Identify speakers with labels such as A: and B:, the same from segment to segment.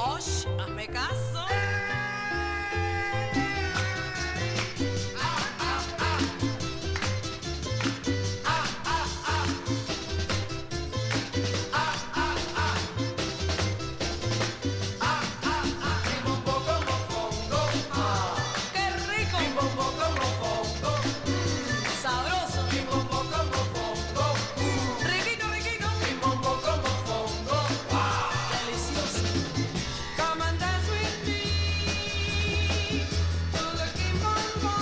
A: Osh, hazme caso. ¡Qué rico! Sabroso. Riquito, riquito. Delicioso. Come and dance with me to the Kimbombo.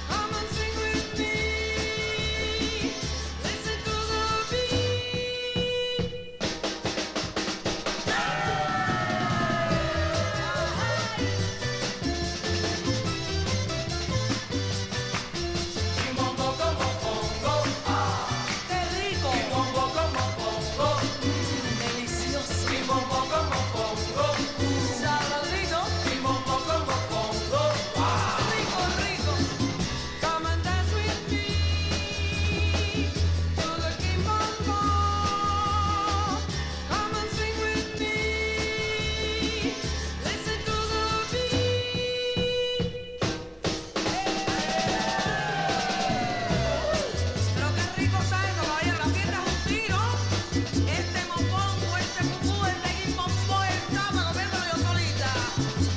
A: Come and sing with me. Listen to the beat. ¡Qué rico! Delicioso. Sabrosito. Rico, rico. Come and dance with me to the Kimbombo. Come and sing with me. Listen to the beat. Pero qué rico está eso, caballero. La fiesta es un tiro. Este mopongo, este pupú, este Kimbombo está para comérmelo yo solita.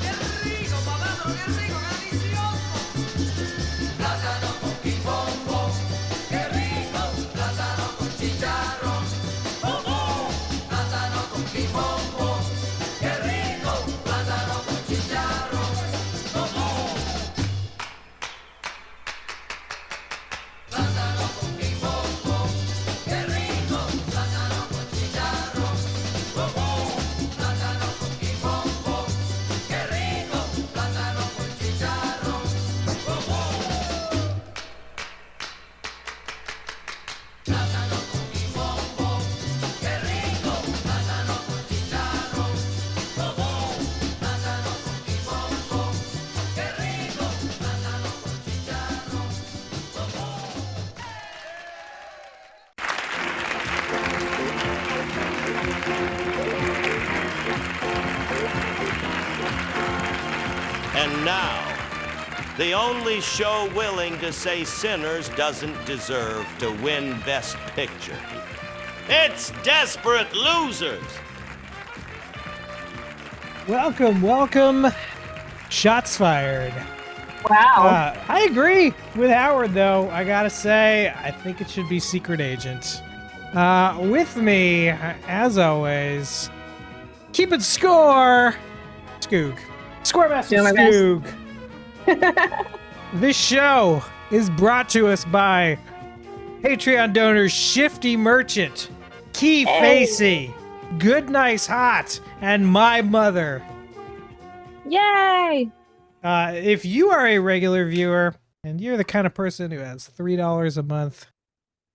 A: Qué rico, papá, pero qué rico, qué delicioso. Plátano con Kimbombo. Qué rico. Plátano con chicharrón. Plátano con Kimbombo. Qué rico. Plátano con chicharrón. Plátano con Kimbombo. Qué rico. Plátano con chicharrón. Plátano con Kimbombo. Qué rico. Plátano con chicharrón. Plátano con Kimbombo. Qué rico. Plátano con chicharrón. Plátano con Kimbombo. Qué rico. Plátano con chicharrón.
B: And now, the only show willing to say Sinners doesn't deserve to win Best Picture. It's Desperate Losers.
C: Welcome. Shots fired.
D: Wow.
C: I agree with Howard, though. I gotta say, I think it should be Secret Agent. With me, as always, keeping score, Skoog. Scoremaster
D: Doing my
C: Skoog. This show is brought to us by Patreon donors Shifty Merchant, Key Facey, Good Nice Hot, and my mother.
D: Yay!
C: If you are a regular viewer and you're the kind of person who has $3 a month,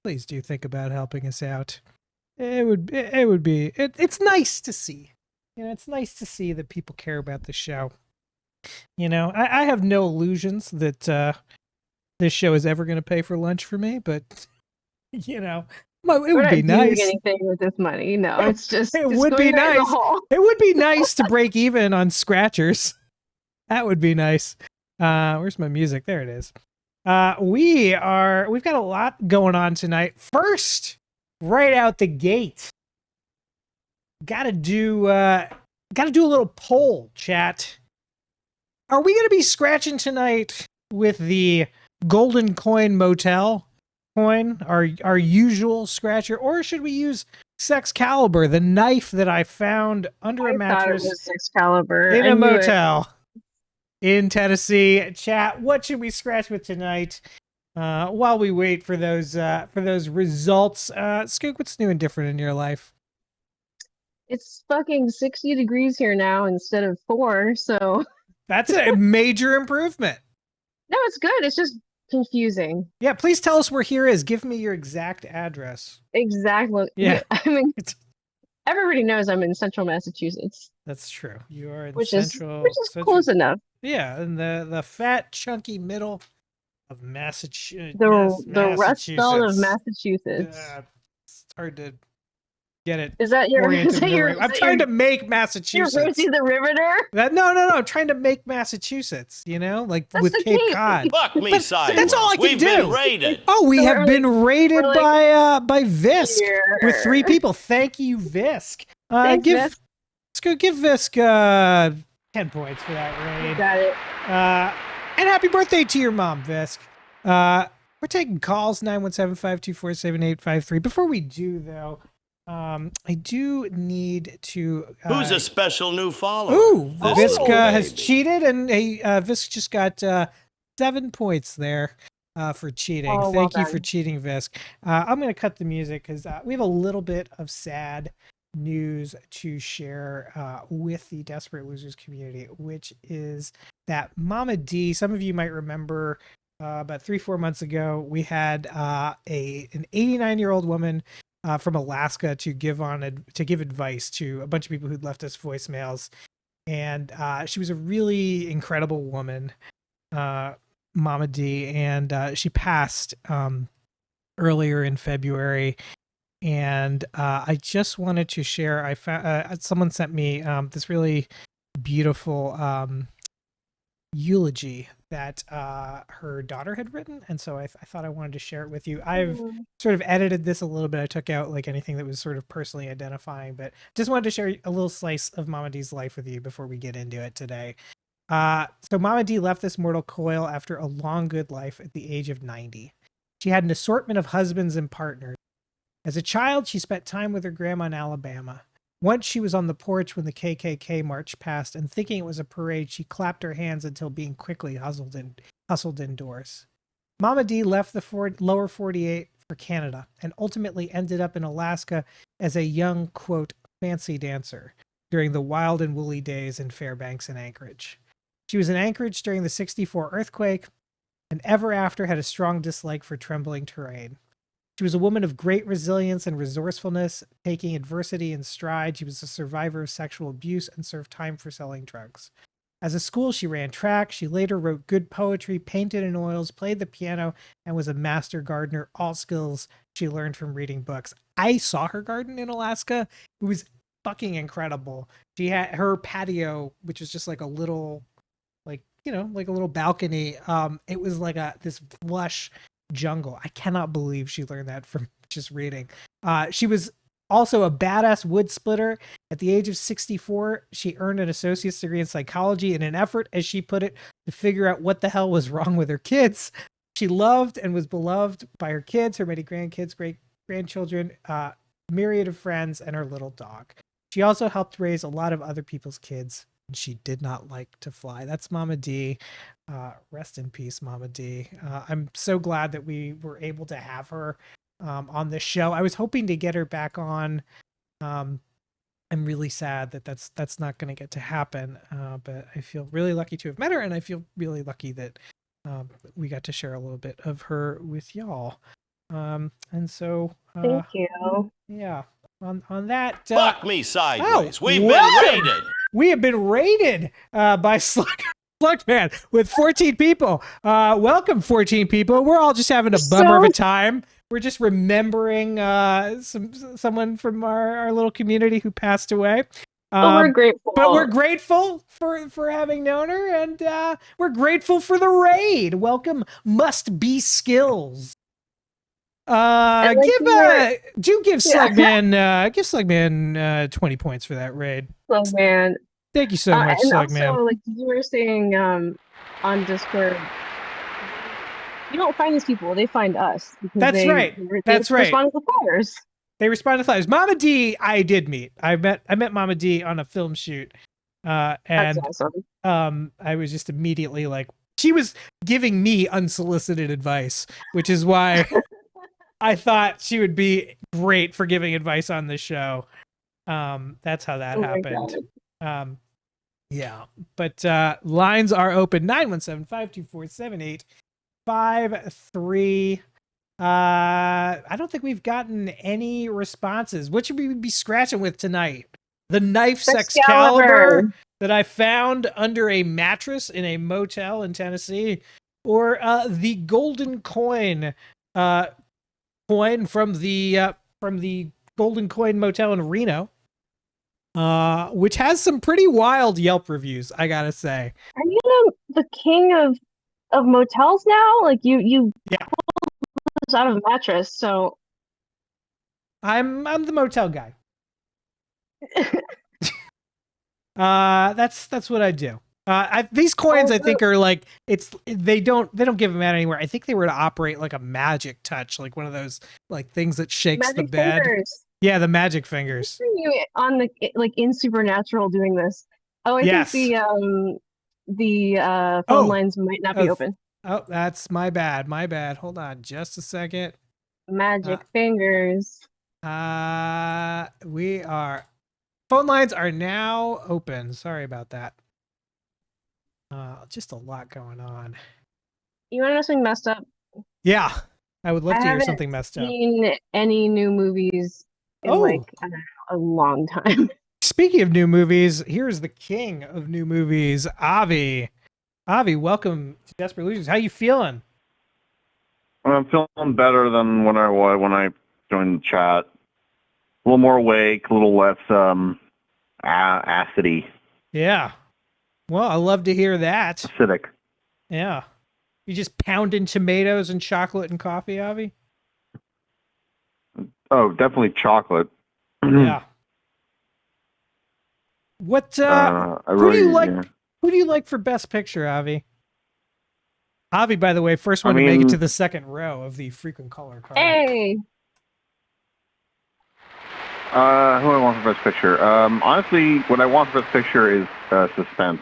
C: please do think about helping us out. It's nice to see. It's nice to see that people care about the show. I have no illusions that this show is ever going to pay for lunch for me, but it would be nice.
D: Anything with this money? No, it's just
C: It would be
D: going down the
C: nice.
D: hole.
C: It would be nice to break even on scratchers. That would be nice. Where's my music? There it is. We've got a lot going on tonight. First, right out the gate, gotta do a little poll, chat. Are we gonna be scratching tonight with the Golden Coin Motel coin, our usual scratcher, or should we use Sexcalibur, the knife that I found under a mattress
D: Thought it was Excalibur.
C: in
D: I
C: a
D: knew it.
C: motel in Tennessee? Chat, what should we scratch with tonight? While we wait for those results, Skook, what's new and different in your life?
D: It's fucking 60 degrees here now instead of 4, so
C: That's a major improvement.
D: no, it's good. It's just confusing.
C: Yeah, please tell us where here is. Give me your exact address.
D: Exactly.
C: Yeah.
D: I mean, everybody knows I'm in central Massachusetts.
C: That's true. You are in
D: Which
C: central.
D: is close enough.
C: Yeah, in the fat, chunky middle of Massachusetts.
D: The Rust Belt of Massachusetts.
C: It's hard to get it
D: Is that your?
C: oriented
D: Is that
C: the
D: your?
C: right- I'm trying to make
D: Your
C: Massachusetts.
D: Rosie the Riveter.
C: No. I'm trying to make Massachusetts. Like
D: That's
C: with
D: the
C: Cape
D: Cape.
C: Cod.
B: Fuck me
C: But
B: sideways.
C: that's all I can
B: We've
C: do.
B: been raided.
C: Oh, we
D: So
C: have
D: we're
C: been raided
D: we're like-
C: by Visk with 3 people. Thank you, Visk.
D: Thanks, Visk.
C: Give Visk 10 points for that raid.
D: Got it.
C: And happy birthday to your mom, Visk. We're taking calls 917-524-7853. Before we do, though, I do need to.
B: Who's a special new follower?
C: Ooh,
B: This
C: Visk
B: little
C: has
B: baby.
C: cheated, and Visk just got 7 points there for cheating.
D: Oh, well
C: Thank you for
D: done.
C: cheating, Visk. I'm going to cut the music because we have a little bit of sad news to share with the Desperate Losers community, which is that Mama D, some of you might remember about 3-4 months ago, we had an 89-year-old woman from Alaska to give advice to a bunch of people who'd left us voicemails. And she was a really incredible woman, Mama D, and she passed earlier in February. And I just wanted to share, I found someone sent me this really beautiful eulogy that her daughter had written, and so I thought I wanted to share it with you. I've sort of edited this a little bit. I took out like anything that was sort of personally identifying, but just wanted to share a little slice of Mama D's life with you before we get into it today. So Mama D left this mortal coil after a long, good life at the age of 90. She had an assortment of husbands and partners. As a child, she spent time with her grandma in Alabama. Once she was on the porch when the KKK marched past, and thinking it was a parade, she clapped her hands until being quickly hustled indoors. Mama D left the lower 48 for Canada and ultimately ended up in Alaska as a young, quote, fancy dancer during the wild and woolly days in Fairbanks and Anchorage. She was in Anchorage during the '64 earthquake, and ever after had a strong dislike for trembling terrain. She was a woman of great resilience and resourcefulness, taking adversity in stride. She was a survivor of sexual abuse and served time for selling drugs. As a school, she ran track. She later wrote good poetry, painted in oils, played the piano, and was a master gardener, all skills she learned from reading books. I saw her garden in Alaska. It was fucking incredible. She had her patio, which was just like a little, like a little balcony. It was like this lush jungle. I cannot believe she learned that from just reading. She was also a badass wood splitter. At the age of 64, she earned an associate's degree in psychology in an effort, as she put it, to figure out what the hell was wrong with her kids. She loved and was beloved by her kids, her many grandkids, great grandchildren, myriad of friends, and her little dog. She also helped raise a lot of other people's kids. And she did not like to fly. That's Mama D. Rest in peace, Mama D. I'm so glad that we were able to have her on this show. I was hoping to get her back on. I'm really sad that that's not going to get to happen. But I feel really lucky to have met her, and I feel really lucky that we got to share a little bit of her with y'all. And so,
D: Thank you.
C: yeah. On that,
B: Fuck me sideways.
C: oh,
B: We've
C: welcome.
B: been raided.
C: We have been raided by Slugman with 14 people. Welcome, 14 people. We're all just having a bummer of a time. We're just remembering someone from our little community who passed away.
D: But we're grateful.
C: But we're grateful for having known her, and we're grateful for the raid. Welcome, Must Be Skills. Give Slugman 20 points for that raid.
D: Slugman.
C: Thank you so much,
D: and
C: Slugman.
D: also, like you were saying on Discord, you don't find these people; they find us.
C: That's right. That's right.
D: Respond to the flyers.
C: They respond to flyers. Mama D, I did meet. I met Mama D on a film shoot, and
D: That's awesome.
C: I was just immediately like, she was giving me unsolicited advice, which is why I thought she would be great for giving advice on the show. That's how that happened. Yeah, but lines are open 917-524-7853. I don't think we've gotten any responses. What should we be scratching with tonight? The knife Excalibur that I found under a mattress in a motel in Tennessee, or the golden coin from the Golden Coin Motel in Reno, which has some pretty wild Yelp reviews, I gotta say.
D: Are you the king of motels now? Like you
C: Yeah.
D: pulled this out of a mattress, so
C: I'm the motel guy. That's what I do. These coins I think are like they don't give them out anywhere. I think they were to operate like a magic touch, like one of those like things that shakes
D: magic
C: the bed.
D: fingers.
C: Yeah, the magic fingers.
D: You on the like in Supernatural doing this. Oh, I think the phone lines might not be open.
C: Oh, that's my bad. My bad. Hold on just a second.
D: Magic fingers.
C: Phone lines are now open. Sorry about that. Just a lot going on.
D: You want to know something messed up?
C: Yeah, I would love to hear something messed up.
D: I haven't seen any new movies in like I don't know, a long time.
C: Speaking of new movies, here's the king of new movies, Avi. Avi, welcome to Desperate Illusions. How you feeling?
E: I'm feeling better than when I joined the chat. A little more awake, a little less acidy.
C: Yeah. Well, I love to hear that.
E: Acidic.
C: Yeah. You just pounding tomatoes and chocolate and coffee, Avi?
E: Oh, definitely chocolate.
C: Yeah. What who do you like? Yeah. Who do you like for Best Picture, Avi? Avi, by the way, first one to make it to the second row of the frequent caller card.
D: Hey.
E: Who do I want for Best Picture? Honestly, what I want for Best Picture is suspense.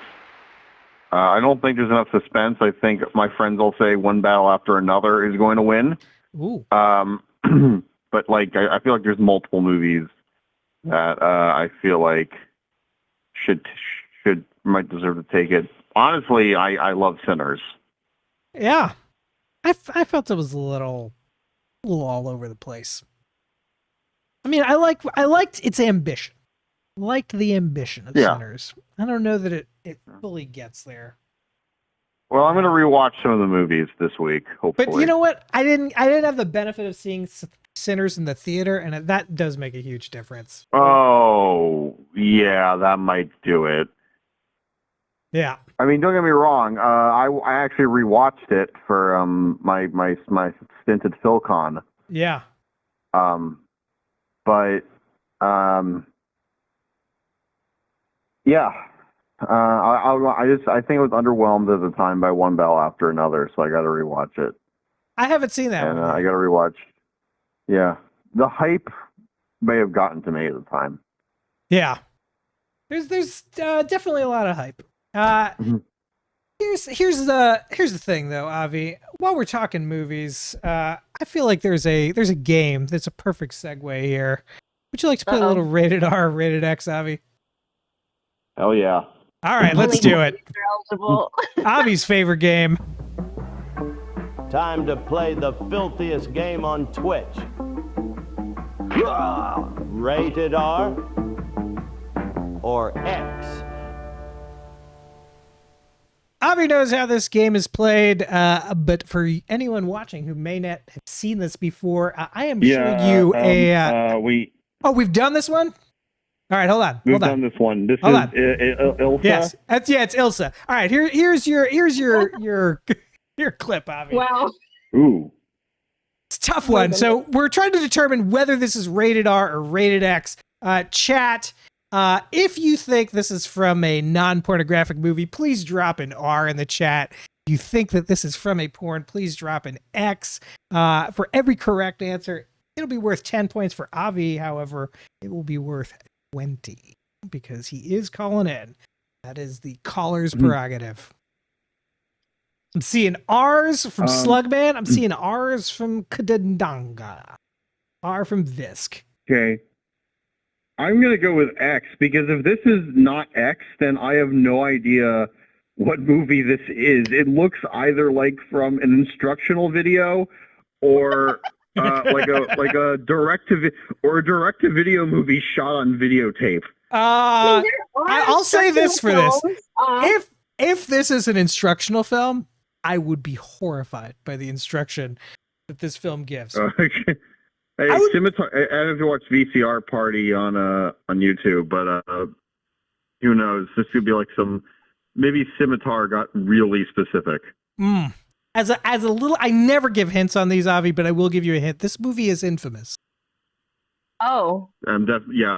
E: I don't think there's enough suspense. I think my friends will say One Battle After Another is going to win.
C: Ooh.
E: But like, I feel like there's multiple movies that I feel like might deserve to take it. Honestly, I love Sinners.
C: Yeah, I felt it was a little all over the place. I mean, I liked its ambition. Liked the ambition of Sinners. I don't know that it fully gets there.
E: Well, I'm going to rewatch some of the movies this week, hopefully.
C: But you know what? I didn't have the benefit of seeing Sinners in the theater, and that does make a huge difference.
E: Oh, yeah, that might do it.
C: Yeah.
E: I mean, don't get me wrong. I actually rewatched it for my stint at PhilCon.
C: Yeah.
E: But yeah. I think I was underwhelmed at the time by One Battle After Another, so I got to rewatch it.
C: I haven't seen that
E: one.
C: And
E: I got to rewatch. Yeah, the hype may have gotten to me at the time.
C: Yeah, there's definitely a lot of hype. Here's the thing though, Avi. While we're talking movies, I feel like there's a game that's a perfect segue here. Would you like to play a little rated R, rated X, Avi?
E: Hell yeah.
C: All right, let's do it. Avi's favorite game.
B: Time to play the filthiest game on Twitch. Rated R or X?
C: Avi knows how this game is played, but for anyone watching who may not have seen this before, I am showing you we've done this one? All right, hold on.
E: We've done this one. This is Ilsa?
C: Yes. It's Ilsa. All right, here's your clip, Avi.
D: Wow.
E: Ooh.
C: It's a tough one. So we're trying to determine whether this is rated R or rated X. Chat, if you think this is from a non-pornographic movie, please drop an R in the chat. If you think that this is from a porn, please drop an X. For every correct answer, it'll be worth 10 points. For Avi, however, it will be worth 20 because he is calling in. That is the caller's prerogative. I'm seeing R's from Slugman. I'm seeing R's from Kadandanga. R from Visk.
E: Okay. I'm going to go with X because if this is not X, then I have no idea what movie this is. It looks either like from an instructional video or like a direct to video movie shot on videotape.
C: I'll say this for this. If this is an instructional film, I would be horrified by the instruction that this film gives.
E: Okay. Hey, Scimitar. I have to watch VCR Party on YouTube, but who knows? This could be like maybe Scimitar got really specific.
C: As a little, I never give hints on these, Avi, but I will give you a hint. This movie is infamous.
D: Oh.
E: Yeah.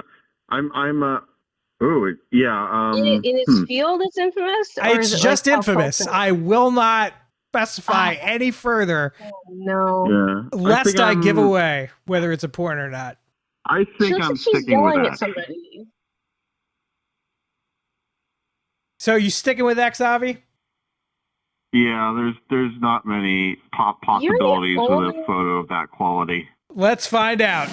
E: Oh, yeah.
D: In its field, it's infamous? Or
C: It's
D: is it
C: just
D: like
C: infamous. I will not specify any further.
D: Oh, no.
E: Yeah.
C: Lest I give away whether it's a porn or not.
E: I think I'm sticking with
D: yelling
E: X.
D: at somebody.
C: So you sticking with X, Avi?
E: Yeah, there's not many possibilities with a photo of that quality.
C: Let's find out.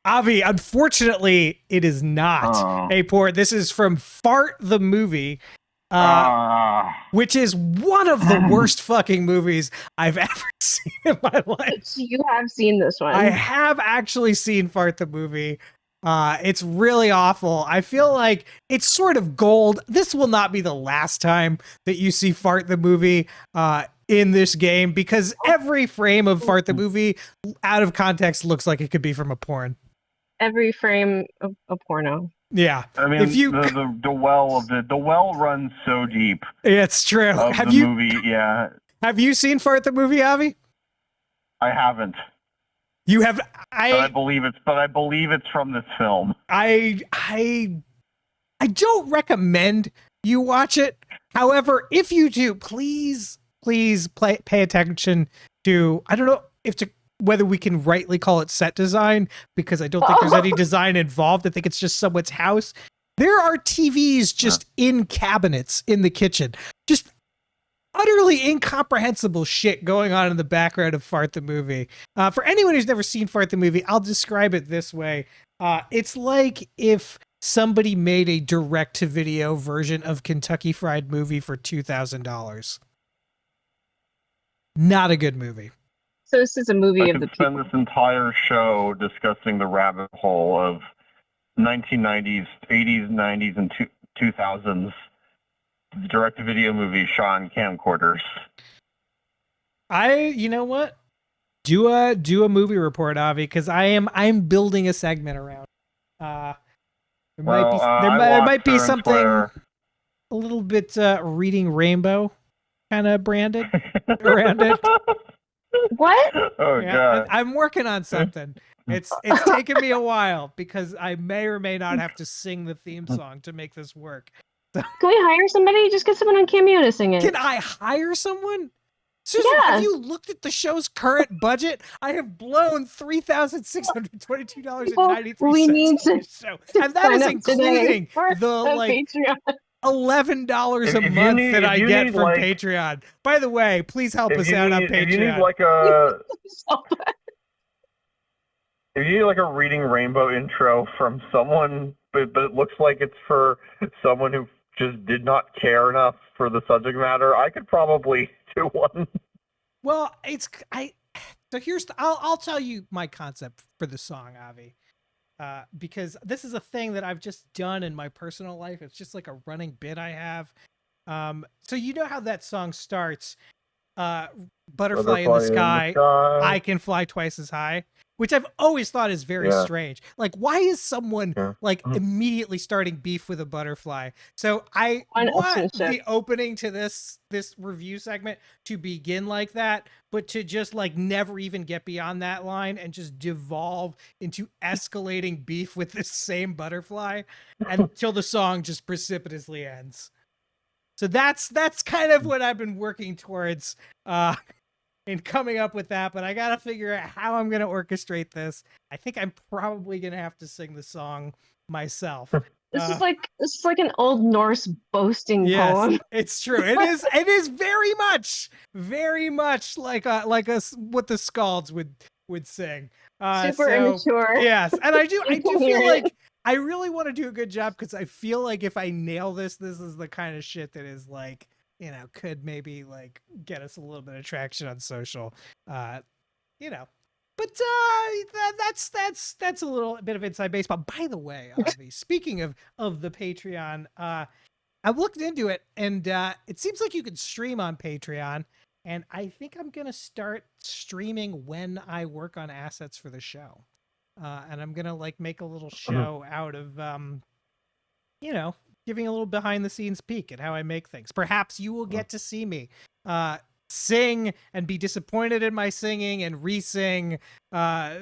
C: Avi, unfortunately, it is not a porn. This is from Fart the Movie, which is one of the worst fucking movies I've ever seen in my life.
D: So you have seen this one.
C: I have actually seen Fart the Movie. It's really awful. I feel like it's sort of gold. This will not be the last time that you see Fart the Movie in this game, because every frame of Fart the Movie out of context looks like it could be from a porn.
D: Every frame of a porno.
C: Yeah.
E: I mean,
C: if you
E: the well runs so deep.
C: It's true.
E: Movie, yeah.
C: Have you seen Fart the Movie, Avi?
E: I haven't.
C: You have.
E: But I believe it's from this film.
C: I don't recommend you watch it. However, if you do, please pay attention to, I don't know whether we can rightly call it set design, because I don't think there's any design involved. I think it's just someone's house. There are TVs just in cabinets in the kitchen. Just utterly incomprehensible shit going on in the background of Fart the Movie. For anyone who's never seen Fart the Movie, I'll describe it this way. It's like if somebody made a direct-to-video version of Kentucky Fried Movie for $2,000. Not a good movie.
D: So this is a movie of the people.
E: Spend this entire show discussing the rabbit hole of 1990s, 80s, 90s, and 2000s direct-to-video movie shot in camcorders.
C: You know what? Do a movie report, Avi, because I'm building a segment around. There might be something a little bit Reading Rainbow kind of branded around it.
D: What?
E: Oh,
C: yeah,
E: God.
C: I'm working on something. It's taken me a while, because I may or may not have to sing the theme song to make this work. So,
D: can we hire somebody? Just get someone on Cameo to sing it.
C: Can I hire someone? Susan, have you looked at the show's current budget? I have blown $3,622.93.
D: We need to
C: show, and that is including the like
D: Patreon.
C: $11 a month that I get from Patreon. By the way, please help us out on Patreon.
E: If you need like a Reading Rainbow intro from someone, but it looks like it's for someone who just did not care enough for the subject matter, I could probably do one.
C: Well, I'll tell you my concept for the song, Avi. Because this is a thing that I've just done in my personal life. It's just like a running bit I have. So you know how that song starts, Butterfly in the sky, I can fly twice as high, which I've always thought is very strange. Like, why is someone immediately starting beef with a butterfly? So I want the opening to this review segment to begin like that, but to just like never even get beyond that line and just devolve into escalating beef with this same butterfly until the song just precipitously ends. So that's kind of what I've been working towards in coming up with that, but I gotta figure out how I'm gonna orchestrate this. I think I'm probably gonna have to sing the song myself.
D: This is like an Old Norse boasting poem.
C: It's true. It is very much like what the Skalds would sing.
D: Super immature.
C: Yes, and I do feel like I really want to do a good job, because I feel like if I nail this is the kind of shit that is like, could maybe like get us a little bit of traction on social, but that's a little bit of inside baseball. By the way, Avi, speaking of the Patreon, I looked into it, and it seems like you can stream on Patreon. And I think I'm going to start streaming when I work on assets for the show. And I'm going to like make a little show out of, giving a little behind the scenes peek at how I make things. Perhaps you will get to see me sing and be disappointed in my singing and re-sing,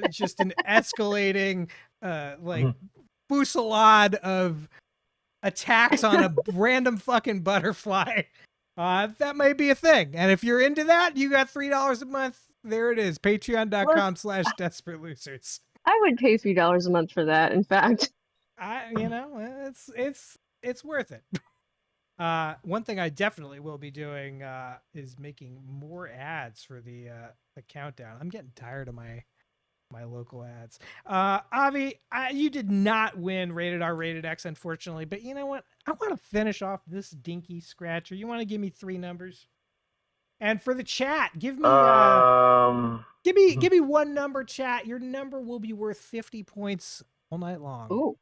C: just an escalating, fusillade of attacks on a random fucking butterfly. That might be a thing. And if you're into that, you got $3 a month. There it is. Patreon.com/Desperate Losers.
D: I would pay $3 a month for that, in fact.
C: It's worth it. One thing I definitely will be doing is making more ads for the countdown. I'm getting tired of my local ads. Avi, you did not win Rated R, Rated X, unfortunately, but you know what? I want to finish off this dinky scratcher. You want to give me 3 numbers? And for the chat, give me one number, chat. Your number will be worth 50 points all night long.
D: Ooh.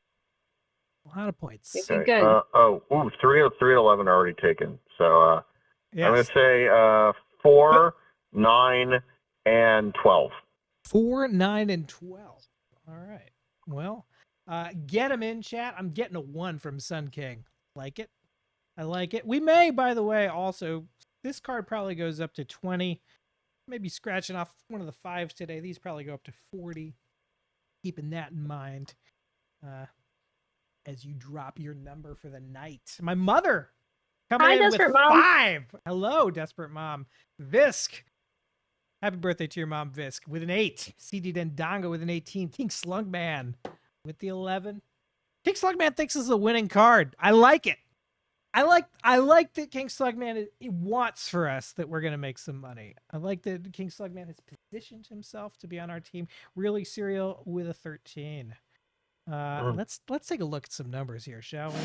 C: A lot of points.
D: Okay. Good.
F: 3 and 11 are already taken. So
C: Yes.
F: I'm going to say 4, 9, and 12.
C: 4, 9, and 12. All right. Well, get them in, chat. I'm getting a 1 from Sun King. Like it? I like it. We may, by the way, also, this card probably goes up to 20. Maybe scratching off one of the 5s today. These probably go up to 40. Keeping that in mind as you drop your number for the night. My mother coming in with 5. Hello, Desperate Mom. Visk. Happy birthday to your mom, Visk, with an 8. CD Dendonga with an 18. King Slugman with the 11. King Slugman thinks this is a winning card. I like it. I like that King Slugman wants for us that we're gonna make some money. I like that King Slugman has positioned himself to be on our team. Really Serial with a 13. Let's take a look at some numbers here, shall we?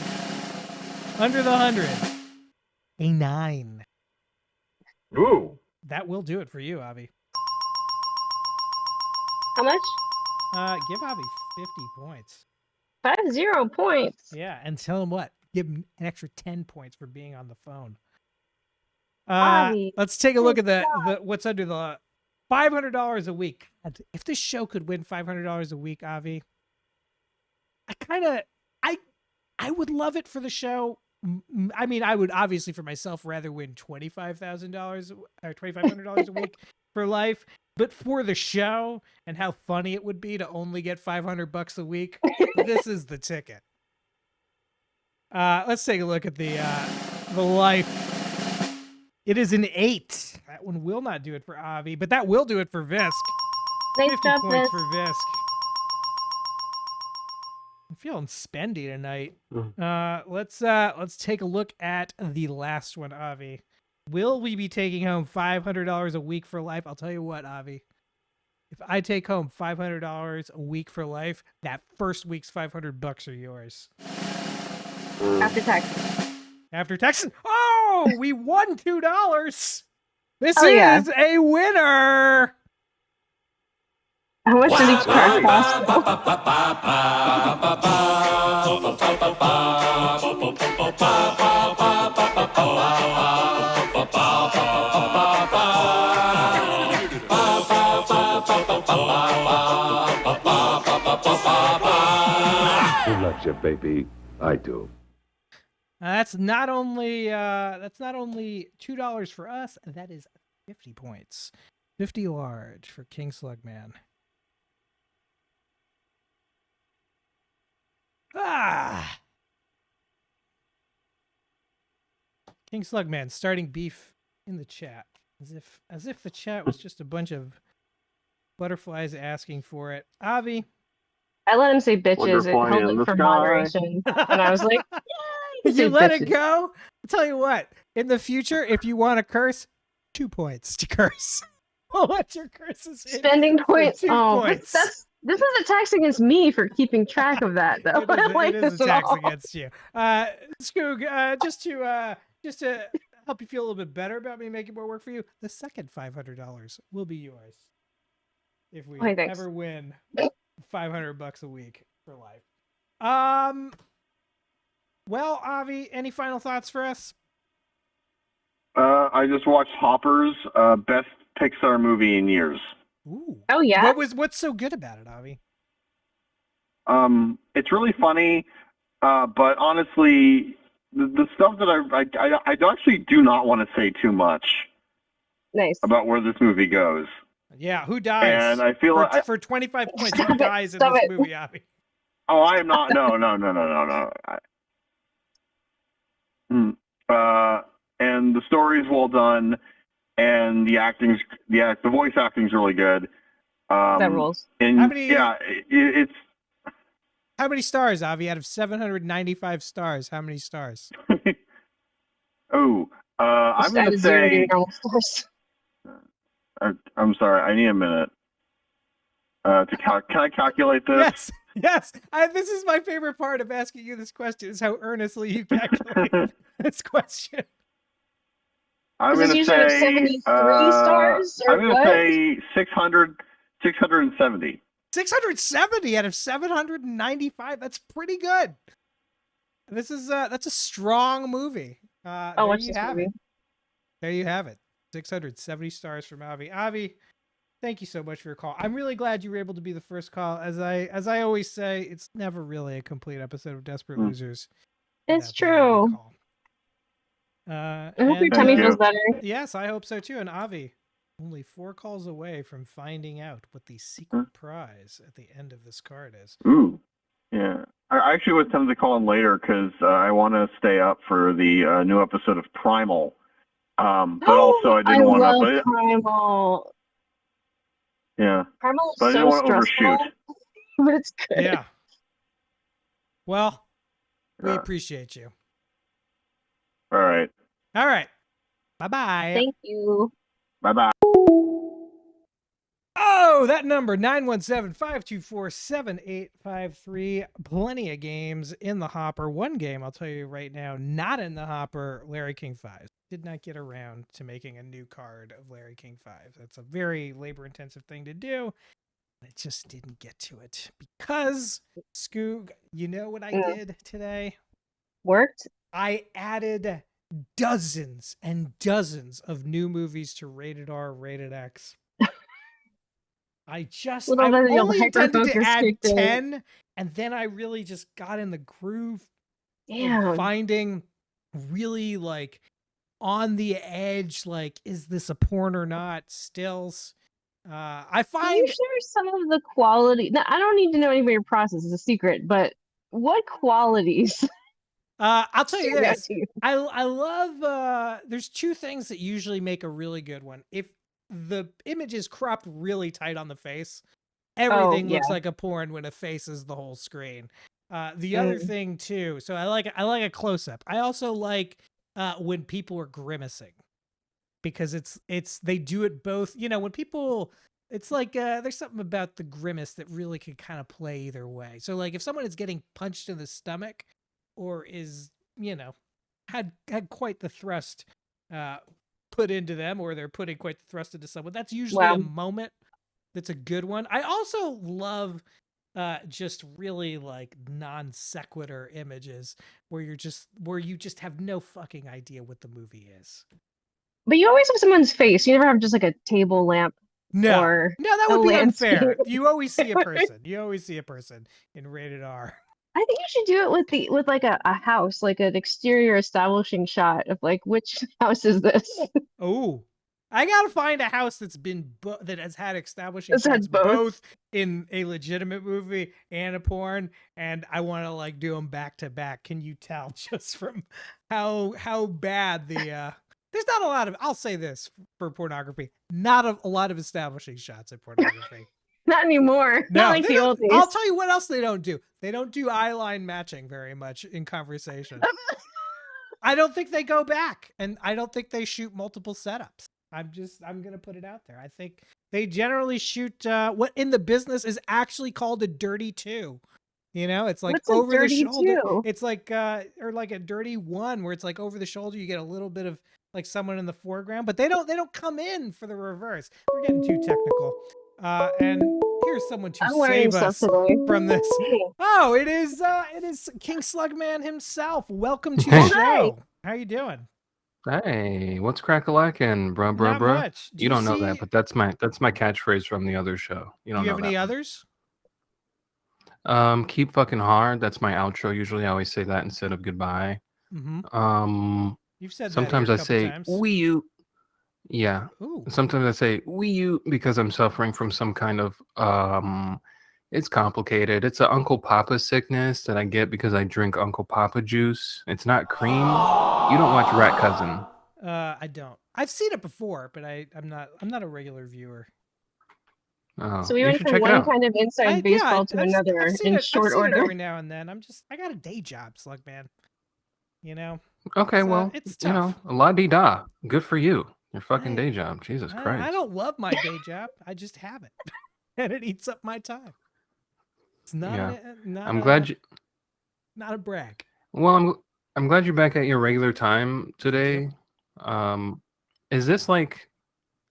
C: Under the 100, a 9.
F: Ooh.
C: That will do it for you, Avi.
D: How much?
C: Give Avi 50 points.
D: 50 points.
C: Yeah, and tell him what? Give him an extra 10 points for being on the phone.
D: Avi,
C: Let's take a look at the what's under the $500 a week. If this show could win $500 a week, Avi, I would love it for the show. I mean, I would obviously for myself rather win $25,000 or $2,500 a week for life, but for the show and how funny it would be to only get $500 a week, this is the ticket. Let's take a look at the life. It is an 8. That one will not do it for Avi, but that will do it for Visk.
D: Nice
C: 50
D: job,
C: points
D: Visk.
C: for Visk. I'm feeling spendy tonight. Let's take a look at the last one, Avi. Will we be taking home $500 a week for life? I'll tell you what, Avi. If I take home $500 a week for life, that first week's $500 are yours.
D: After tax.
C: After tax. Oh, we won $2. This
D: Oh, yeah.
C: is a winner.
D: How much did each card cost?
G: Who loves you, baby? I do.
C: That's not only $2 for us. That is 50 points. 50 large for King Slugman. King Slugman starting beef in the chat, as if the chat was just a bunch of butterflies asking for it. Avi,
D: I let him say bitches.
E: Wonder
D: It
E: fly
D: held
E: in
D: it
E: the
D: for
E: sky.
D: moderation. And I was like,
C: you let it go. I'll tell you what. In the future, if you want to curse, 2 points to curse. I'll let your curses in
D: Spending
C: for
D: points.
C: 2
D: Oh,
C: points.
D: this is a tax against me for keeping track of that, though.
C: It is a tax against you. Skoog, just to help you feel a little bit better about me making more work for you, the second $500 will be yours if we ever win $500 a week for life. Well, Avi, any final thoughts for us?
F: I just watched Hopper's best Pixar movie in years.
C: Ooh.
D: Oh yeah.
C: What's so good about it, Avi?
F: It's really funny, but honestly, the stuff that I actually do not want to say too much
D: Nice.
F: about where this movie goes.
C: Yeah, who dies?
F: And I feel
C: for 25 points, who
D: Stop it,
C: dies in
D: stop
C: this
D: it.
C: movie, Avi?
F: Oh, I am not. No. And the story's well done, and the voice acting's really good.
D: That rules.
F: And
C: How many-
F: it's
C: How many stars, Avi? Out of 795 stars, how many stars?
F: I'm
D: Just
F: gonna
D: add a 0 to your
F: say.
D: normal stars.
F: I'm sorry. I need a minute. Can I calculate this?
C: Yes. This is my favorite part of asking you this question: is how earnestly you calculate this question.
F: I'm
D: Is this
F: gonna
D: usually
F: say
D: 73 stars, or
F: I'm gonna
D: what?
F: say 670.
C: 670 out of 795. That's pretty good. That's a strong movie.
D: I'll watch this movie.
C: There you have it. 670 stars from Avi. Avi, thank you so much for your call. I'm really glad you were able to be the first call. As I always say, it's never really a complete episode of Desperate Losers.
D: It's true.
C: I
D: I hope your tummy feels better.
C: Yes, I hope so too. And Avi, only 4 calls away from finding out what the secret prize at the end of this card is.
F: Ooh, yeah. I actually was tempted to call in later because I want to stay up for the new episode of Primal. But also I didn't want to.
D: I love Primal.
F: Yeah.
D: Primal
F: But I
D: is
F: didn't
D: so
F: want to overshoot.
D: stressful, but it's good.
C: Yeah. Well, we appreciate you.
F: All right.
C: All right. Bye-bye.
D: Thank you.
F: Bye-bye.
C: Oh, that number, 917-524-7853. Plenty of games in the hopper. One game, I'll tell you right now, not in the hopper, Larry King 5. Did not get around to making a new card of Larry King 5. That's a very labor-intensive thing to do. I just didn't get to it because, Skoog, you know what I did today?
D: Worked?
C: I added dozens and dozens of new movies to Rated R, Rated X. I only intended to add 10, and then I really just got in the groove of finding really like on the edge, like, is this a porn or not? Stills. I find.
D: Can you share some of the quality? Now, I don't need to know any of your process; it's a secret. But what qualities?
C: I'll tell you this. I love. There's 2 things that usually make a really good one. If the image is cropped really tight on the face, everything looks like a porn when a face is the whole screen. The other thing too, so I like a close up. I also like when people are grimacing, because they do it both. You know, when people, it's like there's something about the grimace that really can kind of play either way. So like if someone is getting punched in the stomach, or is, you know, had quite the thrust put into them, or they're putting quite the thrust into someone, that's usually a moment that's a good one. I also love just really like non sequitur images where you just have no fucking idea what the movie is.
D: But you always have someone's face. You never have just like a table lamp.
C: No, that would be
D: landscape.
C: unfair. You always see a person. You always see a person in Rated R.
D: I think you should do it with like a house, like an exterior establishing shot of like, which house is this?
C: Oh, I gotta find a house that's been that has had establishing shots both in a legitimate movie and a porn, and I want to like do them back to back. Can you tell just from how bad the there's not a lot of, I'll say this for pornography, not a lot of establishing shots in pornography.
D: Not anymore.
C: No,
D: not like the old days.
C: I'll tell you what else they don't do. They don't do eye line matching very much in conversation. I don't think they go back, and I don't think they shoot multiple setups. I'm going to put it out there. I think they generally shoot what in the business is actually called a dirty 2. You know, it's like over the shoulder.
D: 2?
C: It's like or like a dirty 1 where it's like over the shoulder. You get a little bit of like someone in the foreground, but they don't come in for the reverse. We're getting too technical. And here's someone to save us from this. Oh, it is King Slugman himself. Welcome to the show. How you doing?
H: Hey, what's crack-a-lackin', bruh, bruh,
C: Not
H: bruh?
C: much. Do
H: You
C: you
H: don't know that,
C: see?
H: but that's my catchphrase from the other show. You
C: Do
H: don't
C: you
H: know
C: have any
H: that one.
C: others?
H: Keep fucking hard. That's my outro. Usually, I always say that instead of goodbye.
C: Mm-hmm. You've said that here
H: Sometimes
C: a
H: I
C: couple
H: say
C: times.
H: "Wii U." Yeah.
C: Ooh.
H: Sometimes I say "Wii U" because I'm suffering from some kind of It's complicated. It's a Uncle Papa sickness that I get because I drink Uncle Papa juice. It's not cream. You don't watch Rat Cousin.
C: I don't. I've seen it before, but I'm not a regular viewer.
H: Oh,
D: So we
H: you
D: went
H: should
D: from
H: check it
D: one
H: out.
D: kind of inside baseball to
C: I've
D: another
C: seen
D: in
C: it. I've
D: short
C: seen it
D: order.
C: every now and then. I got a day job, Slugman. You know.
H: Okay, well,
C: it's tough.
H: la-di-da. Good for you. Your fucking day job. Jesus
C: I
H: Christ.
C: don't love my day job. I just have it, and it eats up my time. It's not.
H: I'm glad you.
C: Not a brag.
H: Well, I'm glad you're back at your regular time today. Is this like,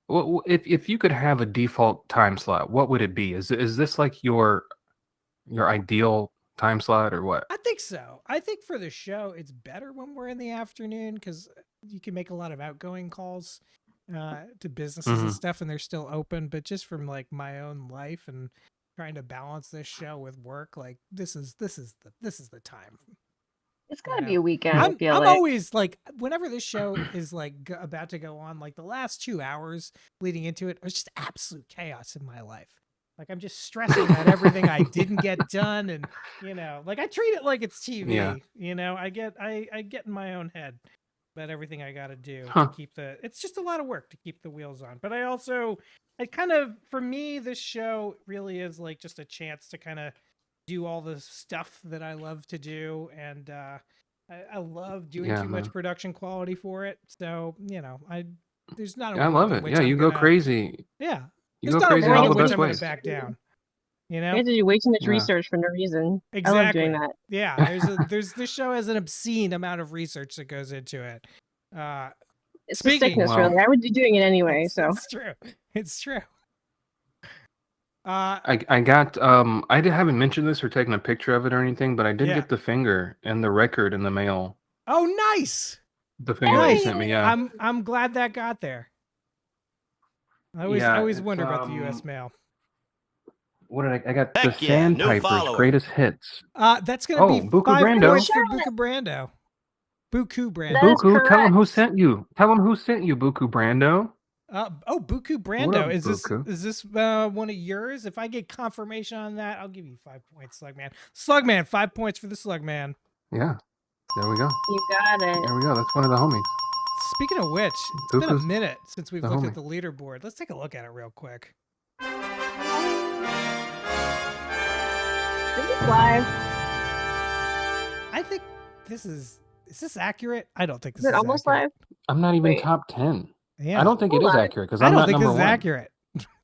H: if you could have a default time slot, what would it be? Is this like your ideal time slot or what?
C: I think so. I think for the show, it's better when we're in the afternoon because you can make a lot of outgoing calls to businesses and stuff, and they're still open. But just from like my own life and trying to balance this show with work, like this is the time.
D: It's gotta be a weekend. I feel
C: I'm
D: like.
C: always like, whenever this show is like about to go on, like the last 2 hours leading into it was just absolute chaos in my life. Like I'm just stressing at everything I didn't get done, and like I treat it like it's TV.
H: Yeah.
C: I get in my own head about everything I got to do to keep it's just a lot of work to keep the wheels on. But for me, this show really is like just a chance to kind of do all the stuff that I love to do, and I love doing too much production quality for it. So there's not a
H: I love it. Yeah, you go crazy.
C: Yeah,
H: you go crazy in all the best ways.
C: Back down.
D: You have to do way too much research for no reason.
C: Exactly.
D: I love doing that.
C: Yeah, this show has an obscene amount of research that goes into it.
D: It's a sickness, really. I would be doing it anyway.
C: It's true. It's true.
H: I haven't mentioned this or taken a picture of it or anything, but I did get the finger and the record in the mail.
C: Oh, nice!
H: The finger that you sent me, yeah.
C: I'm glad that got there. I always wonder about the U.S. mail.
H: What did I got? The Sandpiper's greatest hits.
C: That's gonna be
H: Buku
C: 5
H: Brando.
C: points for Buku Brando. Buku Brando.
H: Buku, tell him who sent you. Tell him who sent you, Buku Brando.
C: Buku Brando.
H: Up,
C: is
H: Buku?
C: this one of yours? If I get confirmation on that, I'll give you 5 points, Slugman. Slugman, 5 points for the Slugman.
H: Yeah. There we go.
D: You got it.
H: There we go. That's one of the homies.
C: Speaking of which, it's been a minute since we've looked at the leaderboard. Let's take a look at it real quick.
D: Is it live?
C: I think this is this accurate? I don't think this
D: is it almost
C: accurate.
D: live?
H: I'm not even top 10.
C: Yeah.
H: I don't think it is accurate because I'm not number one.
C: I don't think this is accurate.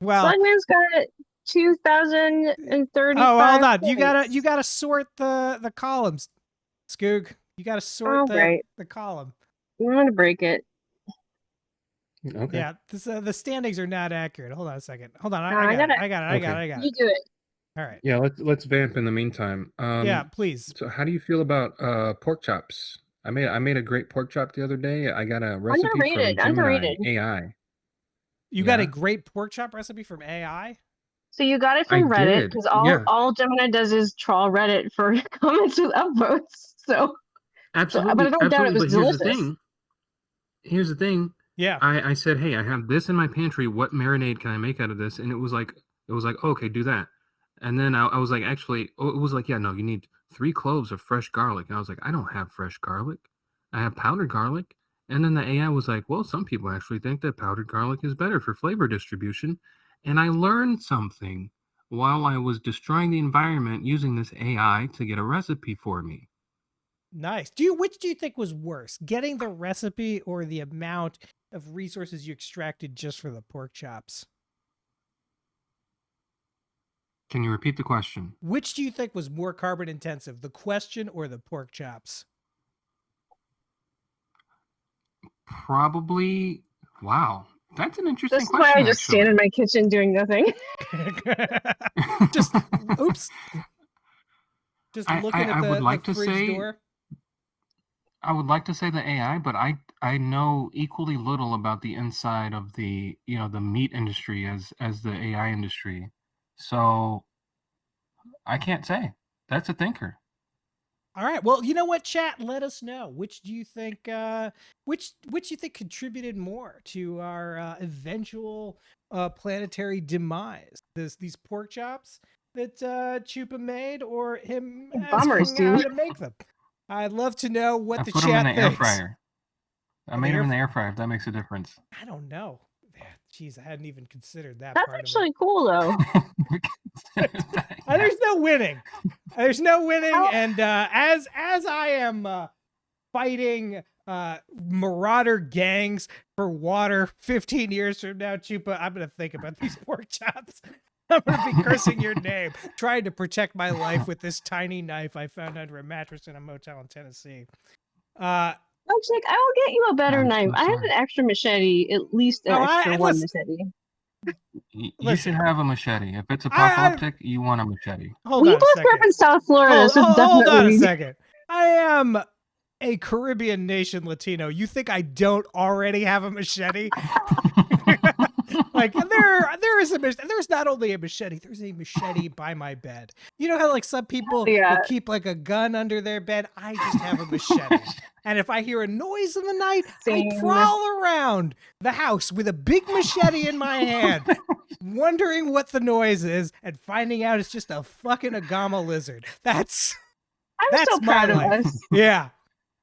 C: Well,
D: Slugman's got 2,030.
C: Oh, hold on. You gotta sort the columns, Skoog. You gotta sort the column.
D: I'm gonna break it.
H: Okay.
C: Yeah, the standings are not accurate. Hold on a second. Hold on.
D: No,
C: I got it.
D: You do it.
C: All right.
H: Yeah, let's vamp in the meantime.
C: Yeah, please.
H: So how do you feel about pork chops? I made a great pork chop the other day. I got a recipe from Gemini AI.
C: You got a great pork chop recipe from AI?
D: So you got it from Reddit because all Gemini does is trawl Reddit for comments with upvotes. So
H: absolutely,
D: but I don't doubt it was delicious.
H: Here's the thing.
C: Yeah.
H: I said, hey, I have this in my pantry. What marinade can I make out of this? And it was like, okay, do that. And then I was like, actually, it was like, yeah, no, you need 3 cloves of fresh garlic. And I was like, I don't have fresh garlic. I have powdered garlic. And then the AI was like, well, some people actually think that powdered garlic is better for flavor distribution. And I learned something while I was destroying the environment using this AI to get a recipe for me.
C: Nice. Which do you think was worse, getting the recipe or the amount of resources you extracted just for the pork chops?
H: Can you repeat the question?
C: Which do you think was more carbon intensive, the question or the pork chops?
H: Probably. Wow. That's an interesting question.
D: That's why I just stand in my kitchen doing nothing.
C: Just oops. Just looking at the
H: would like
C: fridge
H: to say,
C: door.
H: I would like to say the AI, but I know equally little about the inside of the the meat industry as the AI industry, so I can't say. That's a thinker.
C: All right. Well, you know what, chat? Let us know. Which do you think? Which you think contributed more to our eventual planetary demise? These pork chops that Chupa made, or him
D: Bombers,
C: asking how
D: dude.
C: to make them? I'd love to know what
H: I
C: the
H: put them in
C: chat
H: the air
C: thinks.
H: fryer. I
C: Oh,
H: made them in the air fryer. If that makes a difference.
C: I don't know. Jeez, I hadn't even considered that
D: That's
C: part
D: actually
C: of
D: cool, though.
C: it. There's no winning. There's no winning,
D: How-
C: and as I am fighting marauder gangs for water 15 years from now, Chupa, I'm gonna think about these pork chops. I'm gonna be cursing your name, trying to protect my life with this tiny knife I found under a mattress in a motel in Tennessee.
D: Milkshake, I will get you a better
H: I'm
D: knife.
H: so
D: I have
H: sorry.
D: an extra machete, at least an extra one
C: listen,
D: machete.
H: You
C: listen.
H: should have a machete. If it's apocalyptic, you want a machete.
C: Hold
D: We
C: on a
D: both grew up
C: second.
D: in South Florida, so
C: Hold on a
D: definitely.
C: second. I am a Caribbean nation Latino. You think I don't already have a machete? Like there is there's not only a machete, there's a machete by my bed. You know how like some people
D: Yeah.
C: will keep like a gun under their bed? I just have a machete. And if I hear a noise in the night,
D: Same.
C: I prowl around the house with a big machete in my hand, wondering what the noise is and finding out it's just a fucking agama lizard. That's
D: I'm so
C: my
D: proud of
C: life.
D: us.
C: Yeah.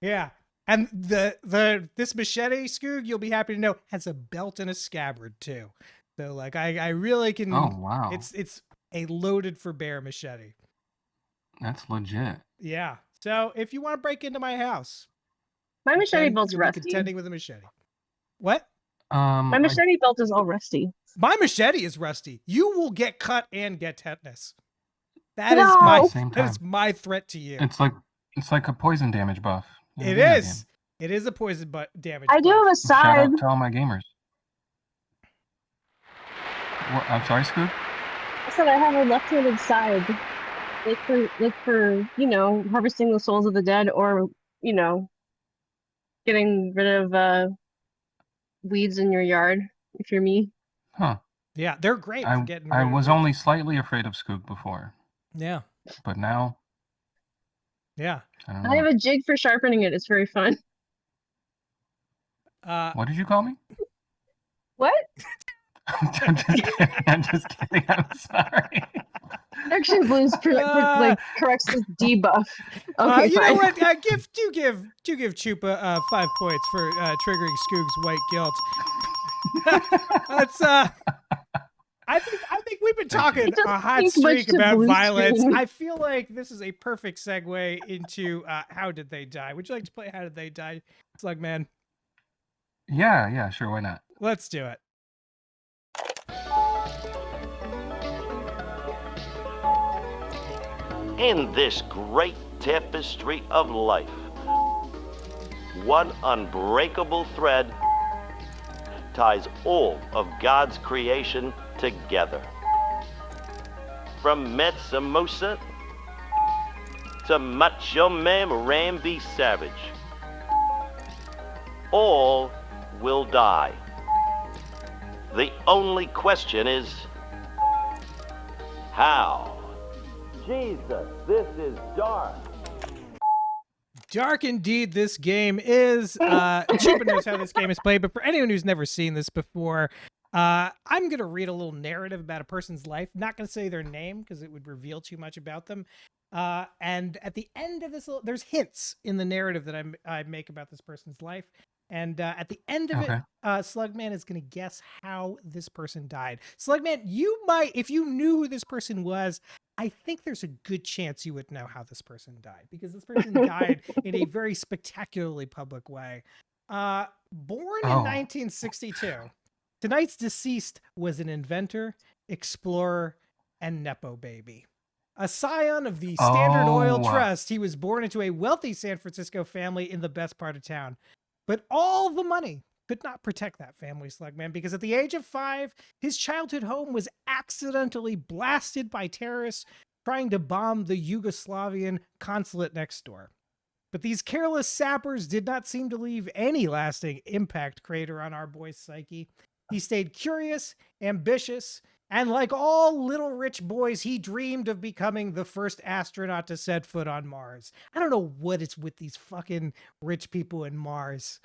C: Yeah. And this machete, Skoog, you'll be happy to know, has a belt and a scabbard too. So like I really can.
H: Oh wow,
C: it's a loaded for bear machete.
H: that's legit.
C: Yeah. So if you want to break into my house,
D: My machete
C: pretend
D: belt's
C: you'll be
D: rusty.
C: contending with a machete. What?
D: My machete belt is all rusty.
C: My machete is rusty. You will get cut and get tetanus. That
D: No.
C: is my
H: At the same
C: that is
H: time.
C: my threat to you.
H: It's like a poison damage buff. in a
C: It
H: video
C: is.
H: game.
C: It is a poison damage.
D: I do
C: buff.
D: have a
H: Shout
D: side.
H: out to all my gamers. What, I'm sorry, Skoog?
D: I said I have a left-handed side. Like for harvesting the souls of the dead, or getting rid of weeds in your yard if you're me.
H: Huh.
C: Yeah, they're great for getting rid
H: I
C: of
H: was
C: weeds.
H: only slightly afraid of Skoog before,
C: Yeah.
H: but now
C: Yeah.
H: I don't
D: I have
H: know.
D: a jig for sharpening it. It's very fun.
H: What did you call me?
D: What?
H: I'm just kidding. I'm just kidding. I'm sorry.
D: Action Blues corrects this debuff. Okay,
C: you
D: fine.
C: know what? Give Chupa 5 points for triggering Skoog's white guilt. That's I think we've been talking a hot streak about violence. I feel like this is a perfect segue into How Did They Die? Would you like to play How Did They Die, Slugman?
H: Yeah, sure. Why not?
C: Let's do it.
B: In this great tapestry of life, one unbreakable thread ties all of God's creation together. From Metsa Musa to Macho Man Ramby Savage, all will die. The only question is, how? Jesus, this is dark.
C: Dark indeed, this game is. Chupa knows how this game is played, but for anyone who's never seen this before, I'm going to read a little narrative about a person's life. Not going to say their name because it would reveal too much about them. And at the end of this, there's hints in the narrative that I make about this person's life. And at the end of it, Slugman is going to guess how this person died. Slugman, you might, if you knew who this person was, I think there's a good chance you would know how this person died, because this person died in a very spectacularly public way. Born in 1962, tonight's deceased was an inventor, explorer, and Nepo baby. A scion of the Standard Oil Trust, he was born into a wealthy San Francisco family in the best part of town. But all the money could not protect that family, Slugman, because at the age of 5, his childhood home was accidentally blasted by terrorists trying to bomb the Yugoslavian consulate next door. But these careless sappers did not seem to leave any lasting impact crater on our boy's psyche. He stayed curious, ambitious, and like all little rich boys, he dreamed of becoming the first astronaut to set foot on Mars. I don't know what it's with these fucking rich people in Mars.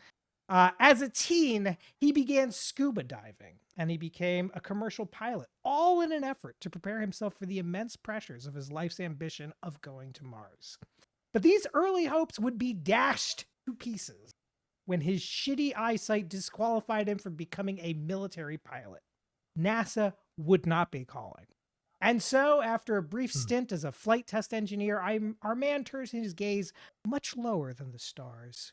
C: As a teen, he began scuba diving, and he became a commercial pilot, all in an effort to prepare himself for the immense pressures of his life's ambition of going to Mars. But these early hopes would be dashed to pieces when his shitty eyesight disqualified him from becoming a military pilot. NASA would not be calling. And so, after a brief stint as a flight test engineer, our man turns his gaze much lower than the stars.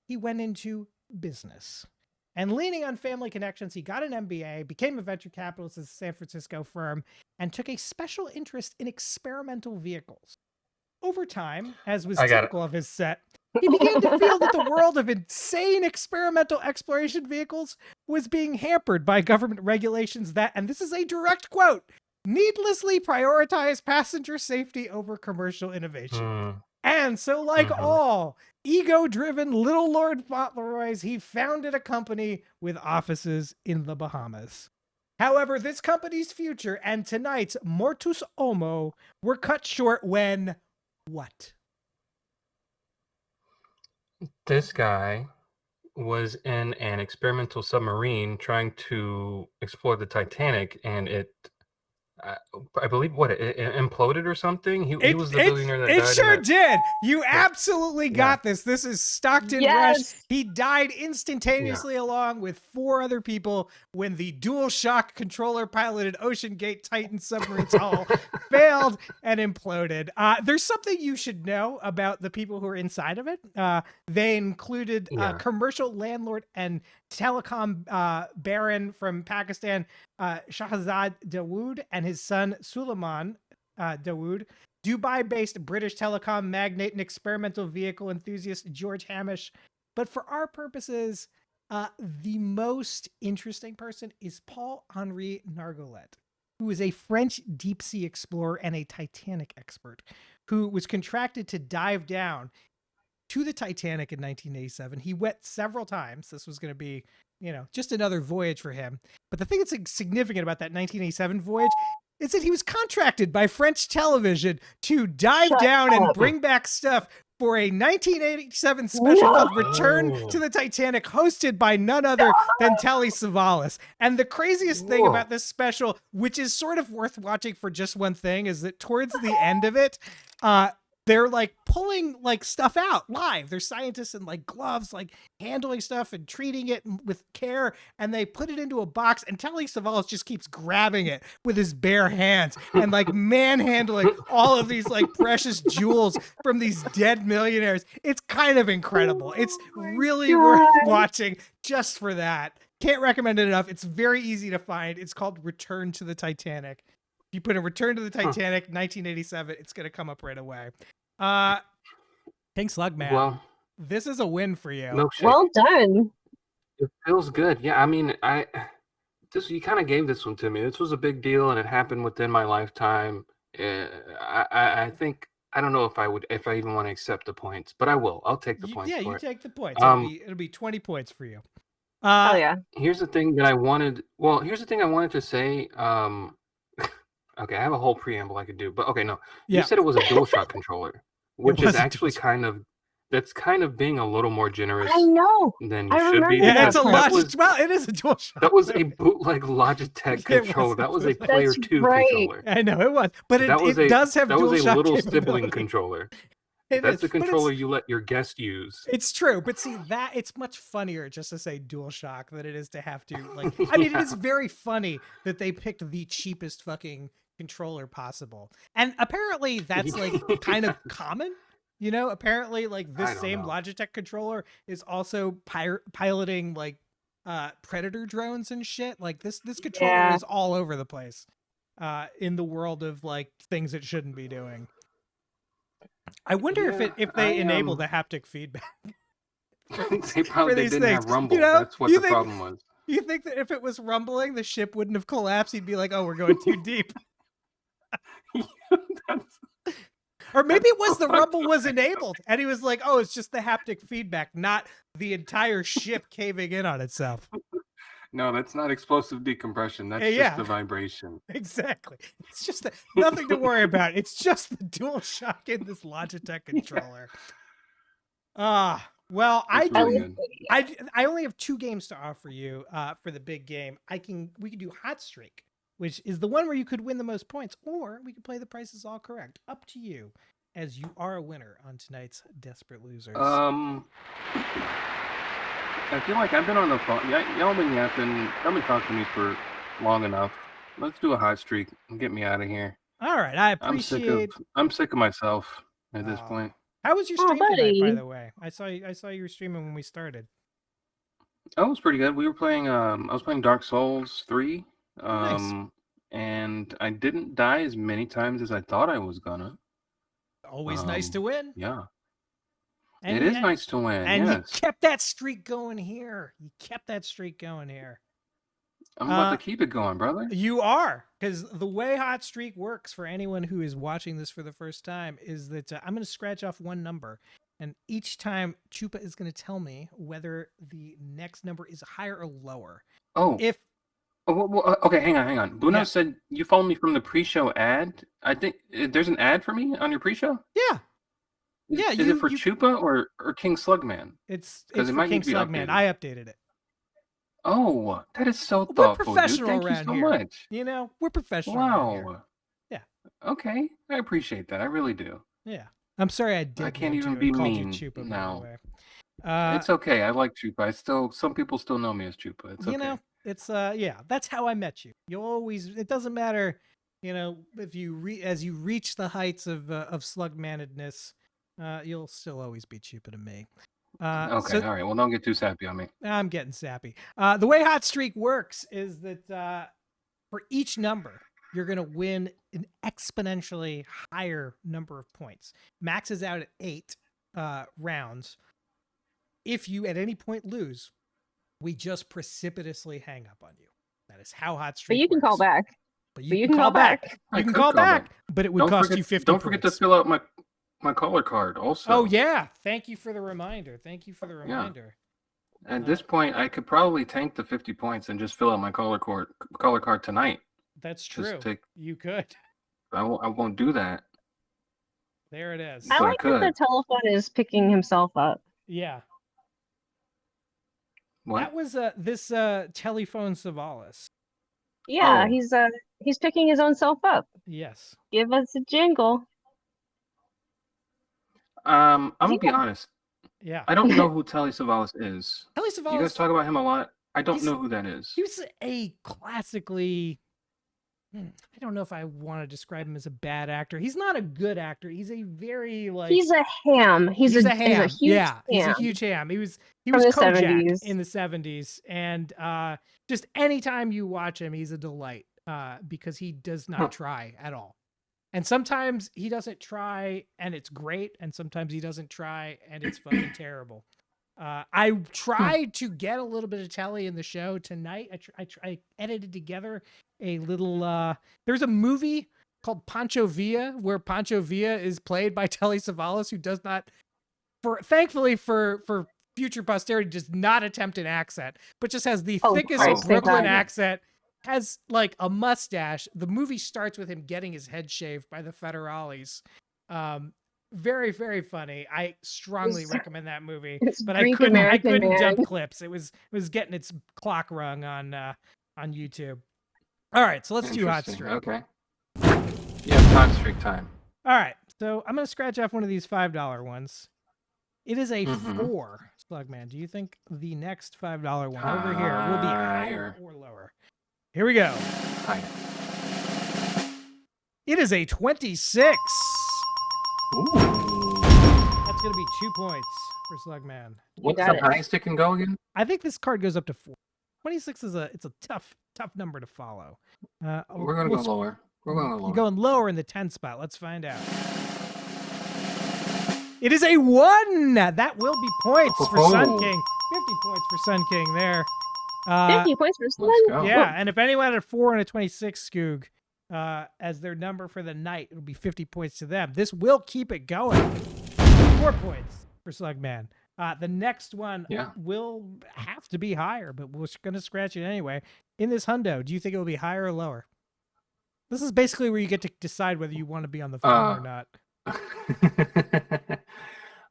C: He went into business. And leaning on family connections, he got an MBA, became a venture capitalist at a San Francisco firm, and took a special interest in experimental vehicles. Over time, as was typical of his set, he began to feel that the world of insane experimental exploration vehicles was being hampered by government regulations that, and this is a direct quote, needlessly prioritize passenger safety over commercial innovation. And so, like all ego-driven little Lord Fauntleroys, he founded a company with offices in the Bahamas. However, this company's future and tonight's Mortus Homo were cut short when what?
H: This guy was in an experimental submarine trying to explore the Titanic, and it, I believe, it imploded or something? He was the billionaire that died.
C: It sure did. You absolutely got this. This is Stockton Rush. He died instantaneously along with 4 other people when the dual shock controller piloted Ocean Gate Titan submarines all failed and imploded. There's something you should know about the people who are inside of it. They included commercial landlord and telecom baron from Pakistan, Shahzad Dawood, and his son Sulaiman Dawood, Dubai-based British telecom magnate and experimental vehicle enthusiast George Hamish. But for our purposes, the most interesting person is Paul-Henri Nargolet, who is a French deep-sea explorer and a Titanic expert, who was contracted to dive down to the Titanic in 1987. He went several times. This was going to be, just another voyage for him. But the thing that's significant about that 1987 voyage is that he was contracted by French television to dive down and bring back stuff for a 1987 special called Return to the Titanic, hosted by none other than Telly Savalas. And the craziest thing about this special, which is sort of worth watching for just one thing, is that towards the end of it, they're like pulling like stuff out live. There's scientists in like gloves, like handling stuff and treating it with care. And they put it into a box, and Telly Savalas just keeps grabbing it with his bare hands and like manhandling all of these like precious jewels from these dead millionaires. It's kind of incredible. It's really worth watching just for that. Can't recommend it enough. It's very easy to find. It's called Return to the Titanic. You put in Return to the Titanic, 1987, it's going to come up right away. King Slugman, well, this is a win for you.
H: Milkshake.
D: Well done.
H: It feels good. Yeah, I mean, you kind of gave this one to me. This was a big deal, and it happened within my lifetime. I think, I don't know if I even want to accept the points, but I will. I'll take the points.
C: Yeah,
H: you
C: take the points. It'll be 20 points for you.
D: Oh yeah.
H: Here's the thing I wanted to say. Okay, I have a whole preamble I could do, but okay, no. You said it was a DualShock controller, which is actually that's kind of being a little more generous.
D: I know.
H: Than you should be.
C: Yeah, it's a Logitech. Well, it is a DualShock.
H: That was a bootleg Logitech controller. That was a Player 2 controller.
C: I know it was, but it does have DualShock.
H: That was a little sibling controller. That's the controller you let your guest use.
C: It's true, but see that it's much funnier just to say DualShock than it is to have to like. I mean, it is very funny that they picked the cheapest fucking controller possible, and apparently that's like kind of common. Apparently like this same Logitech controller is also piloting like Predator drones and shit. Like this controller is all over the place in the world of like things it shouldn't be doing. I wonder if they enable the haptic feedback.
H: They probably didn't have rumble. That's what the problem was.
C: You think that if it was rumbling, the ship wouldn't have collapsed? He'd be like, "Oh, we're going too deep." Or maybe it was the rumble was enabled, and he was like, "Oh, it's just the haptic feedback, not the entire ship caving in on itself."
H: No, that's not explosive decompression. That's just the vibration.
C: Exactly. It's just nothing to worry about. It's just the DualShock in this Logitech controller. Well, I only have 2 games to offer you for the big game. We could do Hot Streak, which is the one where you could win the most points, or we could play The Price is All Correct. Up to you, as you are a winner on tonight's Desperate Losers.
H: I feel like I've been on the phone. Y'all been yapping. Y'all been talking to me for long enough. Let's do a hot streak and get me out of here.
C: All right, I appreciate.
H: I'm sick of myself at this point.
C: How was your stream tonight, by the way? I saw you were streaming when we started.
H: Oh, it was pretty good. We were playing. I was playing Dark Souls 3.
C: Nice.
H: And I didn't die as many times as I thought I was gonna.
C: Always nice to win.
H: Yeah.
C: And
H: it is nice to win.
C: And
H: yes.
C: you kept that streak going here.
H: I'm about to keep it going, brother.
C: You are, because the way Hot Streak works for anyone who is watching this for the first time is that I'm going to scratch off one number, and each time Chupa is going to tell me whether the next number is higher or lower.
H: Oh. Okay, hang on. Bruno said you followed me from the pre-show ad. I think there's an ad for me on your pre-show?
C: Yeah.
H: Is it for Chupa or King Slugman?
C: It's for King Slugman. I updated it.
H: Oh, that is so thoughtful.
C: We're professional
H: dude. Thank
C: around
H: you so
C: here.
H: much.
C: You know, we're professional. Wow.
H: Yeah. Okay, I appreciate that. I really do.
C: Yeah. I'm sorry I
H: can't even be mean
C: Chupa,
H: now.
C: By the way.
H: It's okay. I like Chupa. Some people still know me as Chupa. It's okay.
C: You know, it's that's how I met you. It doesn't matter, if as you reach the heights of Slugmanedness, you'll still always be Chupa to me.
H: Okay, all right. Well, don't get too sappy on me.
C: I'm getting sappy. The way Hot Streak works is that for each number, you're going to win an exponentially higher number of points. Maxes out at 8 rounds. If you at any point lose, we just precipitously hang up on you. That is how Hot Streak works.
D: But you can call back.
C: But you can call back. You can call back, but it would cost you 50
H: Don't forget to fill out my caller card also.
C: Oh, yeah. Thank you for the reminder.
H: Yeah. At this point, I could probably tank the 50 points and just fill out my caller card tonight.
C: That's true. You could.
H: I won't do that.
C: There it is.
D: I like that the telephone is picking himself up.
C: Yeah.
H: What?
C: That was this Telephone Savalas.
D: Yeah, he's picking his own self up.
C: Yes.
D: Give us a jingle.
H: I'm gonna be honest.
C: Yeah.
H: I don't know who Telly Savalas is.
C: Telly Savalas.
H: You guys talk about him a lot. I don't know who that is.
C: He was a classically. I don't know if I want to describe him as a bad actor. He's not a good actor. He's a very
D: He's a ham. He's a ham.
C: He's a huge ham. He was Kojak in the 70s, and just anytime you watch him, he's a delight because he does not try at all. And sometimes he doesn't try, and it's great, and sometimes he doesn't try, and it's fucking terrible. I tried to get a little bit of Telly in the show tonight. I edited together a little. There's a movie called Pancho Villa where Pancho Villa is played by Telly Savalas, who does not, thankfully for future posterity, does not attempt an accent, but just has the thickest Brooklyn accent. Has like a mustache. The movie starts with him getting his head shaved by the federales. Very, very funny. I strongly recommend that movie, but I couldn't dump clips. It was getting its clock rung on YouTube. All right, so let's do Hot Streak.
H: Okay. Yeah, Hot Streak time.
C: All right, so I'm gonna scratch off one of these $5 ones. It is a 4, Slugman. Do you think the next $5 one over here will be higher or lower? Here we go.
H: Higher.
C: It is a 26.
H: Ooh.
C: That's going to be 2 points for Slugman.
H: What's the highest it can go again?
C: I think this card goes up to 4. 26 is a tough number to follow.
H: We're going to go lower. We're going lower.
C: You're going lower in the 10 spot. Let's find out. It is a 1. That will be points for Sun King. 50 points for Sun King there.
D: 50 points for Sun.
C: Yeah, and if anyone had a 4 and a 26, Skoog, as their number for the night. It'll be 50 points to them. This will keep it going. 4 points for Slugman. The next one will have to be higher, but we're going to scratch it anyway. In this hundo, do you think it will be higher or lower? This is basically where you get to decide whether you want to be on the phone or not.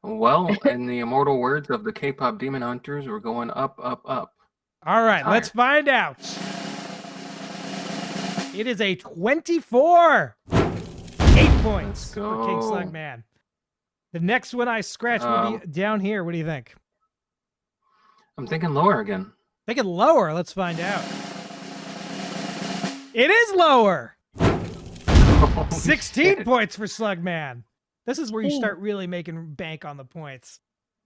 H: Well, in the immortal words of the K-pop demon hunters, we're going up, up, up.
C: All right, let's find out. It is a 24. 8 points for King Slugman. The next one I scratch will be down here. What do you think?
H: I'm thinking lower again.
C: Thinking lower. Let's find out. It is lower. 16 points for Slugman. This is where you start really making bank on the points.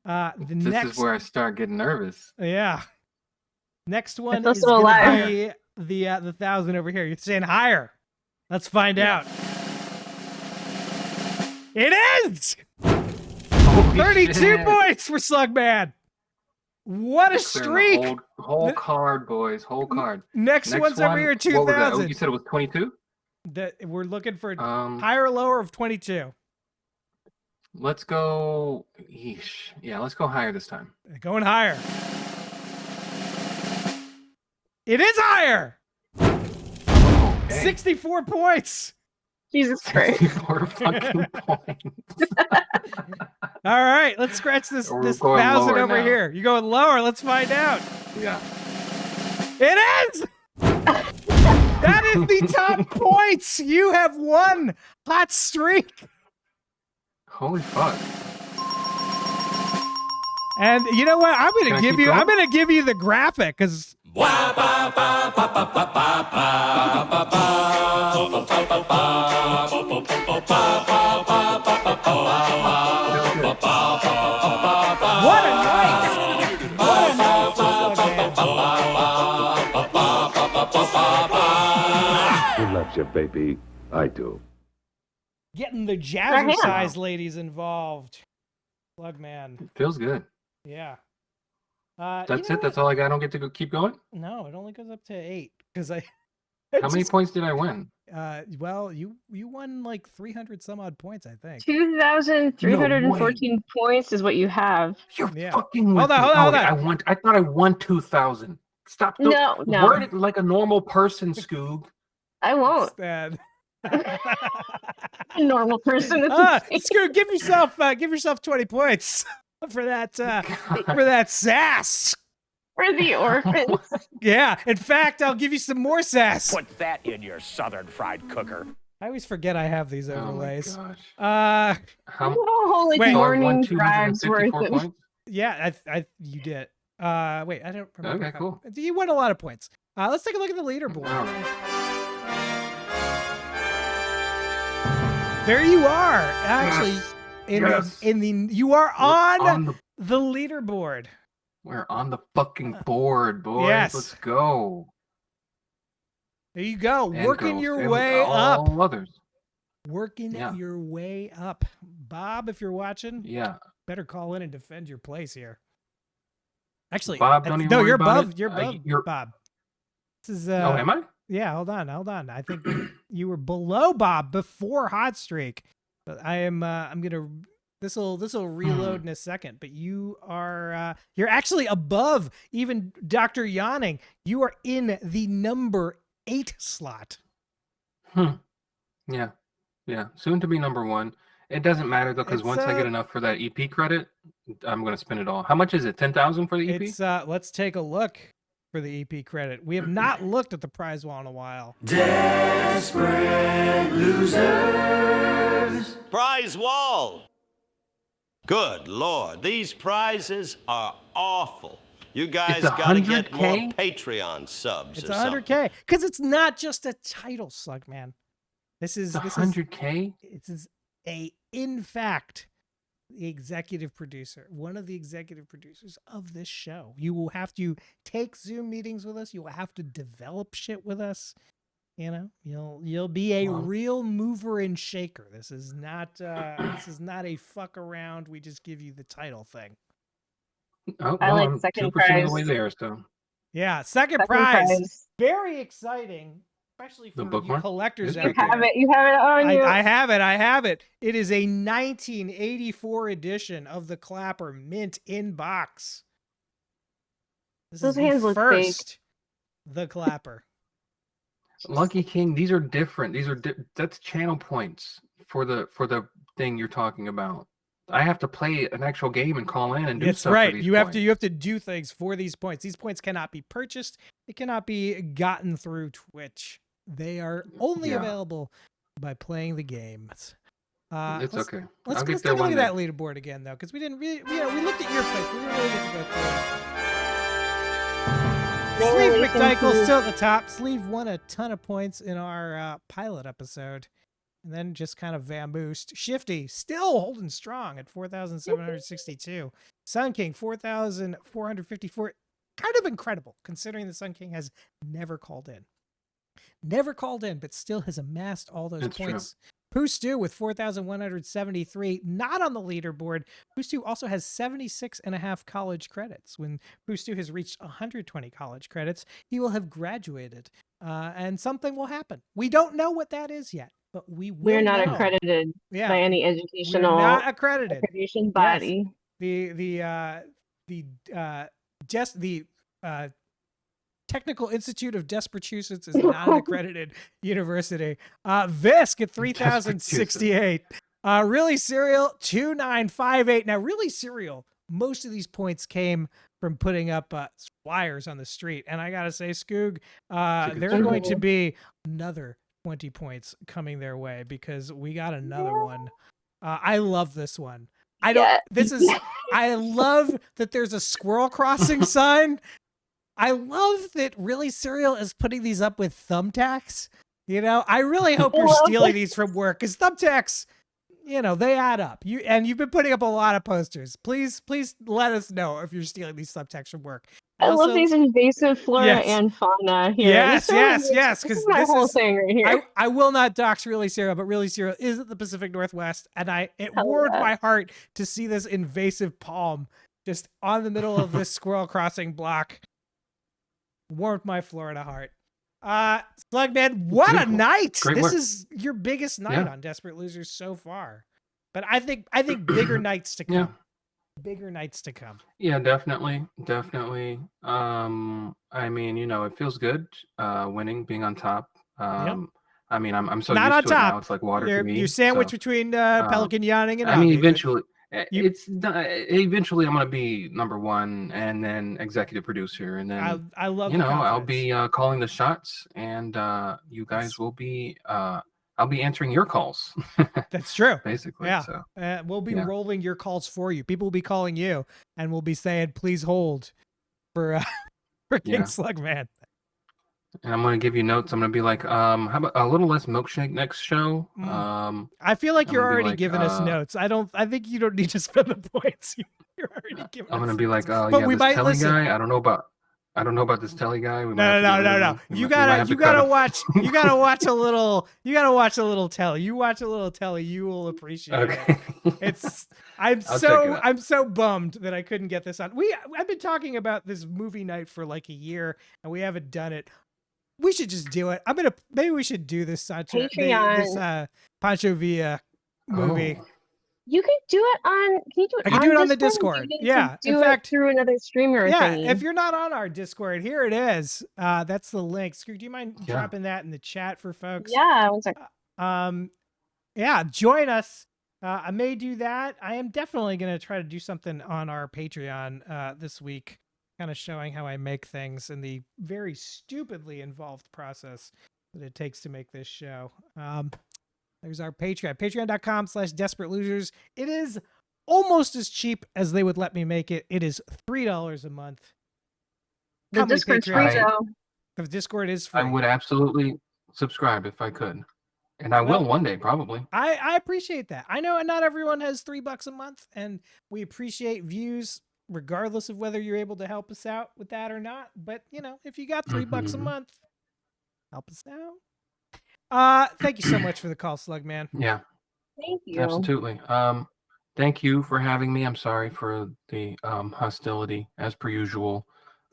H: This is where I start getting nervous.
C: Yeah. Next one is going to be the 1,000 over here. You're saying higher. Let's find out. It is!
H: Holy
C: 32
H: shit.
C: points for Slugman. What a streak!
H: Whole card, boys. Whole card.
C: Next one's over here, 2,000.
H: You said it was 22?
C: We're looking for higher or lower of 22.
H: Let's go. Yeesh. Yeah, let's go higher this time.
C: Going higher. It is higher.
H: Okay.
C: 64 points.
D: Jesus Christ.
H: 64 fucking points.
C: All right, let's scratch this 1,000 over here. You're going lower. Let's find out.
H: Yeah.
C: It is. That is the top points. You have won. Hot streak.
H: Holy fuck.
C: And you know what? I'm gonna give you the graphic because what a night!
G: Who loves you, baby? I do.
C: Getting the jazzercise ladies involved. Slugman.
H: Feels good.
C: Yeah.
H: That's it? That's all I got? I don't get to keep going?
C: No, it only goes up to 8 because I.
H: How many points did I win?
C: Well, you won like 300 some odd points, I think.
D: 2,314 points is what you have.
H: You're fucking with
C: Hold on.
H: I thought I won 2,000. Stop.
D: No.
H: Word it like a normal person, Skoog.
D: I won't. Normal person.
C: Skoog, give yourself 20 points for that sass.
D: For the orphans.
C: Yeah. In fact, I'll give you some more sass.
I: Put that in your southern fried cooker.
C: I always forget I have these overlays.
H: Oh my gosh.
D: Wait, morning drives worth
H: points?
C: Yeah, you did. Wait, I don't remember.
H: Okay, cool.
C: You won a lot of points. Let's take a look at the leaderboard. There you are. Actually, you are on the leaderboard.
H: We're on the fucking board, boys.
C: Yes.
H: Let's go.
C: There you go.
H: And
C: Working
H: girls,
C: your
H: and
C: way up.
H: all others.
C: Working your way up. Bob, if you're watching, better call in and defend your place here. Actually,
H: Bob, don't even worry
C: you're
H: about
C: above.
H: it.
C: You're above, Bob. This is.
H: Oh, am I?
C: Yeah, hold on. I think you were below Bob before Hot Streak. But I'm gonna. This will reload in a second. But you are. You're actually above even Dr. Yawning. You are in the number 8 slot.
H: Yeah. Soon to be number 1. It doesn't matter though, because once I get enough for that EP credit, I'm gonna spend it all. How much is it? 10,000 for the EP?
C: It's let's take a look for the EP credit. We have not looked at the prize wall in a while.
B: Desperate losers. Prize wall. Good Lord, these prizes are awful. You guys gotta get more Patreon subs.
C: It's 100K because it's not just a title, Slugman. This is
H: 100K.
C: In fact, the executive producer, one of the executive producers of this show. You will have to take Zoom meetings with us. You will have to develop shit with us. You know, you'll be a real mover and shaker. This is not a fuck around. We just give you the title thing.
H: Oh,
D: I like second prize.
H: Way there, so.
C: Yeah, second prize. Very exciting. especially
H: The
C: for you
H: bookmark?
C: collectors
H: It's
C: out
H: pretty good.
C: there.
D: You have it on you.
C: I have it. I have it. It is a 1984 edition of the Clapper, mint in box. This
D: Those
C: is the
D: hands look fake.
C: first The Clapper.
H: Lucky King, these are different. These are that's channel points for the thing you're talking about. I have to play an actual game and call in and do
C: That's
H: stuff
C: right.
H: for these
C: You have
H: points.
C: to do things for these points. These points cannot be purchased. They cannot be gotten through Twitch. They are only available by playing the games.
H: It's okay.
C: Let's
H: I'll get
C: take
H: there
C: a look
H: one
C: at
H: day.
C: that leaderboard again, though, because we didn't really, we looked at your place. We didn't really get to go through it. Sleeve McDykel still at the top. Sleeve won a ton of points in our pilot episode, and then just kind of vamoosed. Shifty still holding strong at 4,762. Sun King 4,454. Kind of incredible considering the Sun King has never called in. Never called in, but still has amassed all those points. Pooh Stew with 4,173, not on the leaderboard. Pooh Stew also has 76.5 college credits. When Pooh Stew has reached 120 college credits, he will have graduated, and something will happen. We don't know what that is yet, but we will.
D: We're not
C: know.
D: accredited by any educational
C: We're not accredited.
D: accreditation body.
C: Yes. The Technical Institute of Massachusetts is not an accredited university. Visk at 3,068. Really Cereal 2,958. Now, Really Cereal, most of these points came from putting up flyers on the street. And I got to say, Skoog, there's going to be another 20 points coming their way because we got another one. I love this one. I love that there's a squirrel crossing sign. I love that Really Cereal is putting these up with thumbtacks. You know, I really hope you're stealing these from work because thumbtacks, you know, they add up. You've been putting up a lot of posters. Please let us know if you're stealing these thumbtacks from work.
D: I love these invasive flora and fauna here.
C: Yes. Because
D: this is my whole thing right here.
C: I will not dox Really Cereal, but Really Cereal is at the Pacific Northwest, and it warmed my heart to see this invasive palm just on the middle of this squirrel crossing block. Warmed my Florida heart. Slugman, what a night! This is your biggest night on Desperate Losers so far. But I think bigger nights to come. Bigger nights to come.
H: Yeah, definitely. I mean, you know, it feels good winning, being on top. I mean, I'm so
C: not
H: used
C: on
H: to
C: top.
H: It now. It's like water to me.
C: You're sandwiched between Pelican Yawning and
H: I mean,
C: Avi,
H: eventually, eventually I'm gonna be number one, and then executive producer, and then
C: I love.
H: You know, I'll be calling the shots, and you guys will be. I'll be answering your calls.
C: That's true.
H: Basically,
C: yeah.
H: So
C: We'll be rolling your calls for you. People will be calling you, and we'll be saying, "Please hold for King Slugman."
H: And I'm going to give you notes. I'm going to be like, how about a little less milkshake next show?
C: I feel like you're already giving us notes. I think you don't need to spend the points. You're already giving.
H: I'm going to be like,
C: but we
H: this
C: might
H: telly
C: listen.
H: guy. I don't know about this telly guy.
C: No. You gotta watch a little telly. You watch a little telly. You will appreciate it. I'm so bummed that I couldn't get this on. I've been talking about this movie night for like a year, and we haven't done it. We should just do it. Maybe we should do this
D: Patreon.
C: This Pancho Villa movie.
D: You could do it on. Can you do it?
C: I can do it on the Discord. Yeah,
D: in fact, through another streamer.
C: Yeah, if you're not on our Discord, here it is. That's the link. Skoog, do you mind dropping that in the chat for folks?
D: Yeah, 1 second.
C: Yeah, join us. I may do that. I am definitely going to try to do something on our Patreon this week, kind of showing how I make things and the very stupidly involved process that it takes to make this show. There's our Patreon, patreon.com/desperate losers. It is almost as cheap as they would let me make it. It is $3 a month.
D: The Discord's free, though.
C: The Discord is free.
H: I would absolutely subscribe if I could. And I will one day, probably.
C: I appreciate that. I know not everyone has $3 a month, and we appreciate views regardless of whether you're able to help us out with that or not. But, you know, if you got $3 a month, help us out. Thank you so much for the call, Slugman.
H: Yeah.
D: Thank you.
H: Absolutely. Thank you for having me. I'm sorry for the hostility, as per usual.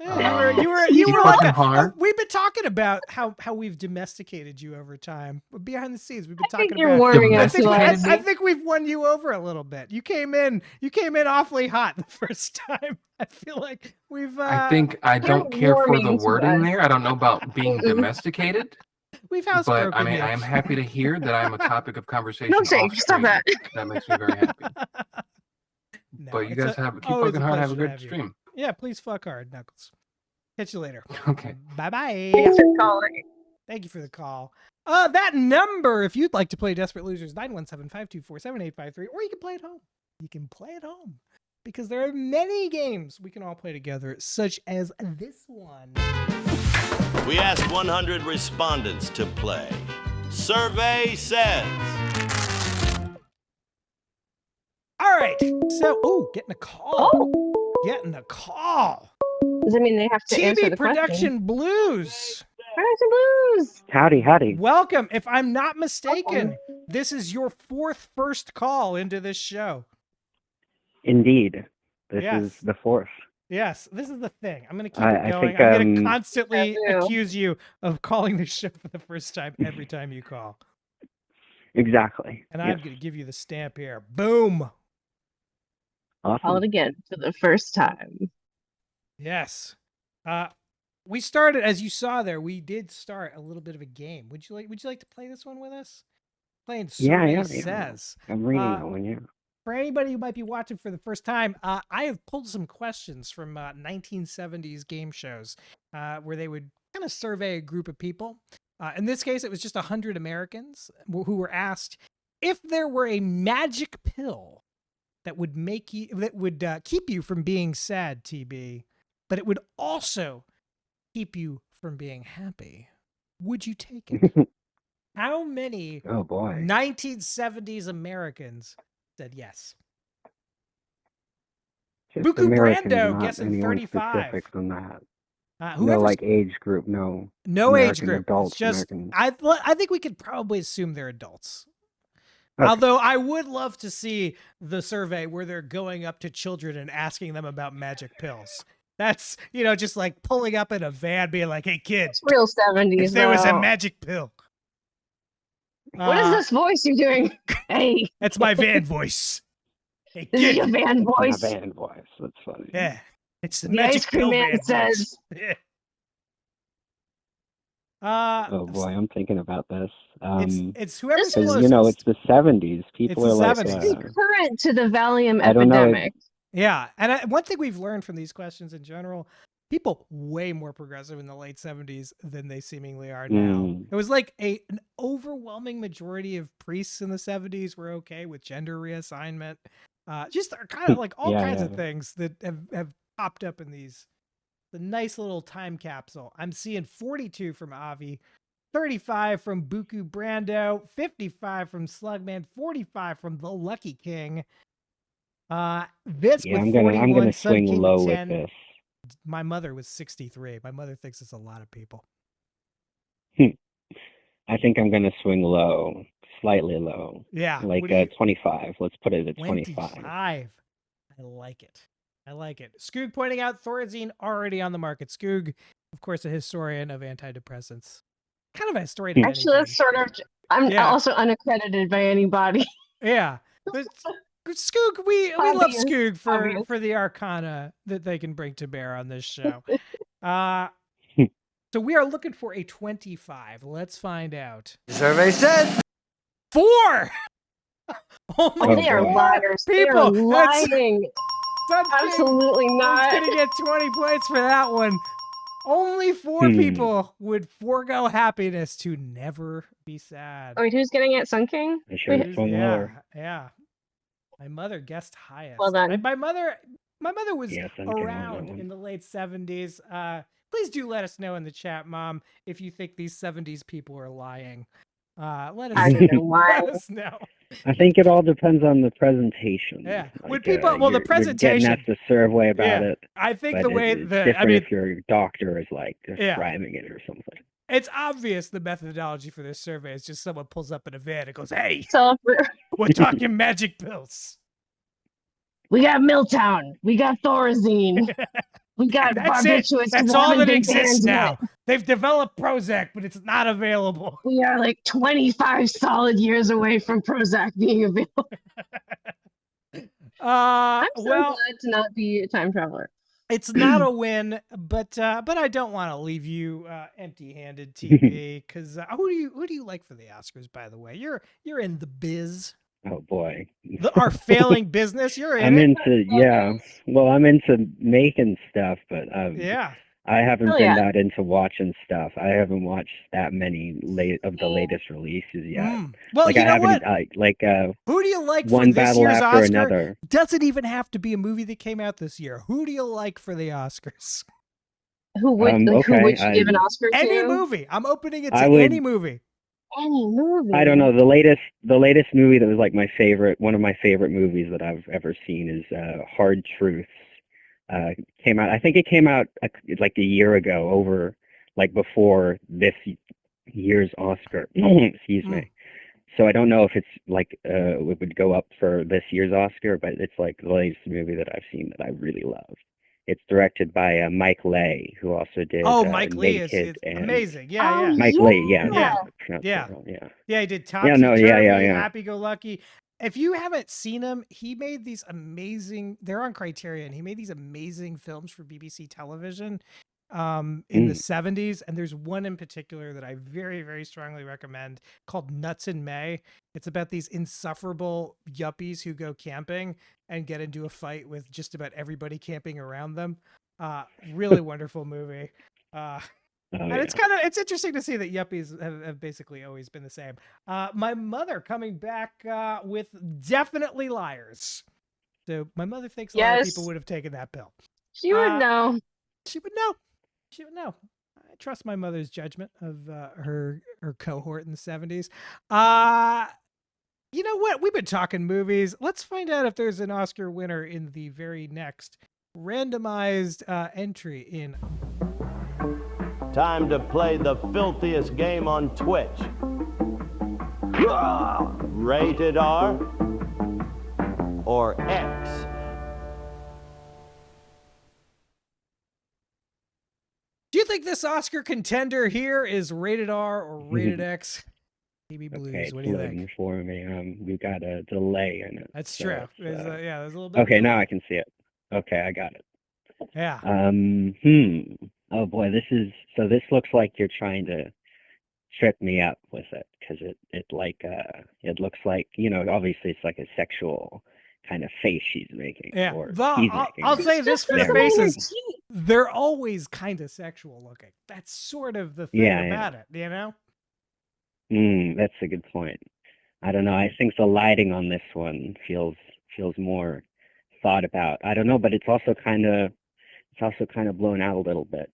C: You were
H: Keep
C: like
H: working hard.
C: we've been talking about how we've domesticated you over time. Behind the scenes, we've been
D: I think
C: talking
D: you're
C: about.
D: warming
C: I
D: up
C: think,
D: to
C: I,
D: us.
C: I think we've won you over a little bit. You came in awfully hot the first time. I feel like we've.
H: I think I
D: You're
H: don't care for the
D: warming to
H: wording
D: us.
H: there. I don't know about being
D: Mm-mm.
H: domesticated,
C: we've
H: but
C: housebroken
H: I mean,
C: you.
H: I am happy to hear that I am a topic of conversation
D: Milkshake,
H: off
D: stop
H: stream.
D: that.
H: That makes me very happy.
C: No,
H: But you
C: it's
H: guys keep
C: always
H: fucking
C: a
H: hard. Have a
C: pleasure to
H: good
C: have you.
H: stream.
C: Yeah, please fuck hard, Knuckles. Catch you later.
H: Okay.
C: Bye bye.
D: Thanks for calling.
C: Thank you for the call. That number, if you'd like to play Desperate Losers, 917-524-7853, or you can play at home. You can play at home because there are many games we can all play together, such as this one.
B: We asked 100 respondents to play. Survey says.
C: All right. So, getting a call. Getting a call.
D: Does that mean they have to answer
C: TV
D: the
C: Production
D: question?
C: Blues.
D: Production Blues.
J: Howdy.
C: Welcome. If I'm not mistaken, this is your first call into this show.
J: Indeed. This
C: Yes.
J: is the fourth.
C: Yes, this is the thing. I'm going to keep
J: I
C: it going.
J: think,
C: I'm going to constantly
D: Yeah, do.
C: accuse you of calling the show for the first time every time you call.
J: Exactly.
C: And I'm going to give you the stamp here. Boom.
D: Call it
J: Awesome.
D: again for the first time.
C: Yes. We started, as you saw there, we did start a little bit of a game. Would you like to play this one with us? Playing Survey
J: Yeah.
C: Says.
J: I'm reading that one, yeah.
C: For anybody who might be watching for the first time, I have pulled some questions from 1970s game shows where they would kind of survey a group of people. In this case, it was just 100 Americans who were asked if there were a magic pill that would keep you from being sad, TB, but it would also keep you from being happy. Would you take it? How many
J: Oh boy.
C: 1970s Americans said yes?
J: Just
C: Buku
J: Americans,
C: Brando
J: not
C: guessing
J: anyone
C: 35.
J: specific on that. No,
C: Whoever's
J: like age group, no.
C: no age
J: American
C: group.
J: adults,
C: It's just
J: American.
C: I think we could probably assume they're adults.
J: Okay.
C: Although I would love to see the survey where they're going up to children and asking them about magic pills. That's, just like pulling up in a van being like, "Hey kid,
D: It's real 70s.
C: if there was a
D: though.
C: magic pill."
D: What is this voice you're doing? Hey,
C: That's my van voice. Hey
D: this is
C: kid.
D: your van
J: My
D: voice.
J: band voice. That's funny.
C: Yeah. It's the
D: The
C: magic
D: ice cream
C: pill
D: man
C: van
D: says.
C: voice. Yeah.
J: Oh boy, I'm thinking about this.
C: It's whoever's
D: This is-
C: closest.
J: It's the 70s. People
C: It's the
J: are like,
C: 70s.
D: This is current to the Valium
J: I don't know.
D: epidemic.
C: Yeah, and one thing we've learned from these questions in general, people way more progressive in the late 70s than they seemingly are now.
J: Mm.
C: It was like an overwhelming majority of priests in the 70s were okay with gender reassignment. Just kind of like all
J: Yeah,
C: kinds
J: yeah.
C: of things that have popped up in the nice little time capsule. I'm seeing 42 from Avi, 35 from Buku Brando, 55 from Slugman, 45 from the Lucky King. This
J: Yeah,
C: with
J: I'm
C: 41,
J: gonna
C: Sun
J: swing
C: King
J: low
C: with
J: with
C: 10.
J: this.
C: My mother was 63. My mother thinks it's a lot of people.
J: I think I'm gonna swing low, slightly low,
C: Yeah.
J: like
C: what do you-
J: 25. Let's put it at 25.
C: 25. I like it. Skoog pointing out Thorazine already on the market. Skoog, of course, a historian of antidepressants. Kind of a historian of
D: Actually, that's
C: anything.
D: sort of. I'm
C: Yeah.
D: also unaccredited by anybody.
C: Yeah. But Skoog, we love
D: Obvious.
C: Skoog
D: Obvious.
C: for the arcana that they can bring to bear on this show. So we are looking for a 25. Let's find out.
K: Survey said
C: 4!
D: Oh,
C: Only
D: they are
J: boy.
D: liars. They are
C: People, that's-
D: lying.
C: Sun King
D: Absolutely
C: is
D: not.
C: gonna get 20 points for that one. Only 4 people would forego happiness to never be sad.
D: Oh, wait, who's getting it? Sun King?
J: I should have swung lower.
C: Yeah. My mother guessed highest.
D: Well done.
C: And my mother was
J: Yes, I'm getting on that
C: around
J: one.
C: in the late 70s. Please do let us know in the chat, Mom, if you think these 70s people are lying. Let us
D: I
C: know.
D: don't know why.
C: Let us know.
J: I think it all depends on the presentation.
C: Yeah.
J: Like,
C: When people, well, the
J: you're getting
C: presentation.
J: asked a survey about
C: Yeah.
J: it.
C: I think
J: But
C: the way
J: it's
C: that,
J: different if your doctor is like describing it or something.
C: it's obvious the methodology for this survey is just someone pulls up in a van and goes, "Hey,
D: So
C: we're talking magic pills."
D: we got Milltown. We got Thorazine. We got
C: That's it.
D: barbiturates.
C: That's all that exists now. They've developed Prozac, but it's not available.
D: We are like 25 solid years away from Prozac being available. I'm so glad to not be a time traveler.
C: It's not a win, but I don't want to leave you empty-handed, TP. Because who do you like for the Oscars? By the way, you're in the biz.
J: Oh boy,
C: Our failing business. You're in.
J: I'm into Well, I'm into making stuff, but
C: yeah.
J: I haven't been that into watching stuff. I haven't watched that many of the latest releases yet.
C: Well,
J: like,
C: you
J: I
C: know
J: haven't,
C: what? Who do you like
J: one
C: for this
J: battle
C: year's
J: after
C: Oscar?
J: another?
C: Doesn't even have to be a movie that came out this year. Who do you like for the Oscars?
D: Who would who would you give an Oscar to?
C: Any movie. I'm opening it to any movie.
D: Any movie.
J: I don't know. The latest movie that was like one of my favorite movies that I've ever seen is Hard Truths. Came out. I think it came out like a year ago, before this year's Oscar. Excuse me. So I don't know if it's like it would go up for this year's Oscar, but it's like the latest movie that I've seen that I really love. It's directed by Mike Leigh, who also did.
C: Mike Leigh is amazing. Yeah.
J: Mike Leigh, yeah.
C: He did Topsy-Turvy, Happy Go Lucky. If you haven't seen him, he made these amazing. They're on Criterion. He made these amazing films for BBC television in the 70s, and there's one in particular that I very, very strongly recommend called Nuts in May. It's about these insufferable yuppies who go camping and get into a fight with just about everybody camping around them. Really wonderful movie. And it's interesting to see that yuppies have basically always been the same. My mother coming back with Definitely Liars. So my mother thinks a lot of people would have taken that pill.
D: She would know.
C: She would know. She would know. I trust my mother's judgment of her cohort in the 70s. You know what? We've been talking movies. Let's find out if there's an Oscar winner in the very next randomized entry in.
B: Time to play the filthiest game on Twitch. Rated R or X?
C: Do you think this Oscar contender here is rated R or rated X? TV Blues,
J: okay,
C: what do you think?
J: For me, we got a delay in it.
C: That's true. There's a little bit.
J: Okay, now I can see it. Okay, I got it.
C: Yeah.
J: Oh boy, this looks like you're trying to trip me up with it, because it looks like, obviously it's like a sexual kind of face she's making.
C: Yeah.
J: Or
C: I'll say this for the faces. They're always kind of sexual looking. That's sort of the thing about it, you know?
J: That's a good point. I don't know. I think the lighting on this one feels more thought about. I don't know, but it's also kind of blown out a little bit.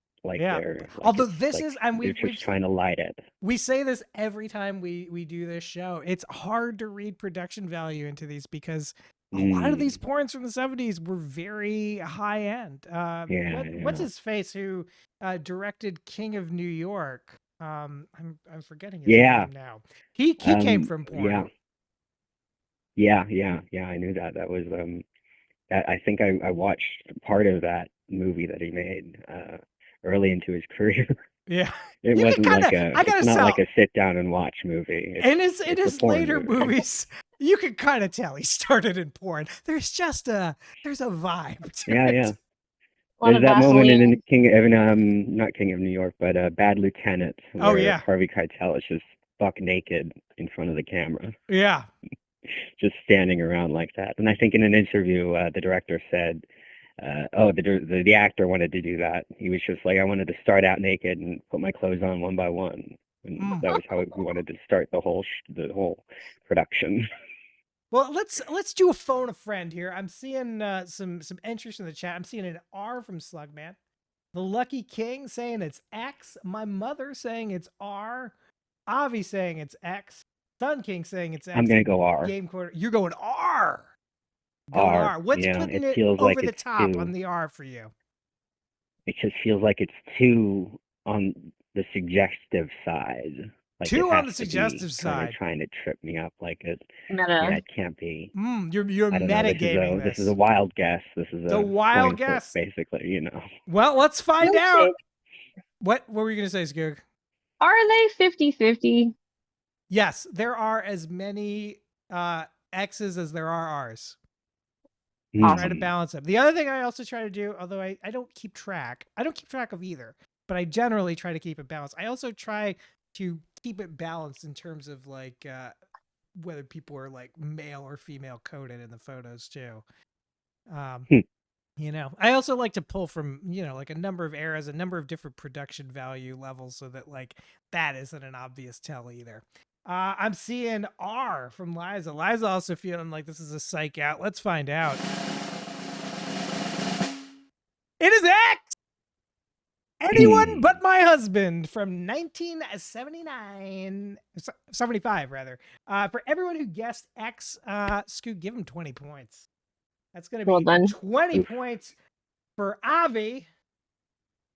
C: Although this is, and
J: we're just trying to light it.
C: We say this every time we do this show. It's hard to read production value into these because a lot of these porns from the 70s were very high end. What's his face who directed King of New York? I'm forgetting his name now. He came from porn.
J: Yeah. I knew that. That was I think I watched part of that movie that he made early into his career.
C: Yeah,
J: it wasn't it's not like a sit down and watch movie.
C: In his later movies, you can kind of tell he started in porn. There's there's a vibe to it.
J: Yeah. There's that moment in not King of New York, but Bad Lieutenant, where Harvey Keitel is just buck naked in front of the camera.
C: Yeah.
J: Just standing around like that. And I think in an interview, the director said, the actor wanted to do that. He was just like, I wanted to start out naked and put my clothes on one by one. And that was how we wanted to start the whole production.
C: Well, let's do a phone a friend here. I'm seeing some entries in the chat. I'm seeing an R from Slugman. The Lucky King saying it's X. My mother saying it's R. Avi saying it's X. Sun King saying it's X.
J: I'm gonna go R.
C: Game quarter. You're going R.
J: R.
C: What's putting it over the top on the R for you?
J: It just feels like it's too on the suggestive side. Like,
C: Two
J: it
C: on
J: has
C: the
J: to be
C: suggestive
J: kinda
C: side.
J: trying to trip me up. Like, yeah,
D: Meta.
J: it can't be.
C: You're
J: I don't know.
C: metagaming
J: This is a wild guess. This is
C: The
J: a
C: wild
J: coin flip,
C: guess.
J: basically. You know.
C: Well, let's find out.
D: Milkshake.
C: What were you gonna say, Skoog?
D: Are they 50-50?
C: Yes, there are as many X's as there are R's. Try to balance them. The other thing I also try to do, although I don't keep track, I don't keep track of either, but I generally try to keep it balanced. I also try to keep it balanced in terms of like whether people are like male or female coded in the photos too. You know, I also like to pull from, you know, like a number of eras, a number of different production value levels so that like that isn't an obvious tell either. I'm seeing R from Liza. Liza also feeling like this is a psych out. Let's find out. It is X! Anyone But My Husband from 1975 rather. For everyone who guessed X, Skoog, give him 20 points. That's going to be
D: Well done.
C: 20 points for Avi.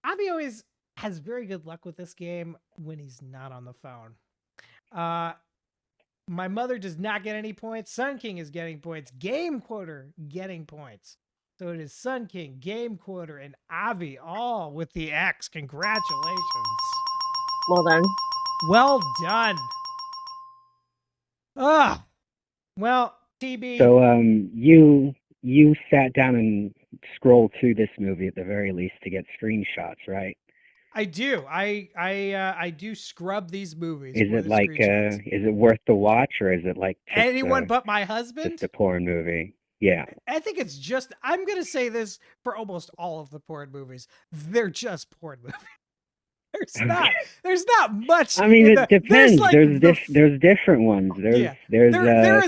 C: Avi always has very good luck with this game when he's not on the phone. My mother does not get any points. Sun King is getting points. Game Quoter getting points. So it is Sun King, Game Quoter, and Avi all with the X. Congratulations.
D: Well done.
C: Well done. Well, TB.
J: So you sat down and scrolled through this movie at the very least to get screenshots, right?
C: I do. I do scrub these movies.
J: Is
C: for
J: it
C: the
J: like
C: screenshots.
J: is it worth the watch, or is it like just,
C: Anyone But My Husband?
J: just a porn movie? Yeah.
C: I think it's just, I'm going to say this for almost all of the porn movies. They're just porn movies. There's not much.
J: I mean, it depends.
C: Like
J: there's different ones. There's
C: there is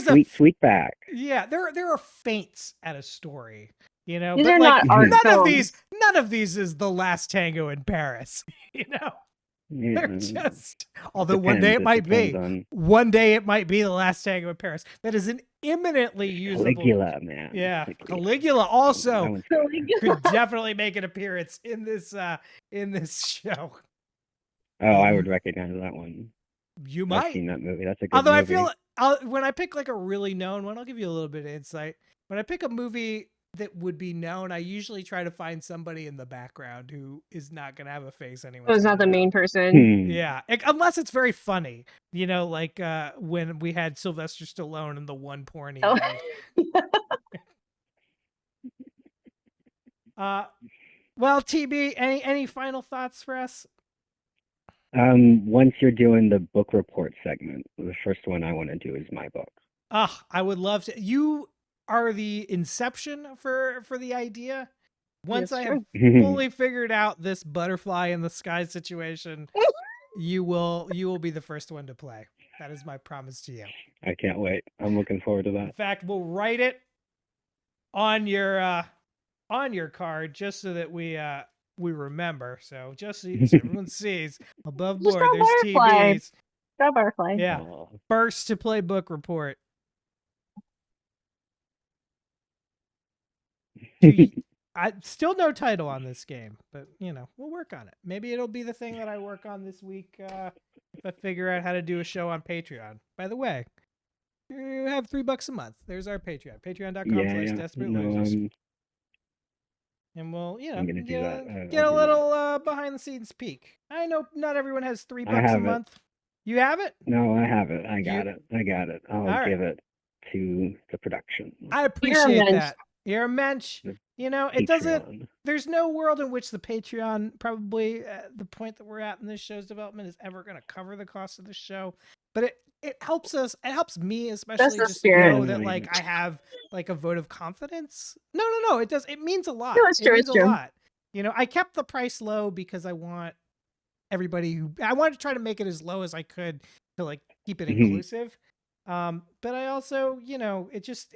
J: Sweetback.
C: Yeah, there are feints at a story, you know.
D: These
C: but
D: are
C: like,
D: not art
C: none of these is The Last Tango in Paris, you know.
J: Yeah.
C: They're just, although one day it might be. One day it might be The Last Tango in Paris. That is an imminently usable.
J: Caligula, man.
C: Yeah, Caligula also could definitely make an appearance in this show.
J: Oh, I would recognize that one.
C: You might.
J: I've seen that movie. That's a good
C: Although
J: movie.
C: I feel when I pick like a really known one, I'll give you a little bit of insight. When I pick a movie that would be known, I usually try to find somebody in the background who is not going to have a face anyway.
D: So it's not the main person.
C: Yeah, unless it's very funny, you know, like when we had Sylvester Stallone in the one porn he made. Well, TB, any final thoughts for us?
J: Once you're doing the book report segment, the first one I want to do is my book.
C: I would love to. You are the inception for the idea. Once I have fully figured out this butterfly in the sky situation, you will be the first one to play. That is my promise to you.
J: I can't wait. I'm looking forward to that.
C: In fact, we'll write it on your card just so that we remember. So just so everyone sees above board, there's TVs.
D: Draw butterfly.
C: Yeah. First to play book report. I still no title on this game, but you know, we'll work on it. Maybe it'll be the thing that I work on this week if I figure out how to do a show on Patreon. By the way, you have $3 a month. There's our Patreon. Patreon.com/DesperateLosers. And we'll, you know, get a little behind the scenes peek. I know not everyone has $3 a month. You have it?
J: No, I have it. I got it. I'll give it to the production.
C: I appreciate that. You're a mensch. You know, it doesn't, there's no world in which the Patreon, probably at the point that we're at in this show's development, is ever going to cover the cost of the show. But it helps us, it helps me especially just to know that like I have like a vote of confidence. No, it does. It means a lot.
D: No, it's true.
C: It means a lot. You know, I kept the price low because I want I wanted to try to make it as low as I could to like keep it inclusive. But I also, you know, it just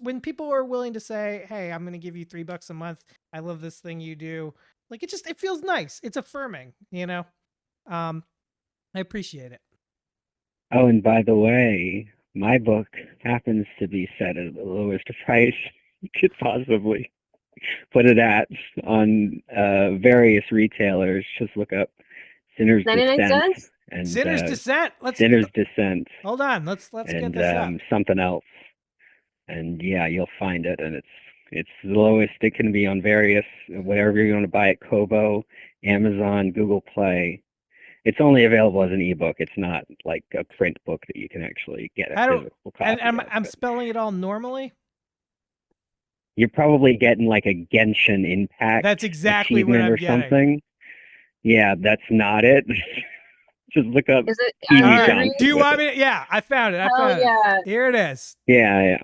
C: when people are willing to say, hey, I'm going to give you $3 a month. I love this thing you do. Like, it feels nice. It's affirming, you know? I appreciate it.
J: Oh, and by the way, my book happens to be set at the lowest price you could possibly put it at on various retailers. Just look up Sinner's
D: 99
J: Descent.
D: cents?
J: and
C: Sinner's Descent.
J: Sinner's Descent.
C: Hold on. Let's get
J: And
C: this up.
J: something else. And yeah, you'll find it, and it's the lowest it can be on various, whatever you want to buy it, Kobo, Amazon, Google Play. It's only available as an ebook. It's not like a print book that you can actually get a physical copy
C: And
J: of,
C: I'm
J: but
C: spelling it all normally.
J: you're probably getting like a Genshin Impact
C: That's exactly what
J: achievement
C: I'm
J: or
C: getting.
J: something. Yeah, that's not it. Just look up
D: Is it
J: Kiwi
C: All right.
J: Johnson
C: Do you
J: with
C: want
J: it.
C: me? Yeah, I found it. I
D: Hell
C: found it.
D: yeah.
C: Here it is.
J: Yeah.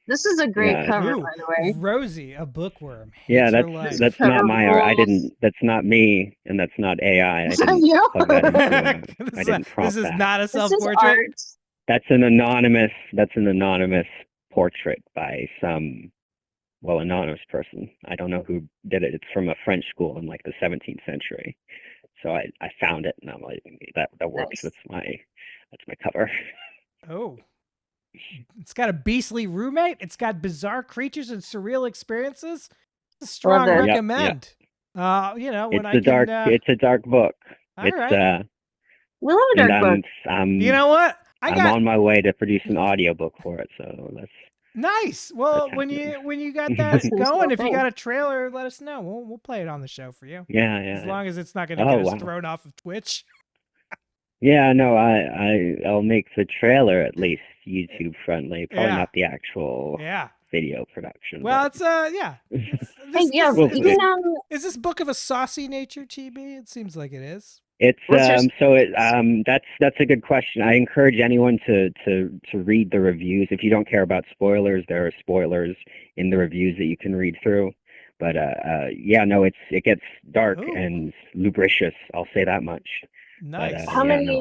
D: This is a great
J: Yeah.
D: cover,
C: Ooh,
D: by the way.
C: Rosie, a bookworm.
J: Yeah,
C: Hates her
J: that's
C: life.
J: that's
D: cover
J: not my art. I
D: rules.
J: didn't. That's not me, and that's not AI. I
D: Is that
J: didn't
D: you?
J: plug that into. I didn't prompt
C: This is
J: that.
C: not a
D: This is
C: self-portrait.
D: art.
J: That's an anonymous portrait by some anonymous person. I don't know who did it. It's from a French school in like the 17th century. So I found it, and I'm like, that works.
D: Nice.
J: That's my cover.
C: Oh. It's got a beastly roommate. It's got bizarre creatures and surreal experiences. It's a strong
D: Love it.
J: Yep,
C: recommend. You know, when
J: It's a dark book.
C: all
J: It's
C: right.
D: We love a
J: and
D: dark book.
C: You know what?
J: I'm on my way to produce an audiobook for it, so that's
C: nice. Well,
J: that's
C: when
J: happening.
C: you got
D: That
C: that
D: seems
C: going,
D: so
C: if you
D: cool.
C: got a trailer, let us know. We'll play it on the show for you.
J: Yeah.
C: As long as it's not going to
J: Oh,
C: get us
J: wow.
C: thrown off of Twitch.
J: Yeah, no, I'll make the trailer at least YouTube friendly. Probably
C: Yeah.
J: not the actual
C: Yeah.
J: video production.
C: Well,
J: but
C: it's yeah.
D: Hey, yeah,
J: We'll
C: is,
J: see.
C: this,
D: you
C: is this book of a saucy nature, TB? It seems like it is.
J: it's
D: What's your
J: so it that's a good question. I encourage anyone to read the reviews. If you don't care about spoilers, there are spoilers in the reviews that you can read through. But yeah, no, it gets dark
C: Ooh.
J: and lubricious. I'll say that much.
C: Nice.
J: But,
D: how
J: yeah,
D: many?
J: no,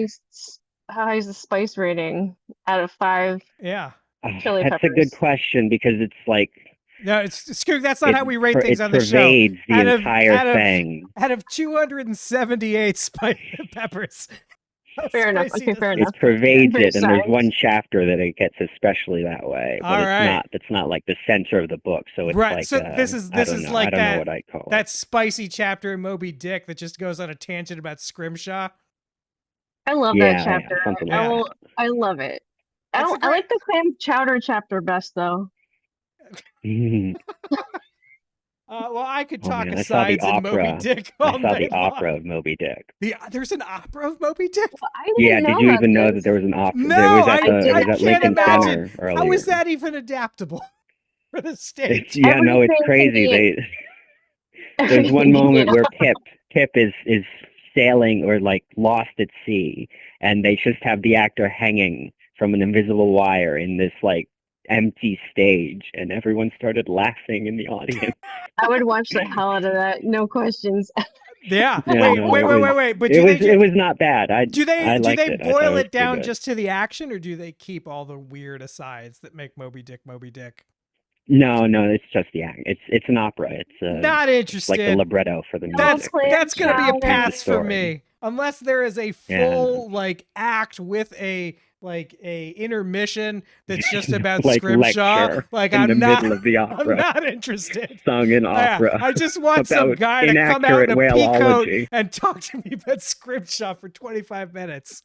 J: it's,
D: How high is the spice rating out of 5
C: Yeah.
D: chili
J: that's
D: peppers?
J: a good question because it's like
C: No, it's Skoog. That's not how we rate things
J: it
C: on the show.
J: pervades the entire thing.
C: Out of 278 peppers. how
D: Fair enough.
C: spicy
D: Okay,
C: does
D: fair
C: this
D: enough.
J: It pervades
D: Very
J: it, and there's
D: size.
J: one chapter that it gets especially that way. But
C: All
J: it's
C: right.
J: It's not like the center of the book. So it's
C: Right,
J: like
C: so this is
J: I don't know.
C: like
J: I don't
C: that-
J: know what I call
C: that
J: it.
C: spicy chapter in Moby Dick that just goes on a tangent about Scrimshaw.
D: I love
J: Yeah,
D: that
J: yeah,
D: chapter.
J: something
C: like
J: that.
D: I love it.
C: That's a
D: I like the clam chowder chapter best though.
C: Well, I could
J: Oh,
C: talk
J: man, I saw the
C: asides in Moby
J: opera.
C: Dick all
J: I saw the
C: night long.
J: opera of Moby Dick.
C: There's an opera of Moby Dick?
D: I didn't
J: Yeah,
D: know
J: did you
D: about
J: even know
D: this.
J: that there was an opera?
C: No,
J: it was at
C: I
J: the it was
C: can't
J: at Lincoln
C: imagine.
J: Center earlier.
C: How is that even adaptable for the stage?
J: Yeah, no, it's
D: Everything
J: crazy.
D: can be-
J: There's one moment
D: You know?
J: where Pip is sailing or like lost at sea, and they just have the actor hanging from an invisible wire in this like empty stage, and everyone started laughing in the audience.
D: I would watch the hell out of that, no questions.
C: Yeah.
J: Yeah, no,
C: Wait. But
J: it was not bad.
C: do they
J: liked it. I thought
C: boil
J: was
C: it down
J: pretty good.
C: just to the action, or do they keep all the weird asides that make Moby Dick Moby Dick?
J: No, it's just the act. It's an opera. It's
C: Not
J: it's like the
C: interested.
J: libretto for the music.
C: That's gonna be a
D: chowder.
C: pass for
J: Story.
C: me, unless there is a
J: Yeah.
C: full like act with a intermission that's just about
J: Like
C: Scrimshaw.
J: lecture
C: Like
J: in
C: I'm
J: the
C: not,
J: middle of the
C: I'm
J: opera.
C: not interested.
J: Sung in opera.
C: I just want some
J: about
C: guy to come out in a
J: inaccurate
C: peacoat
J: whaleology.
C: and talk to me about Scrimshaw for 25 minutes.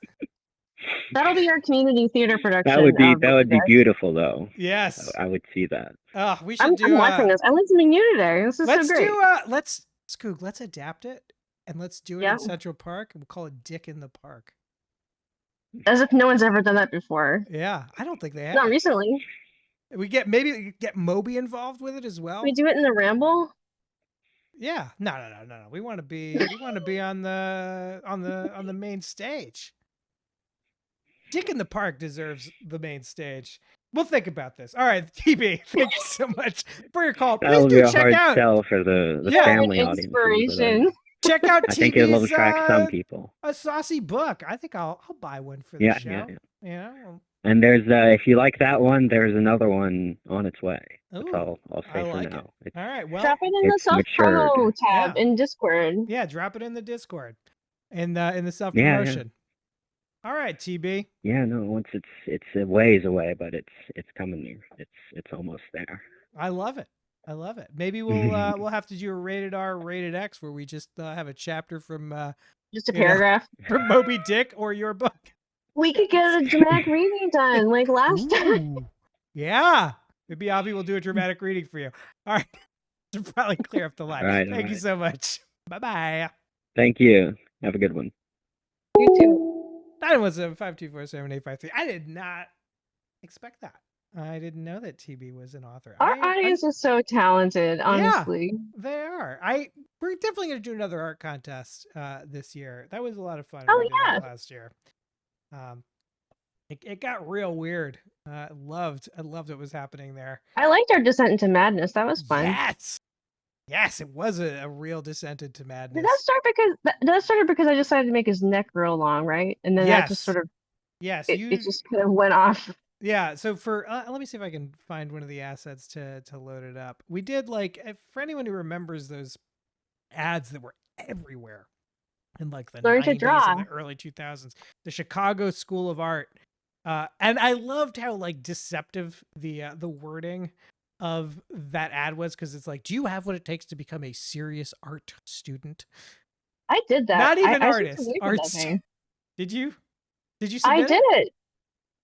D: That'll be our community theater production.
J: That would be
D: of Moby Dick.
J: beautiful though.
C: Yes.
J: I would see that.
C: We should
D: I'm
C: do.
D: watching this. I learned something new today. This is
C: Let's
D: so great.
C: Skoog, let's adapt it and let's do it
D: Yeah.
C: in Central Park, and we'll call it Dick in the Park.
D: As if no one's ever done that before.
C: Yeah, I don't think they have.
D: Not recently.
C: Maybe get Moby involved with it as well.
D: We do it in the Ramble.
C: Yeah. No. We want to be on the main stage. Dick in the Park deserves the main stage. We'll think about this. All right, TB, thank you so much for your call.
J: That
C: Please
J: would
C: do
J: be a
C: check
J: hard
C: out.
J: sell for the
C: Yeah.
J: family audience.
D: Inspiration.
C: Check out
J: I think it'll
C: TB's
J: attract some people.
C: a saucy book. I think I'll buy one for the
J: Yeah,
C: show.
J: yeah.
C: You know?
J: And there's if you like that one, there's another one on its way. That's
C: Ooh,
J: all I'll say
C: I
J: for
C: like
J: now.
C: it. All right, well,
D: Drop it in the
J: it's
D: self promo
J: matured.
D: tab
C: Yeah.
D: in Discord.
C: yeah, drop it in the Discord in the self
J: Yeah.
C: promotion. All right, TB.
J: Yeah, no, once it's a ways away, but it's coming there. It's almost there.
C: I love it. Maybe we'll have to do a rated R, rated X, where we just have a chapter from
D: Just a paragraph.
C: From Moby Dick or your book.
D: We could get a dramatic reading done like last time.
C: Yeah. Maybe Avi will do a dramatic reading for you. All right. Should probably clear up the line.
J: All right,
C: Thank you so much. Bye-bye.
J: Thank you. Have a good one.
D: You too.
C: 917-524-7853. I did not expect that. I didn't know that TB was an author.
D: Our audience is so talented, honestly.
C: Yeah, they are. We're definitely going to do another art contest this year. That was a lot of fun.
D: Oh,
C: We did
D: yeah.
C: that last year. It got real weird. I loved what was happening there.
D: I liked our descent into madness. That was fun.
C: Yes, it was a real descent into madness.
D: Did that start because I decided to make his neck real long, right? And then that just sort of it just kind of went off.
C: Yeah, so for let me see if I can find one of the assets to load it up. We did for anyone who remembers those ads that were everywhere in like the
D: Learn
C: 90s
D: to draw.
C: and the early 2000s, the Chicago School of Art. And I loved how like deceptive the wording of that ad was, because it's like, do you have what it takes to become a serious art student?
D: I did that.
C: Not even
D: I
C: artist. Arts. Did you? Did you submit
D: I did it?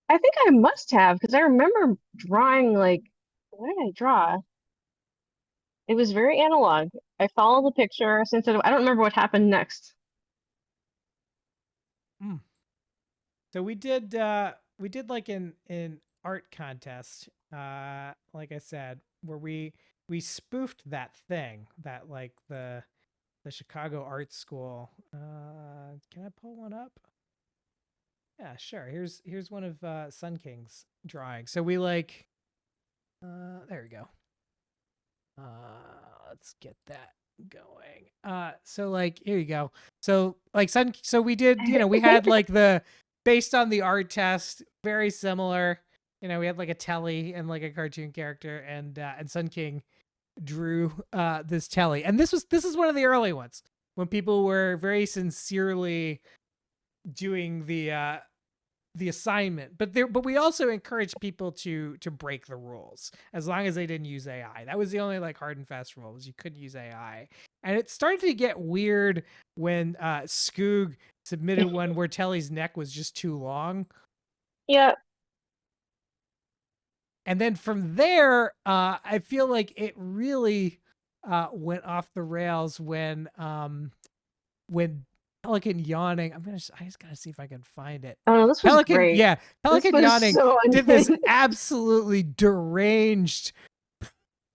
D: I think I must have, because I remember drawing what did I draw? It was very analog. I followed the picture since I don't remember what happened next.
C: So we did like an art contest, like I said, where we spoofed that thing that like the Chicago Art School. Can I pull one up? Yeah, sure. Here's one of Sun King's drawings. So we there we go. Let's get that going. So like here you go. So like so we did, we had like based on the art test, very similar. We had like a telly and like a cartoon character, and Sun King drew this telly. And this is one of the early ones when people were very sincerely doing the assignment, but we also encouraged people to break the rules as long as they didn't use AI. That was the only like hard and fast rule, was you couldn't use AI. And it started to get weird when Skoog submitted one where Telly's neck was just too long.
D: Yeah.
C: And then from there, I feel like it really went off the rails when Pelican Yawning. I just gotta see if I can find it.
D: Oh, this was
C: Pelican,
D: great.
C: yeah, Pelican Yawning did this
D: unhinged.
C: absolutely deranged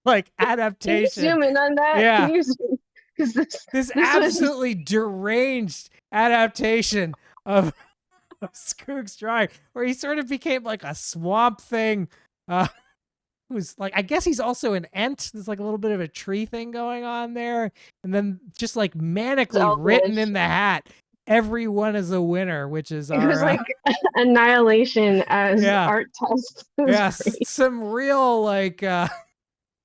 C: like adaptation.
D: Can you zoom in on that?
C: Yeah,
D: Can you zoom?
C: This absolutely deranged adaptation of Skoog's drawing, where he sort of became like a swamp thing. Who's like, I guess he's also an Ent. There's like a little bit of a tree thing going on there. And then just like manically written in the hat, everyone is a winner, which is
D: it was like Annihilation as art test.
C: Yeah, some real like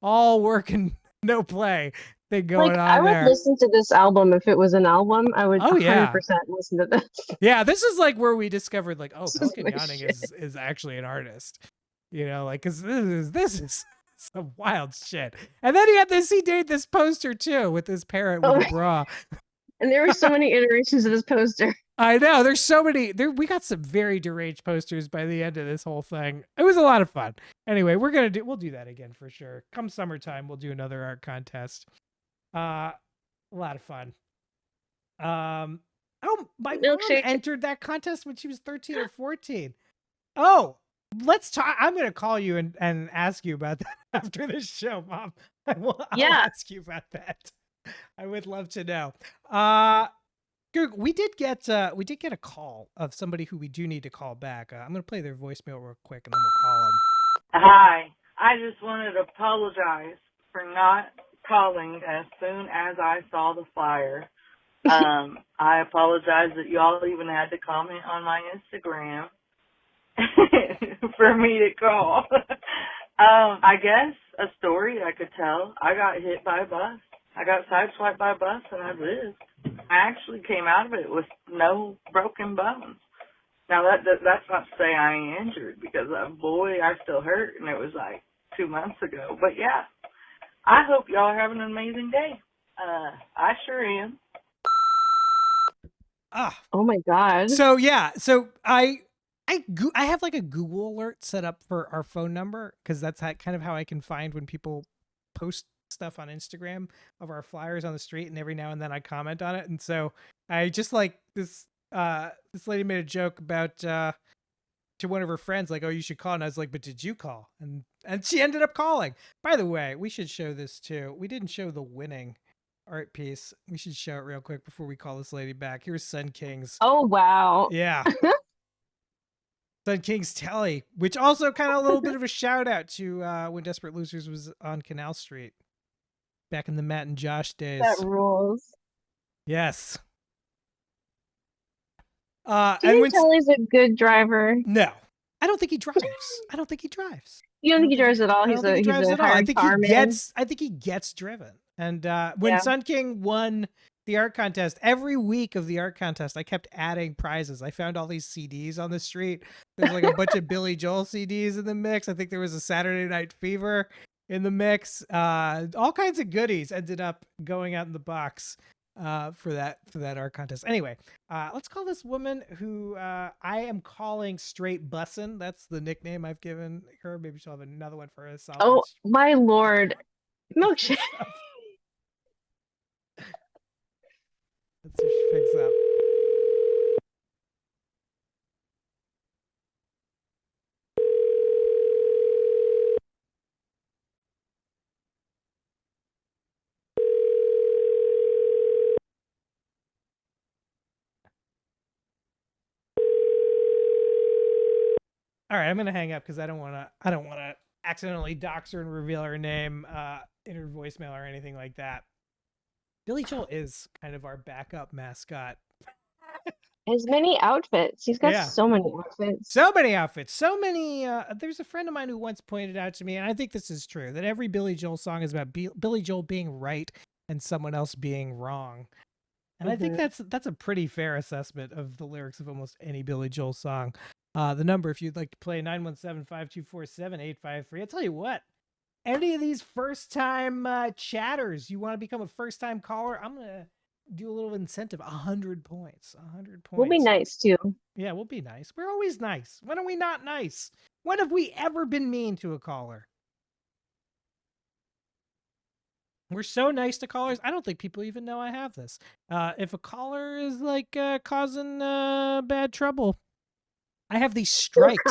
C: all work and no play thing going on
D: I would
C: there.
D: listen to this album if it was an album. I would 100% listen to this.
C: Yeah, this is like where we discovered like, oh, Pelican Yawning is actually an artist. Like, because this is some wild shit. And then he did this poster too with this parrot with a bra.
D: And there were so many iterations of this poster.
C: I know. There's so many. We got some very deranged posters by the end of this whole thing. It was a lot of fun. Anyway, we'll do that again for sure. Come summertime, we'll do another art contest. A lot of fun. My mom entered that contest when she was 13 or 14. Oh, let's talk. I'm going to call you and ask you about that after this show, Mom. I'll ask you about that. I would love to know. We did get a call of somebody who we do need to call back. I'm going to play their voicemail real quick, and then we'll call them.
K: Hi. I just wanted to apologize for not calling as soon as I saw the flyer. I apologize that y'all even had to comment on my Instagram for me to call. I guess a story I could tell. I got hit by a bus. I got sideswiped by a bus and I lived. I actually came out of it with no broken bones. Now that's not to say I ain't injured, because boy, I still hurt, and it was like 2 months ago. But yeah, I hope y'all are having an amazing day. I sure am.
D: Oh my god.
C: So yeah, so I have like a Google alert set up for our phone number because that's kind of how I can find when people post stuff on Instagram of our flyers on the street, and every now and then I comment on it. And so I just like this lady made a joke about to one of her friends, like, "Oh, you should call." And I was like, "But did you call?" And she ended up calling. By the way, we should show this too. We didn't show the winning art piece. We should show it real quick before we call this lady back. Here's Sun King's.
D: Oh wow.
C: Yeah. Sun King's Telly, which also kind of a little bit of a shout out to when Desperate Losers was on Canal Street back in the Matt and Josh days.
D: That rules.
C: Yes.
D: Do you think Telly's a good driver?
C: No, I don't think he drives. I don't think he drives.
D: You don't think he drives at all?
C: I don't think he drives at all. I think
D: hard car man.
C: I think he gets driven. And when Sun King won the art contest, every week of the art contest, I kept adding prizes. I found all these CDs on the street. There's like a bunch of Billy Joel CDs in the mix. I think there was a Saturday Night Fever in the mix. All kinds of goodies ended up going out in the box for that art contest. Anyway, let's call this woman who I am calling Straight Bussin'. That's the nickname I've given her. Maybe she'll have another one for herself.
D: Oh my lord, Milkshake.
C: Let's see if she picks up. All right, I'm gonna hang up because I don't want to accidentally dox her and reveal her name in her voicemail or anything like that. Billy Joel is kind of our backup mascot.
D: His many outfits. He's got so many outfits.
C: So many outfits. So many. There's a friend of mine who once pointed out to me, and I think this is true, that every Billy Joel song is about Billy Joel being right and someone else being wrong. And I think that's a pretty fair assessment of the lyrics of almost any Billy Joel song. The number, if you'd like to play, 917-524-7853. I'll tell you what, any of these first-time chatters, you want to become a first-time caller, I'm going to do a little incentive, 100 points. 100 points.
D: We'll be nice, too.
C: Yeah, we'll be nice. We're always nice. When are we not nice? When have we ever been mean to a caller? We're so nice to callers. I don't think people even know I have this. If a caller is like causing bad trouble, I have these strikes.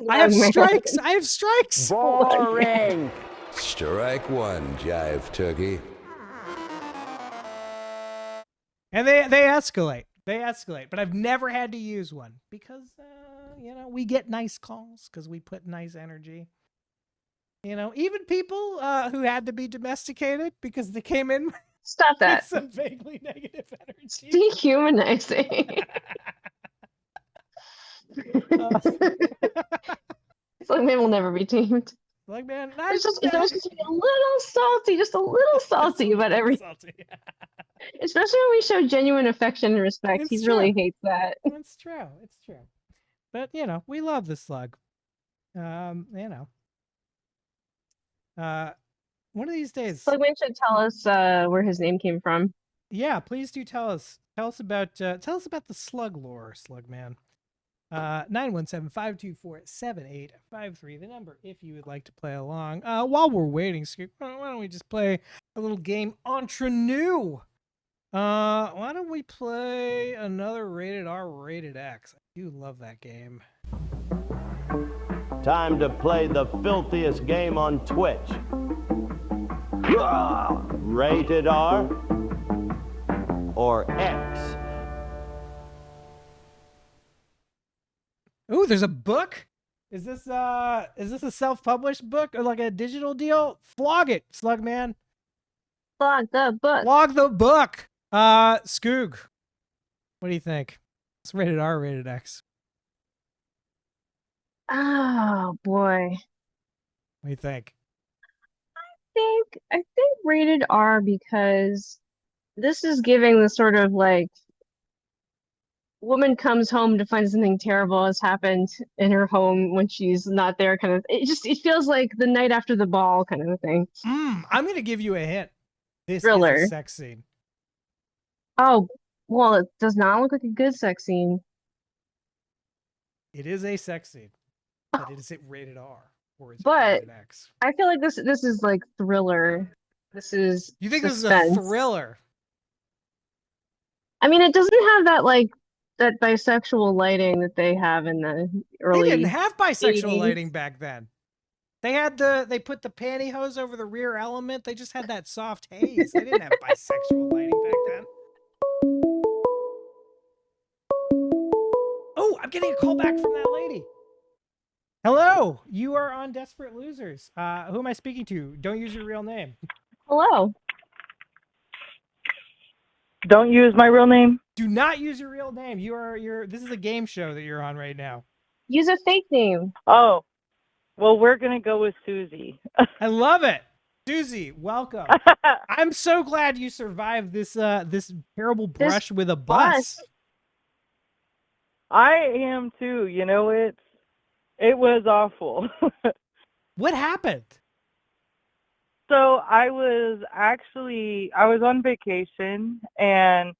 C: I have strikes. I have strikes.
G: Boring. Strike one, Jive Turkey.
C: And they escalate. They escalate. But I've never had to use one because, we get nice calls because we put nice energy. Even people who had to be domesticated because they came in
D: Stop that.
C: with some vaguely negative energy.
D: Dehumanizing. Slugman will never be tamed.
C: Slugman,
D: it's just a little salty, about everything. Especially when we show genuine affection and respect. He really hates that.
C: It's true. It's true. But we love the slug. One of these days.
D: Slugman should tell us where his name came from.
C: Yeah, please do tell us. Tell us about the slug lore, Slugman. 917-524-7853, the number if you would like to play along. While we're waiting, why don't we just play a little game entre nous? Why don't we play another Rated R, Rated X? I do love that game.
B: Time to play the filthiest game on Twitch. Rated R or X?
C: Ooh, there's a book? Is this a self-published book or like a digital deal? Flog it, Slugman.
D: Flog the book.
C: Flog the book. Skoog. What do you think? It's Rated R, Rated X.
D: Oh boy.
C: What do you think?
D: I think Rated R because this is giving the sort of like woman comes home to find something terrible has happened in her home when she's not there kind of. It feels like the night after the ball kind of a thing.
C: I'm gonna give you a hint. This
D: Thriller.
C: is a sex scene.
D: Oh Well, it does not look like a good sex scene.
C: It is a sex scene, but is it rated R or is it
D: But
C: rated X?
D: I feel like this is like thriller. This is
C: You think this is a
D: suspense.
C: thriller?
D: I mean, it doesn't have that like that bisexual lighting that they have in the
C: They didn't
D: early
C: have bisexual
D: 80s.
C: lighting back then. They put the pantyhose over the rear element. They just had that soft haze. They didn't have bisexual lighting back then. Oh, I'm getting a call back from that lady. Hello, you are on Desperate Losers. Who am I speaking to? Don't use your real name.
D: Hello.
K: Don't use my real name.
C: Do not use your real name. This is a game show that you're on right now.
D: Use a fake name.
K: Oh, well, we're gonna go with Susie.
C: I love it. Susie, welcome. I'm so glad you survived this terrible brush with a bus.
K: I am too. You know, it was awful.
C: What happened?
K: So I was on vacation and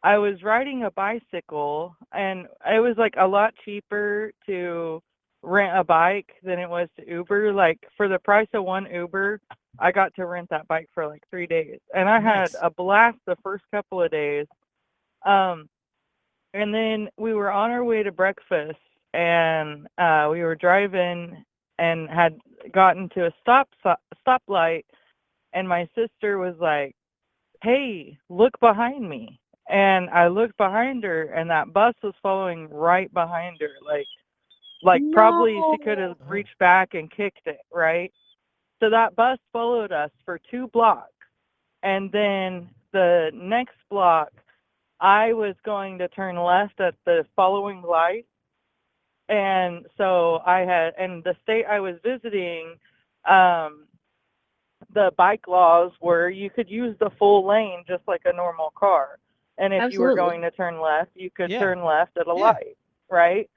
K: I was riding a bicycle, and it was like a lot cheaper to rent a bike than it was to Uber. Like for the price of one Uber, I got to rent that bike for like 3 days, and I had a blast the first couple of days. And then we were on our way to breakfast, and we were driving and had gotten to a stoplight, and my sister was like, "Hey, look behind me." And I looked behind her, and that bus was following right behind her. Like probably she could have reached back and kicked it, right? So that bus followed us for 2 blocks. And then the next block, I was going to turn left at the following light. And so and the state I was visiting, the bike laws were you could use the full lane just like a normal car. And if you were going to turn left, you could turn left at a light, right?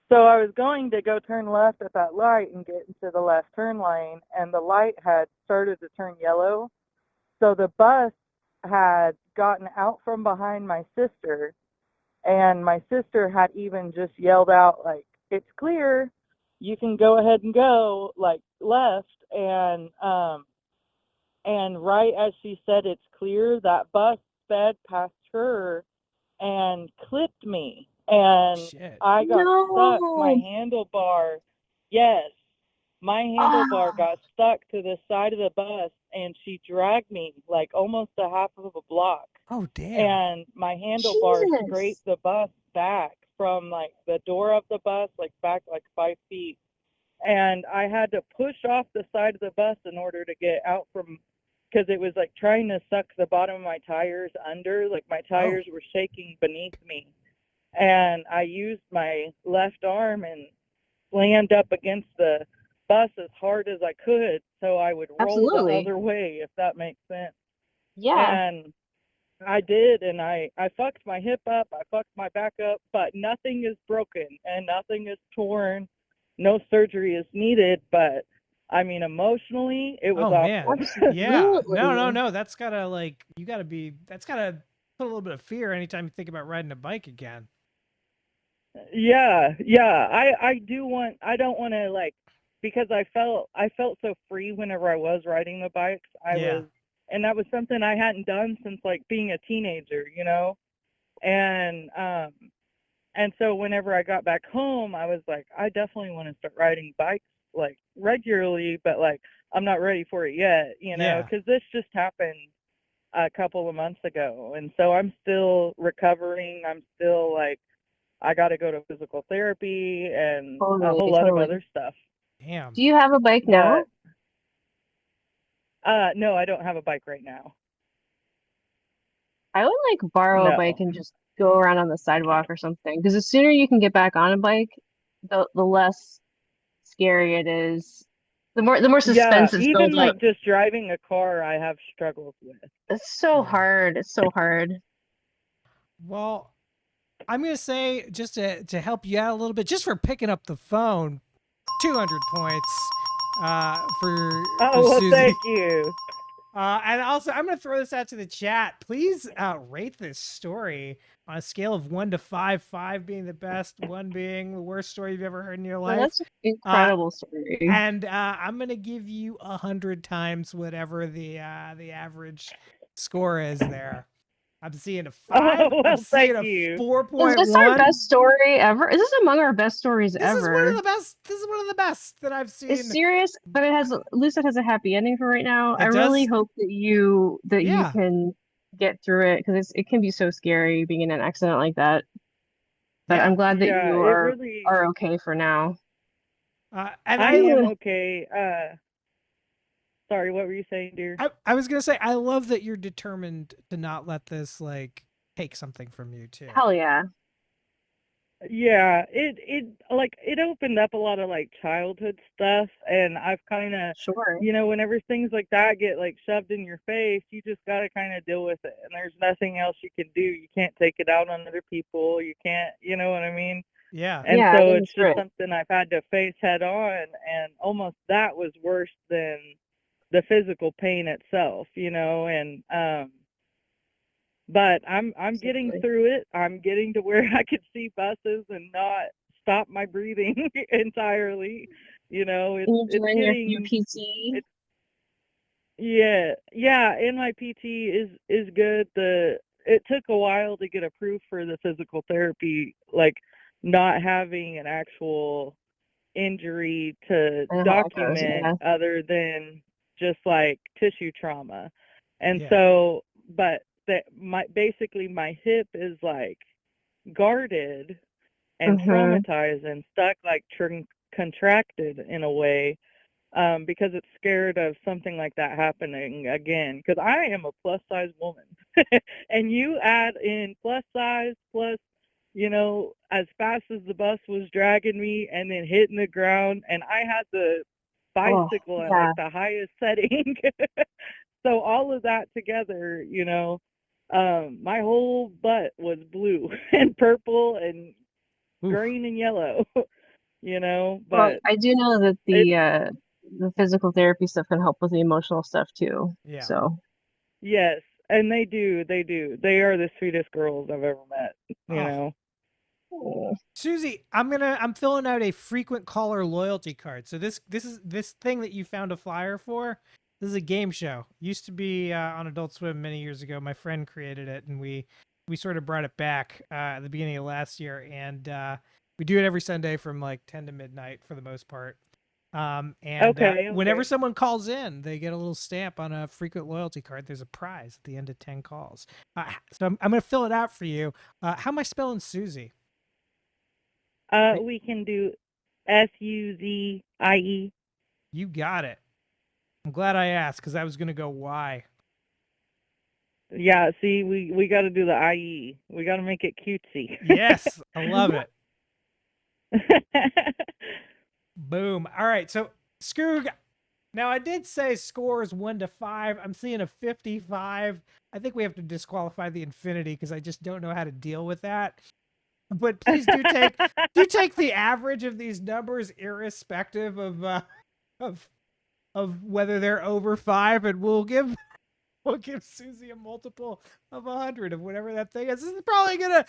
K: So I was going to go turn left at that light and get into the left turn lane, and the light had started to turn yellow. So the bus had gotten out from behind my sister, and my sister had even just yelled out, like, "It's clear, you can go ahead and go," like left. And right as she said it's clear, that bus sped past her and clipped me. And I got stuck. My handlebar, yes, my handlebar got stuck to the side of the bus, and she dragged me like almost a half of a block.
C: Oh, damn.
K: And my handlebar scraped the bus back from like the door of the bus, like back like 5 feet. And I had to push off the side of the bus in order to get out from, because it was like trying to suck the bottom of my tires under, like my tires were shaking beneath me. And I used my left arm and slammed up against the bus as hard as I could so I would roll the other way, if that makes sense.
D: Yeah.
K: And I did, and I fucked my hip up, I fucked my back up, but nothing is broken and nothing is torn. No surgery is needed, but I mean, emotionally, it was awful.
C: Yeah. No. That's gotta that's gotta put a little bit of fear anytime you think about riding a bike again.
K: Yeah. I don't want to like, because I felt so free whenever I was riding the bikes. And that was something I hadn't done since like being a teenager, you know? And so whenever I got back home, I was like, I definitely want to start riding bikes like regularly, but like I'm not ready for it yet, you know, because this just happened a couple of months ago. And so I'm still recovering. I'm still like, I got to go to physical therapy and a whole lot of other stuff.
C: Damn.
D: Do you have a bike now?
K: No, I don't have a bike right now.
D: I would like borrow a bike and just go around on the sidewalk or something. Because the sooner you can get back on a bike, the less scary it is. The more suspense it's
K: even
D: built
K: like
D: up.
K: just driving a car, I have struggles with.
D: It's so hard. It's so hard.
C: Well, I'm gonna say, just to help you out a little bit, just for picking up the phone, 200 points for
K: well,
C: Susie.
K: thank you.
C: And also, I'm going to throw this out to the chat. Please rate this story on a scale of 1 to 5, 5 being the best, 1 being the worst story you've ever heard in your
D: Well,
C: life.
D: that's an incredible story.
C: And I'm going to give you 100 times whatever the average score is there. I'm seeing a 5.
L: Oh, well,
C: I'm seeing
L: thank
C: a
L: you.
C: 4.1.
D: Is this our best story ever? Is this among our best stories
C: This
D: ever?
C: is one of the best. This is one of the best that I've seen.
D: It's serious, but it has, at least it has a happy ending for right now.
C: It
D: I really
C: does.
D: hope that you
C: Yeah.
D: can get through it, because it can be so scary being in an accident like that. But
C: Yeah.
D: I'm glad that
L: Yeah,
D: you
L: it
D: are
L: really.
D: okay for now.
C: And
L: I am okay. Sorry, what were you saying, dear?
C: I was gonna say, I love that you're determined to not let this like take something from you too.
D: Hell yeah.
L: Yeah, it opened up a lot of like childhood stuff, and I've kind of,
D: Sure.
L: whenever things like that get like shoved in your face, you just got to kind of deal with it, and there's nothing else you can do. You can't take it out on other people. You can't, you know what I mean?
C: Yeah.
L: And
D: Yeah, I
L: so
D: think
L: it's
D: it's
L: just
D: great.
L: something I've had to face head on, and almost that was worse than the physical pain itself, and but I'm getting
D: Exactly.
L: through it. I'm getting to where I could see buses and not stop my breathing entirely. It's
D: You
L: it's
D: doing your
L: getting
D: PT?
L: it's yeah, and my PT is good. It took a while to get approved for the physical therapy, like not having an actual injury to
D: I know how it goes,
L: document
D: yeah.
L: other than just like tissue trauma. And
C: Yeah.
L: so, but basically my hip is like guarded and traumatized and stuck, like contracted in a way, because it's scared of something like that happening again. Because I am a plus size woman, and you add in plus size plus, as fast as the bus was dragging me and then hitting the ground, and I had the bicycle at
D: yeah.
L: like the highest setting. So all of that together, my whole butt was blue and purple and green and yellow,
D: Well,
L: but
D: I do know that the physical therapy stuff can help with the emotional stuff too.
C: Yeah.
D: So
L: yes, and they do. They are the sweetest girls I've ever met,
C: Susie, I'm filling out a frequent caller loyalty card. So this thing that you found a flyer for. This is a game show. Used to be on Adult Swim many years ago. My friend created it, and we sort of brought it back at the beginning of last year, and we do it every Sunday from like 10 to midnight for the most part. And whenever someone calls in, they get a little stamp on a frequent loyalty card. There's a prize at the end of 10 calls. So I'm going to fill it out for you. How am I spelling Susie?
L: We can do Suzie.
C: You got it. I'm glad I asked, because I was going to go Y.
L: Yeah, see, we got to do the IE. We got to make it cutesy.
C: Yes, I love it. Boom. All right, so Skoog. Now I did say scores 1 to 5. I'm seeing a 55. I think we have to disqualify the infinity because I just don't know how to deal with that. But please do take the average of these numbers, irrespective of whether they're over 5, and we'll give Susie a multiple of 100 of whatever that thing is. This is probably gonna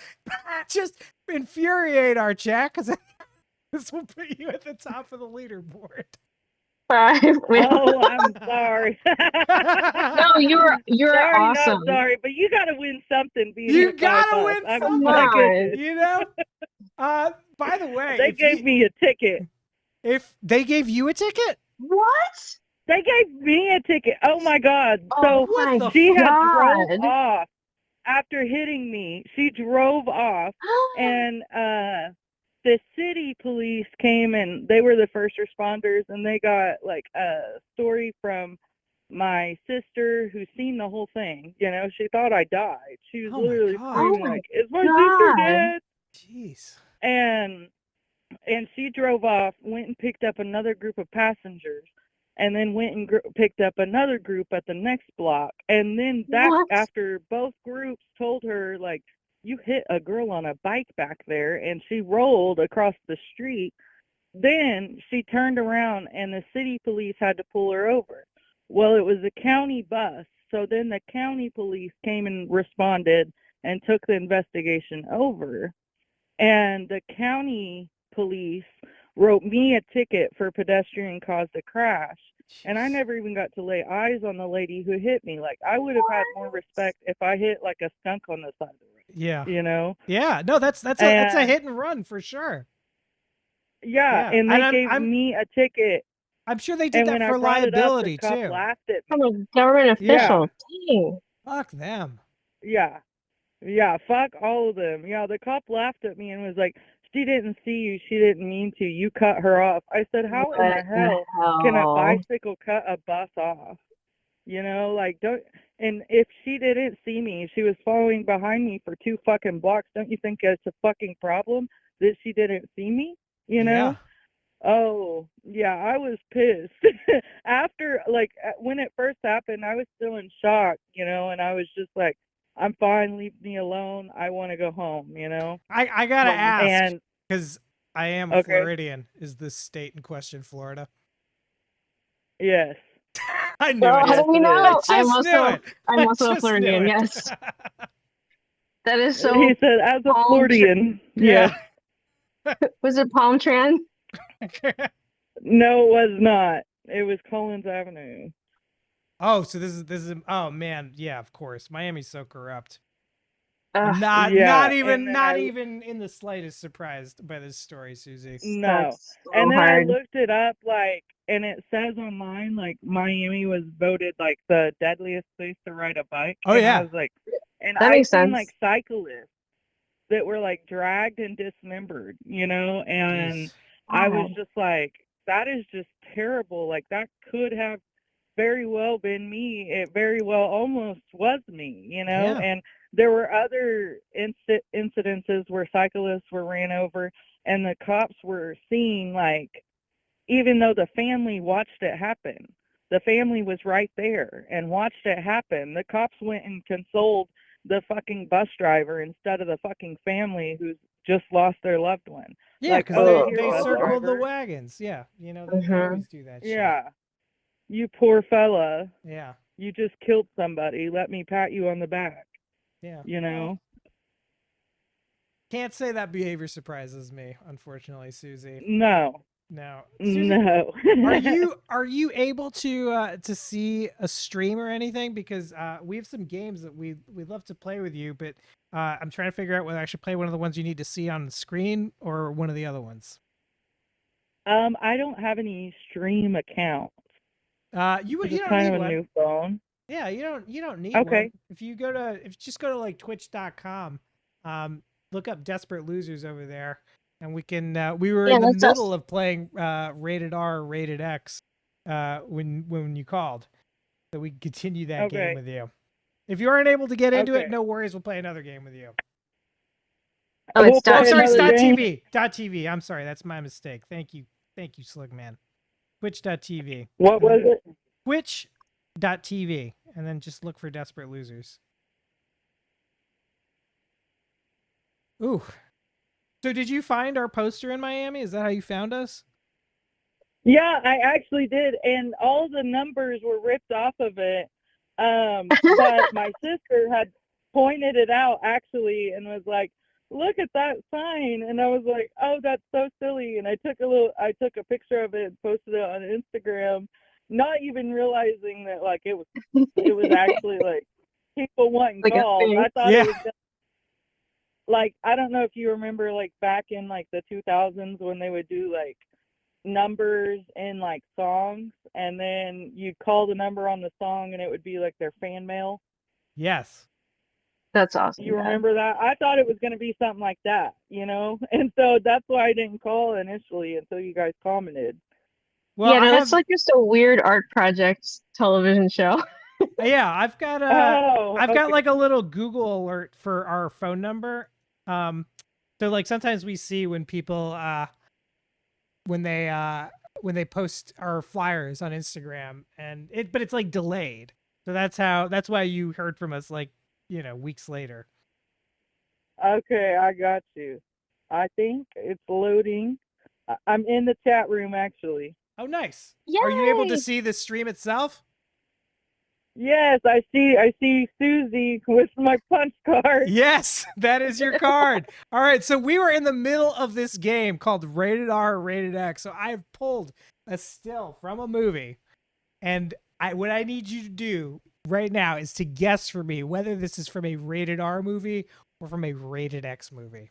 C: just infuriate our chat, because this will put you at the top of the leaderboard.
D: 5.
L: Oh, I'm sorry.
D: No, you're
L: sorry,
D: awesome.
L: Not sorry, but you got to win something.
C: You gotta win something.
L: Goodness.
C: You know. By the way,
L: they gave me a ticket.
C: If they gave you a ticket,
D: what?
L: They gave me a ticket. Oh my God!
D: Oh,
L: so she had drove off after hitting me. She drove off, and the city police came, and they were the first responders, and they got like a story from my sister who's seen the whole thing. She thought I died. She was literally screaming like, "Is my sister dead?"
C: Jeez.
L: And she drove off, went and picked up another group of passengers, and then went and picked up another group at the next block. And then after both groups told her, like, you hit a girl on a bike back there, and she rolled across the street, then she turned around and the city police had to pull her over. Well, it was a county bus. So then the county police came and responded and took the investigation over. And the county police wrote me a ticket for pedestrian caused a crash. And I never even got to lay eyes on the lady who hit me. Like, I would have had more respect if I hit like a skunk on the side of the road.
C: Yeah.
L: You know?
C: Yeah. No, that's a hit and run for sure.
L: Yeah, and they gave me a ticket.
C: I'm sure they did
L: and
C: that
L: when
C: for
L: I brought it up,
C: liability
L: the cop
C: too.
L: laughed at me.
D: From a government official. Dang.
C: Fuck them.
L: Yeah. Yeah, fuck all of them. Yeah, the cop laughed at me and was like, she didn't see you. She didn't mean to. You cut her off. I said, how in the hell can a bicycle cut a bus off? You know, like, don't. And if she didn't see me, she was following behind me for 2 fucking blocks. Don't you think it's a fucking problem that she didn't see me? You know?
C: Yeah.
L: Oh, yeah, I was pissed. After, like, when it first happened, I was still in shock, you know, and I was just like, I'm fine, leave me alone. I want to go home, you know?
C: I gotta ask,
L: And
C: because I am
L: Okay.
C: Floridian. Is this state in question Florida?
L: yes.
C: I knew
D: Well,
C: it.
D: how do we know?
C: I just
D: I'm
C: knew
D: also
C: it.
D: I'm
C: I
D: also a
C: just knew
D: Floridian,
C: it.
D: yes. That is so
L: He said, as a
D: palm
L: Floridian,
C: Yeah.
D: Was it Palm Tran?
L: No, it was not. It was Collins Avenue.
C: Oh, so this is oh man, yeah, of course. Miami's so corrupt.
D: Ugh.
C: Not
L: Yeah,
C: not even in the slightest surprised by this story, Susie.
L: No.
D: That's so
L: And then
D: hard.
L: I looked it up, like, and it says online, like, Miami was voted, like, the deadliest place to ride a bike.
C: Oh,
L: and
C: yeah.
L: I was like, and
D: That
L: I've
D: makes
L: seen,
D: sense.
L: like, cyclists that were, like, dragged and dismembered, you know? And
C: Jeez.
L: I was
D: Wow.
L: just like, that is just terrible. Like, that could have very well been me. It very well almost was me, you know?
C: Yeah.
L: And there were other incidences where cyclists were ran over and the cops were seen, like, even though the family watched it happen, the family was right there and watched it happen. The cops went and consoled the fucking bus driver instead of the fucking family who's just lost their loved one.
C: Yeah,
L: Like,
C: because
L: oh,
C: they
L: here, bus
C: circled the
L: driver.
C: wagons. Yeah, you know, they always do that shit.
L: Yeah. You poor fella.
C: Yeah.
L: You just killed somebody. Let me pat you on the back.
C: Yeah.
L: You know?
C: Can't say that behavior surprises me, unfortunately, Susie.
L: No.
C: No. Susie,
L: No.
C: are you able to see a stream or anything? Because we have some games that we'd love to play with you, but I'm trying to figure out whether I should play one of the ones you need to see on the screen or one of the other ones.
L: I don't have any stream accounts.
C: You
L: This is
C: don't
L: kind
C: need
L: of a
C: one.
L: new phone.
C: Yeah, you don't need
L: Okay.
C: one. If you just go to like twitch.com, look up Desperate Losers over there, and we can we were in the
D: that's us.
C: middle of playing rated R or rated X when you called. So we can continue that game
L: Okay.
C: with you. If you aren't able to get into it,
L: Okay.
C: no worries, we'll play another game with you.
D: Oh, it's
L: We'll
C: Oh,
L: play
C: sorry, it's
L: another game.
C: .tv. .tv. I'm sorry, that's my mistake. Thank you, Slugman. Twitch.tv.
L: What was it?
C: Twitch.tv, and then just look for Desperate Losers. Ooh. So did you find our poster in Miami? Is that how you found us?
L: Yeah, I actually did, and all the numbers were ripped off of it. But my sister had pointed it out actually, and was like, "Look at that sign," and I was like, "Oh, that's so silly." And I took a picture of it and posted it on Instagram, not even realizing that like it was actually like people wanting
D: Like a
L: calls.
D: thing.
L: I thought
C: Yeah.
L: it was just, like, I don't know if you remember like back in like the 2000s when they would do like numbers in like songs, and then you'd call the number on the song and it would be like their fan mail.
C: Yes.
D: That's awesome.
L: You
D: Dad.
L: remember that? I thought it was going to be something like that, you know? And so that's why I didn't call initially until you guys commented.
C: Well,
D: Yeah, no,
C: I
D: that's
C: have,
D: like just a weird art project television show.
C: yeah, I've got
L: okay.
C: like a little Google alert for our phone number. So like sometimes we see when people when they post our flyers on Instagram, but it's like delayed. So that's why you heard from us like, you know, weeks later.
L: Okay, I got you. I think it's loading. I'm in the chat room actually.
C: Oh, nice. Are you able to
D: Yay!
C: see the stream itself?
L: Yes, I see Susie with my punch card.
C: Yes, that is your card. All right, so we were in the middle of this game called Rated R, Rated X. So I've pulled a still from a movie, and what I need you to do right now is to guess for me whether this is from a Rated R movie or from a Rated X movie.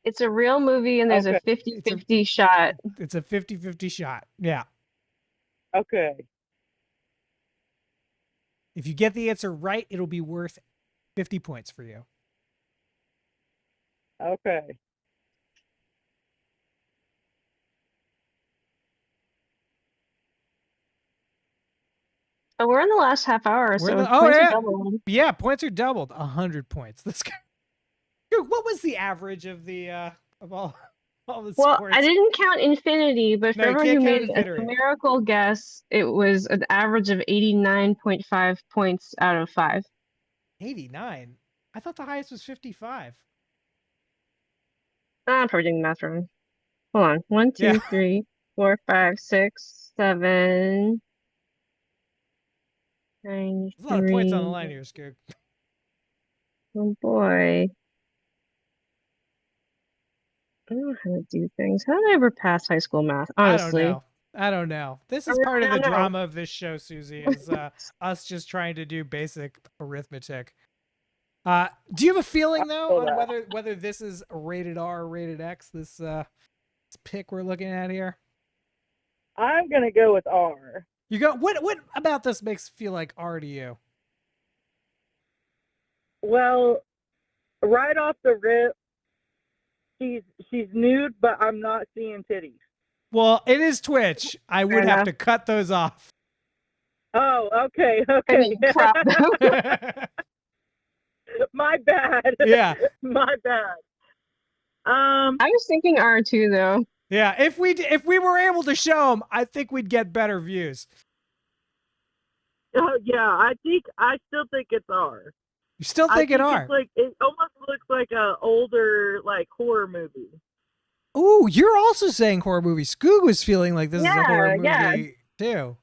D: It's a real movie, and there's a 50-50 shot.
C: It's a 50-50 shot. Yeah.
L: Okay.
C: If you get the answer right, it'll be worth 50 points for you.
L: Okay.
D: Oh, we're in the last half hour, so
C: Oh,
D: points
C: yeah.
D: are doubled.
C: Yeah, points are doubled. 100 points. Let's go. Dude, what was the average of the of all the
D: Well,
C: scores?
D: I didn't count infinity, but for
C: No, you
D: everyone who
C: can't count
D: made a
C: infinity.
D: numerical guess, it was an average of 89.5 points out of 5.
C: 89? I thought the highest was 55.
D: I'm probably doing the math wrong. Hold on. 1, 2,
C: Yeah.
D: 3, 4, 5, 6, 7, 9,
C: There's a lot of points on the
D: 3.
C: line here, Skoog.
D: Oh boy. I don't know how to do things. How did I ever pass high school math? Honestly.
C: I don't know. This is
D: I
C: part of
D: really
C: the
D: don't know.
C: drama of this show, Susie, is us just trying to do basic arithmetic. Do you have a feeling though on whether this is a rated R or rated X? This pick we're looking at here.
L: I'm gonna go with R.
C: You go. What about this makes feel like R to you?
L: Well, right off the rip, she's nude, but I'm not seeing titties.
C: Well, it is Twitch. I would have to cut those off.
L: Oh, okay.
D: Crap.
L: My bad.
C: Yeah.
L: My bad.
D: I was thinking R2 though.
C: Yeah, if we were able to show them, I think we'd get better views.
L: Yeah, I still think it's R.
C: You still think it R?
L: It's like it almost looks like a older like horror movie.
C: Ooh, you're also saying horror movie. Skoog was feeling like this is a horror movie too.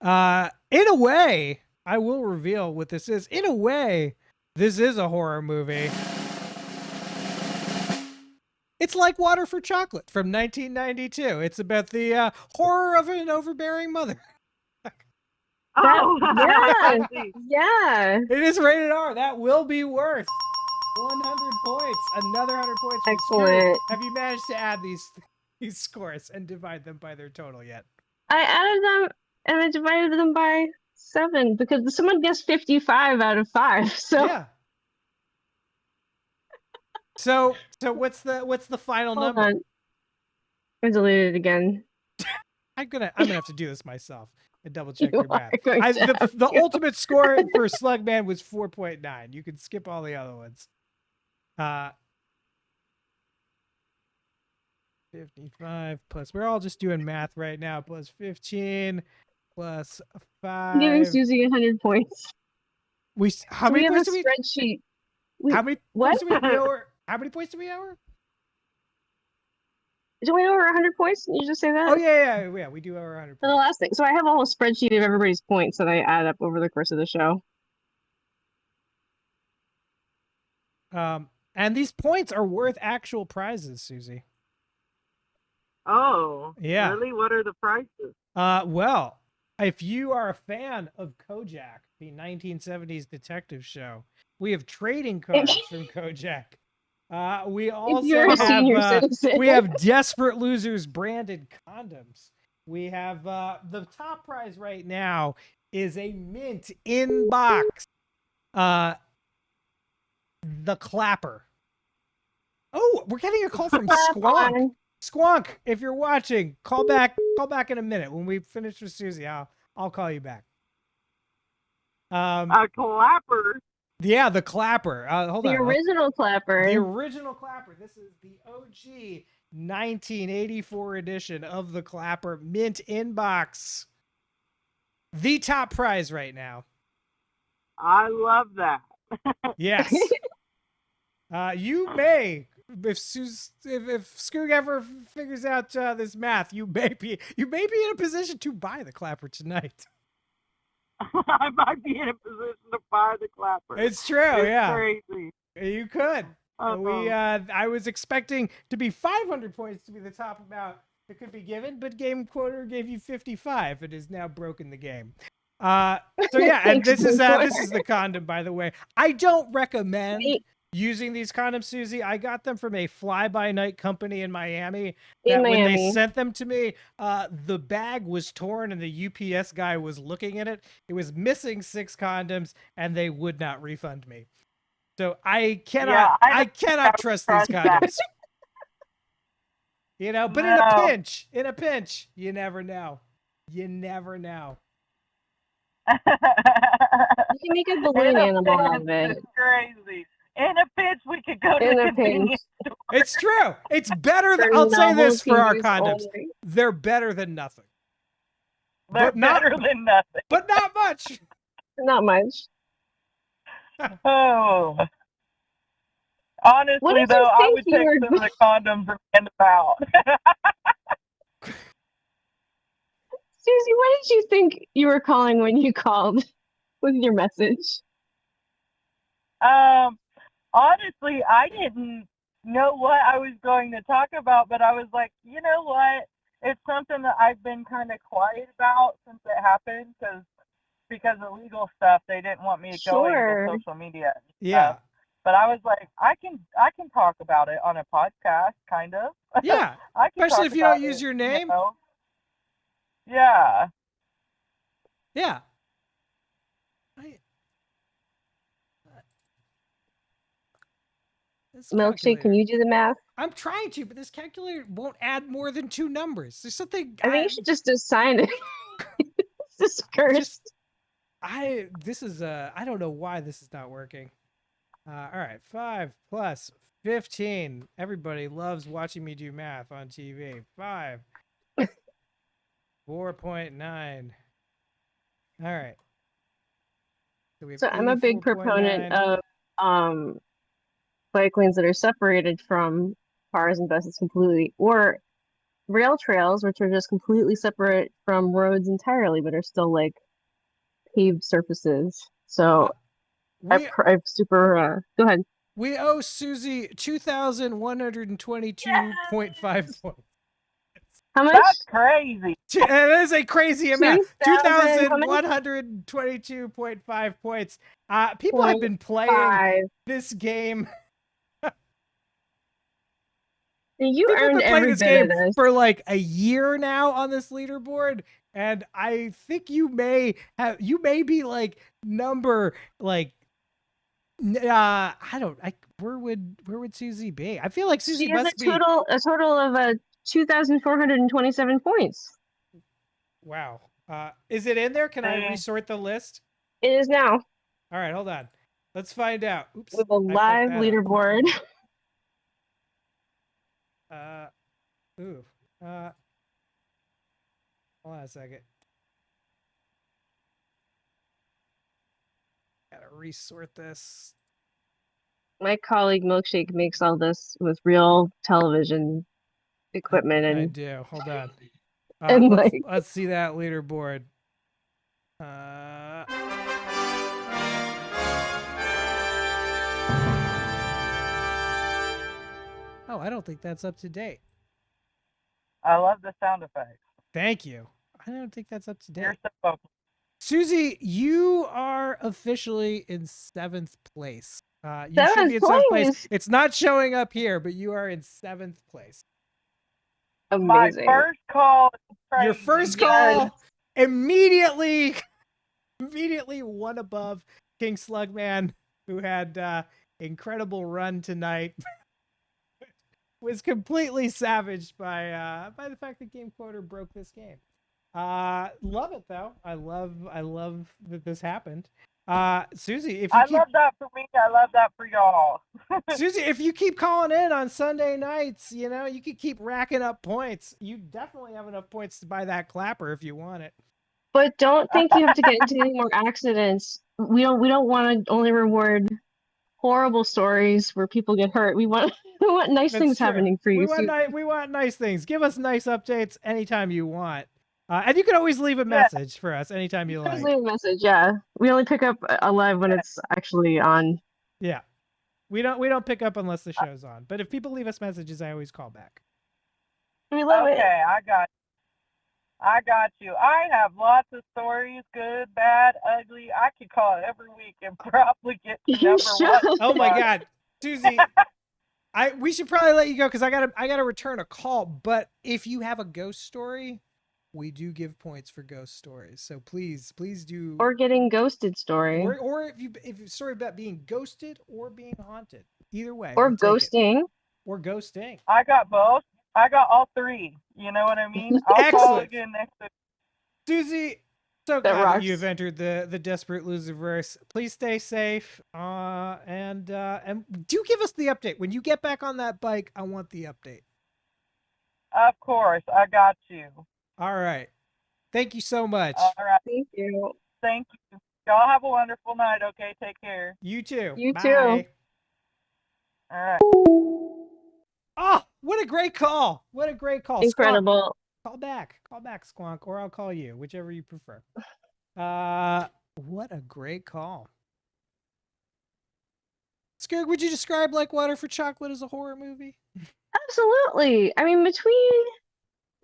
C: In a way, I will reveal what this is. In a way, this is a horror movie. It's Like Water for Chocolate from 1992. It's about the horror of an overbearing mother.
L: Oh,
D: yeah.
C: It is rated R. That will be worth 100 points. Another 100 points.
D: Excellent.
C: Have you managed to add these scores and divide them by their total yet?
D: I added them and I divided them by 7 because someone guessed 55 out of 5. So
C: yeah. So what's the final
D: hold
C: number?
D: on. I deleted it again.
C: I'm gonna have to do this myself and double check
D: You
C: your math.
D: are going to have
C: The
D: to.
C: ultimate score for Slugman was 4.9. You can skip all the other ones. 55 plus. We're all just doing math right now. Plus 15 plus 5.
D: I'm giving Susie 100 points.
C: How many points do we?
D: Spreadsheet.
C: How many
D: what?
C: points do we owe? How many points do we owe?
D: Do we owe her 100 points? Didn't you just say that?
C: Oh yeah. We do owe her 100 points.
D: The last thing. So I have a whole spreadsheet of everybody's points that I add up over the course of the show.
C: And these points are worth actual prizes, Susie.
L: Oh,
C: yeah.
L: Really? What are the prices?
C: Well, if you are a fan of Kojak, the 1970s detective show, we have trading cards from Kojak. We also have Desperate Losers branded condoms. We have the top prize right now is a mint inbox. The Clapper. Oh, we're getting a call from Squonk. Squonk, if you're watching, call back in a minute. When we finish with Susie, I'll call you back.
L: A Clapper.
C: Yeah, the Clapper. Hold on.
D: The original Clapper.
C: The original Clapper. This is the OG 1984 edition of the Clapper mint inbox. The top prize right now.
L: I love that.
C: Yes. You may, if Skoog ever figures out this math, you may be in a position to buy the Clapper tonight.
L: I might be in a position to fire the clapper.
C: It's true,
L: It's
C: yeah.
L: crazy.
C: You could.
L: Uh-oh.
C: I was expecting to be 500 points to be the top amount that could be given, but Game Quoter gave you 55. It has now broken the game. So yeah, and this is the condom, by the way. I don't recommend using these condoms, Susie. I got them from a fly-by-night company in Miami. When they sent them to me, the bag was torn and the UPS guy was looking at it. It was missing 6 condoms, and they would not refund me. So I cannot trust these condoms. You know, but in a pinch, you never know. You never know.
D: You can make a balloon animal out of it.
L: It's crazy. In a pinch, we could go to the convenience store.
C: It's true. It's better than, I'll say this for our condoms. They're better than nothing.
L: They're better than nothing.
C: But not much.
D: Not much.
L: Oh. Honestly, though, I would take some of the condoms and hand them out.
D: Susie, what did you think you were calling when you called with your message?
L: Honestly, I didn't know what I was going to talk about, but I was like, you know what? It's something that I've been kind of quiet about since it happened because of legal stuff. They didn't want me going to social media.
C: Yeah.
L: But I was like, I can talk about it on a podcast, kind of.
C: Yeah. Especially if you don't use your name.
L: You know? Yeah.
C: Yeah.
D: Milkshake, can you do the math?
C: I'm trying to, but this calculator won't add more than 2 numbers. There's something.
D: I think you should just assign it. This is cursed.
C: I don't know why this is not working. All right, 5 plus 15. Everybody loves watching me do math on TV. 5. 4.9. All right.
D: So I'm a big proponent of bike lanes that are separated from cars and buses completely, or rail trails, which are just completely separate from roads entirely, but are still like paved surfaces. So I've super. Go ahead.
C: We owe Susie 2,122.5 points.
D: How much?
L: That's crazy.
C: That is a crazy amount. 2,122.5 points. People have been playing this game.
D: You earned every bit of this
C: for like a year now on this leaderboard, and I think you may be like number like. Where would Susie be? I feel like Susie must be a
D: total of 2,427 points.
C: Wow. Is it in there? Can I resort the list?
D: It is now.
C: All right, hold on. Let's find out. Oops.
D: With a live leaderboard.
C: Hold on a second. Gotta resort this.
D: My colleague Milkshake makes all this with real television equipment, and
C: I do. Hold on.
D: And
C: let's see that leaderboard. Oh, I don't think that's up to date.
L: I love the sound effects.
C: Thank you. I don't think that's up to date.
L: You're so welcome.
C: Susie, you are officially in 7th place. You
D: Seventh
C: should be in 7th place.
D: place?
C: It's not showing up here, but you are in 7th place.
D: Amazing.
L: My first call.
C: Your first call immediately one above King Slugman, who had incredible run tonight. Was completely savaged by the fact that Game Quoter broke this game. Love it though. I love that this happened. Susie, if you
L: love that for me, I love that for y'all.
C: Susie, if you keep calling in on Sunday nights, you know, you could keep racking up points. You definitely have enough points to buy that clapper if you want it.
D: But don't think you have to get into any more accidents. We don't want to only reward horrible stories where people get hurt. We want nice things happening for you.
C: We want nice things. Give us nice updates anytime you want. And you can always leave a message for us anytime you
D: Please
C: like.
D: leave a message. Yeah, we only pick up live when it's actually on.
C: Yeah, we don't pick up unless the show's on. But if people leave us messages, I always call back.
D: We love it.
L: Okay, I got you. I have lots of stories, good, bad, ugly. I could call it every week and probably get to number one.
C: Oh my God, Susie, we should probably let you go because I gotta return a call. But if you have a ghost story, we do give points for ghost stories. So please do.
D: Or getting ghosted story.
C: Or if you story about being ghosted or being haunted, either way.
D: Or
C: we'll take it.
D: ghosting.
C: Or ghosting.
L: I got both. I got all three. You know what I mean? I'll call again next week.
C: Susie, so
D: That
C: glad
D: rocks.
C: that you've entered the Desperate Loserverse. Please stay safe. And do give us the update. When you get back on that bike, I want the update.
L: Of course, I got you.
C: All right. Thank you so much.
L: All right.
D: Thank you.
L: Thank you. Y'all have a wonderful night, okay? Take care.
C: You too.
D: You
C: Bye.
D: too.
L: All right.
C: Oh, what a great call. What a great call.
D: Incredible.
C: Call back, Squonk, or I'll call you, whichever you prefer. What a great call. Skoog, would you describe Like Water for Chocolate as a horror movie?
D: Absolutely. I mean, I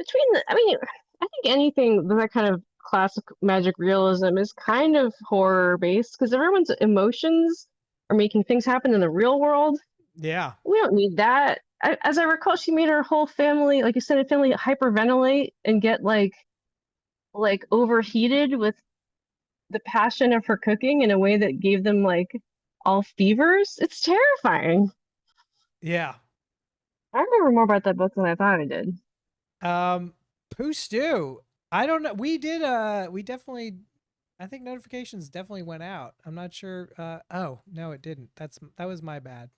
D: think anything with that kind of classic magic realism is kind of horror based because everyone's emotions are making things happen in the real world.
C: Yeah.
D: We don't need that. As I recall, she made her whole family, like extended family, hyperventilate and get like overheated with the passion of her cooking in a way that gave them like all fevers. It's terrifying.
C: Yeah.
D: I remember more about that book than I thought I did.
C: Pooh Stew. I don't know. We definitely, I think notifications definitely went out. I'm not sure. Oh, no, it didn't. That was my bad.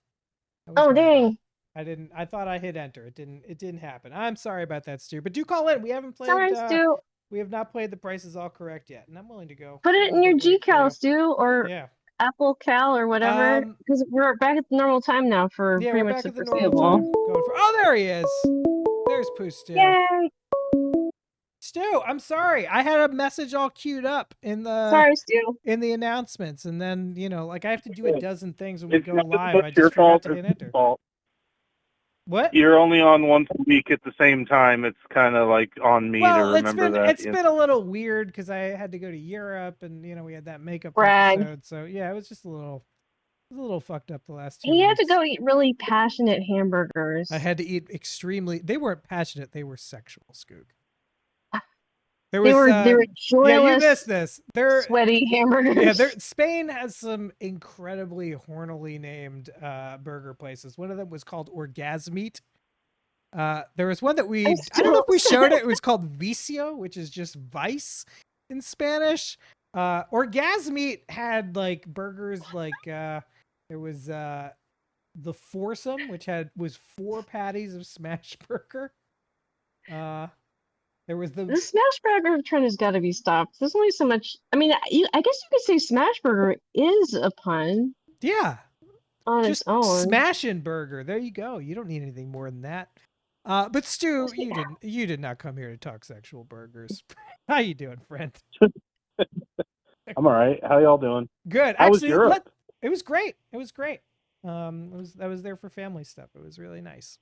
D: Oh, dang.
C: I thought I hit enter. It didn't happen. I'm sorry about that, Stu. But do call in. We haven't played.
D: Sorry, Stu.
C: We have not played The Price Is All Correct yet, and I'm willing to go.
D: Put it in your GCal, Stu, or
C: Yeah.
D: Apple Cal or whatever, because we're back at the normal time now for pretty much the foreseeable.
C: Oh, there he is. There's Pooh Stew.
D: Yay!
C: Stu, I'm sorry. I had a message all queued up in the
D: Sorry, Stu.
C: in the announcements, and then like I have to do a dozen things when we go live.
M: It's
C: I
M: your
C: just forgot
M: fault.
C: to hit
M: It's
C: enter.
M: your fault.
C: What?
M: You're only on once a week at the same time. It's kind of like on me to remember that.
C: It's been a little weird because I had to go to Europe, and we had that makeup
D: Brag.
C: episode. So yeah, it was just a little fucked up the last 2
D: He had
C: weeks.
D: to go eat really passionate hamburgers.
C: I had to eat extremely. They weren't passionate. They were sexual, Skoog.
D: They were joyless.
C: Yeah, you missed this. They're
D: sweaty hamburgers.
C: Yeah, Spain has some incredibly hornily named burger places. One of them was called Orgasmeat. There was one that I don't know if we showed it. It was called Vicio, which is just vice in Spanish. Orgasmeat had like burgers like there was the foursome, which was 4 patties of smash burger. There was the
D: smash burger trend has got to be stopped. There's only so much. I mean, I guess you could say smash burger is a pun.
C: Yeah.
D: On
C: Just
D: its own.
C: smashing burger. There you go. You don't need anything more than that. But Stu, you did not come here to talk sexual burgers. How you doing, friend?
M: I'm all right. How y'all doing?
C: Good.
M: How was
C: Actually,
M: Europe?
C: it was great. It was great. I was there for family stuff. It was really nice.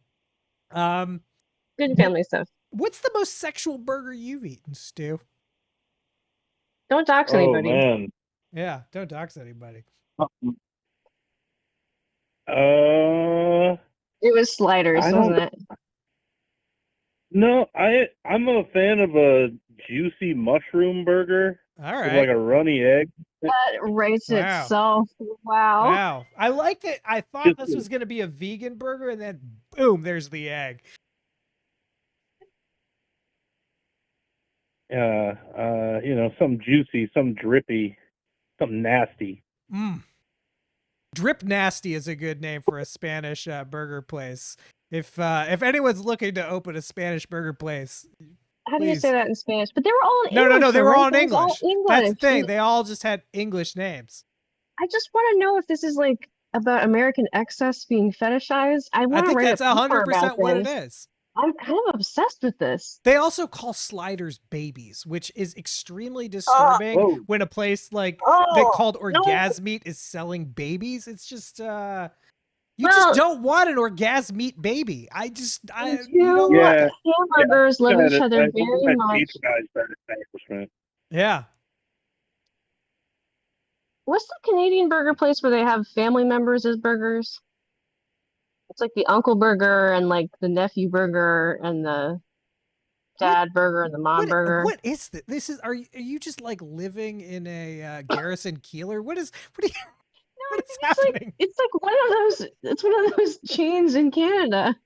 D: Good family stuff.
C: What's the most sexual burger you've eaten, Stu?
D: Don't dox anybody.
M: Man.
C: Yeah, don't dox anybody.
D: It was sliders, wasn't it?
M: No, I'm a fan of a juicy mushroom burger.
C: All
M: With
C: right.
M: like a runny egg.
D: That writes
C: Wow.
D: itself. Wow.
C: Wow. I liked it. I thought this was going to be a vegan burger, and then boom, there's the egg.
M: Some juicy, some drippy, something nasty.
C: Drip Nasty is a good name for a Spanish burger place. If anyone's looking to open a Spanish burger place,
D: How do you
C: please.
D: say that in Spanish? But they were all in English.
C: No, they were
D: right?
C: all in
D: It was all
C: English. That's the thing. They all just had English names.
D: I just want to know if this is like about American excess being fetishized. I want to
C: think
D: write
C: that's
D: a paper
C: 100%
D: about
C: what it
D: this.
C: is.
D: I'm kind of obsessed with this.
C: They also call sliders babies, which is extremely disturbing
J: Whoa.
C: when a place like
D: Oh,
C: that called
D: no.
C: Orgasmeat is selling babies. It's just you
D: Well-
C: just don't want an Orgasmeat baby. I
D: And
C: you don't
D: two
C: want
D: hamburgers love each other
M: I think
D: very
M: that
D: much.
M: pizza guy's better establishment.
C: Yeah.
D: What's the Canadian burger place where they have family members as burgers? It's like the uncle burger and like the nephew burger and the dad burger and the mom burger.
C: What is this? This is are you just like living in a Garrison Keeler? What are you what is happening?
D: It's like one of those. It's one of those chains in Canada.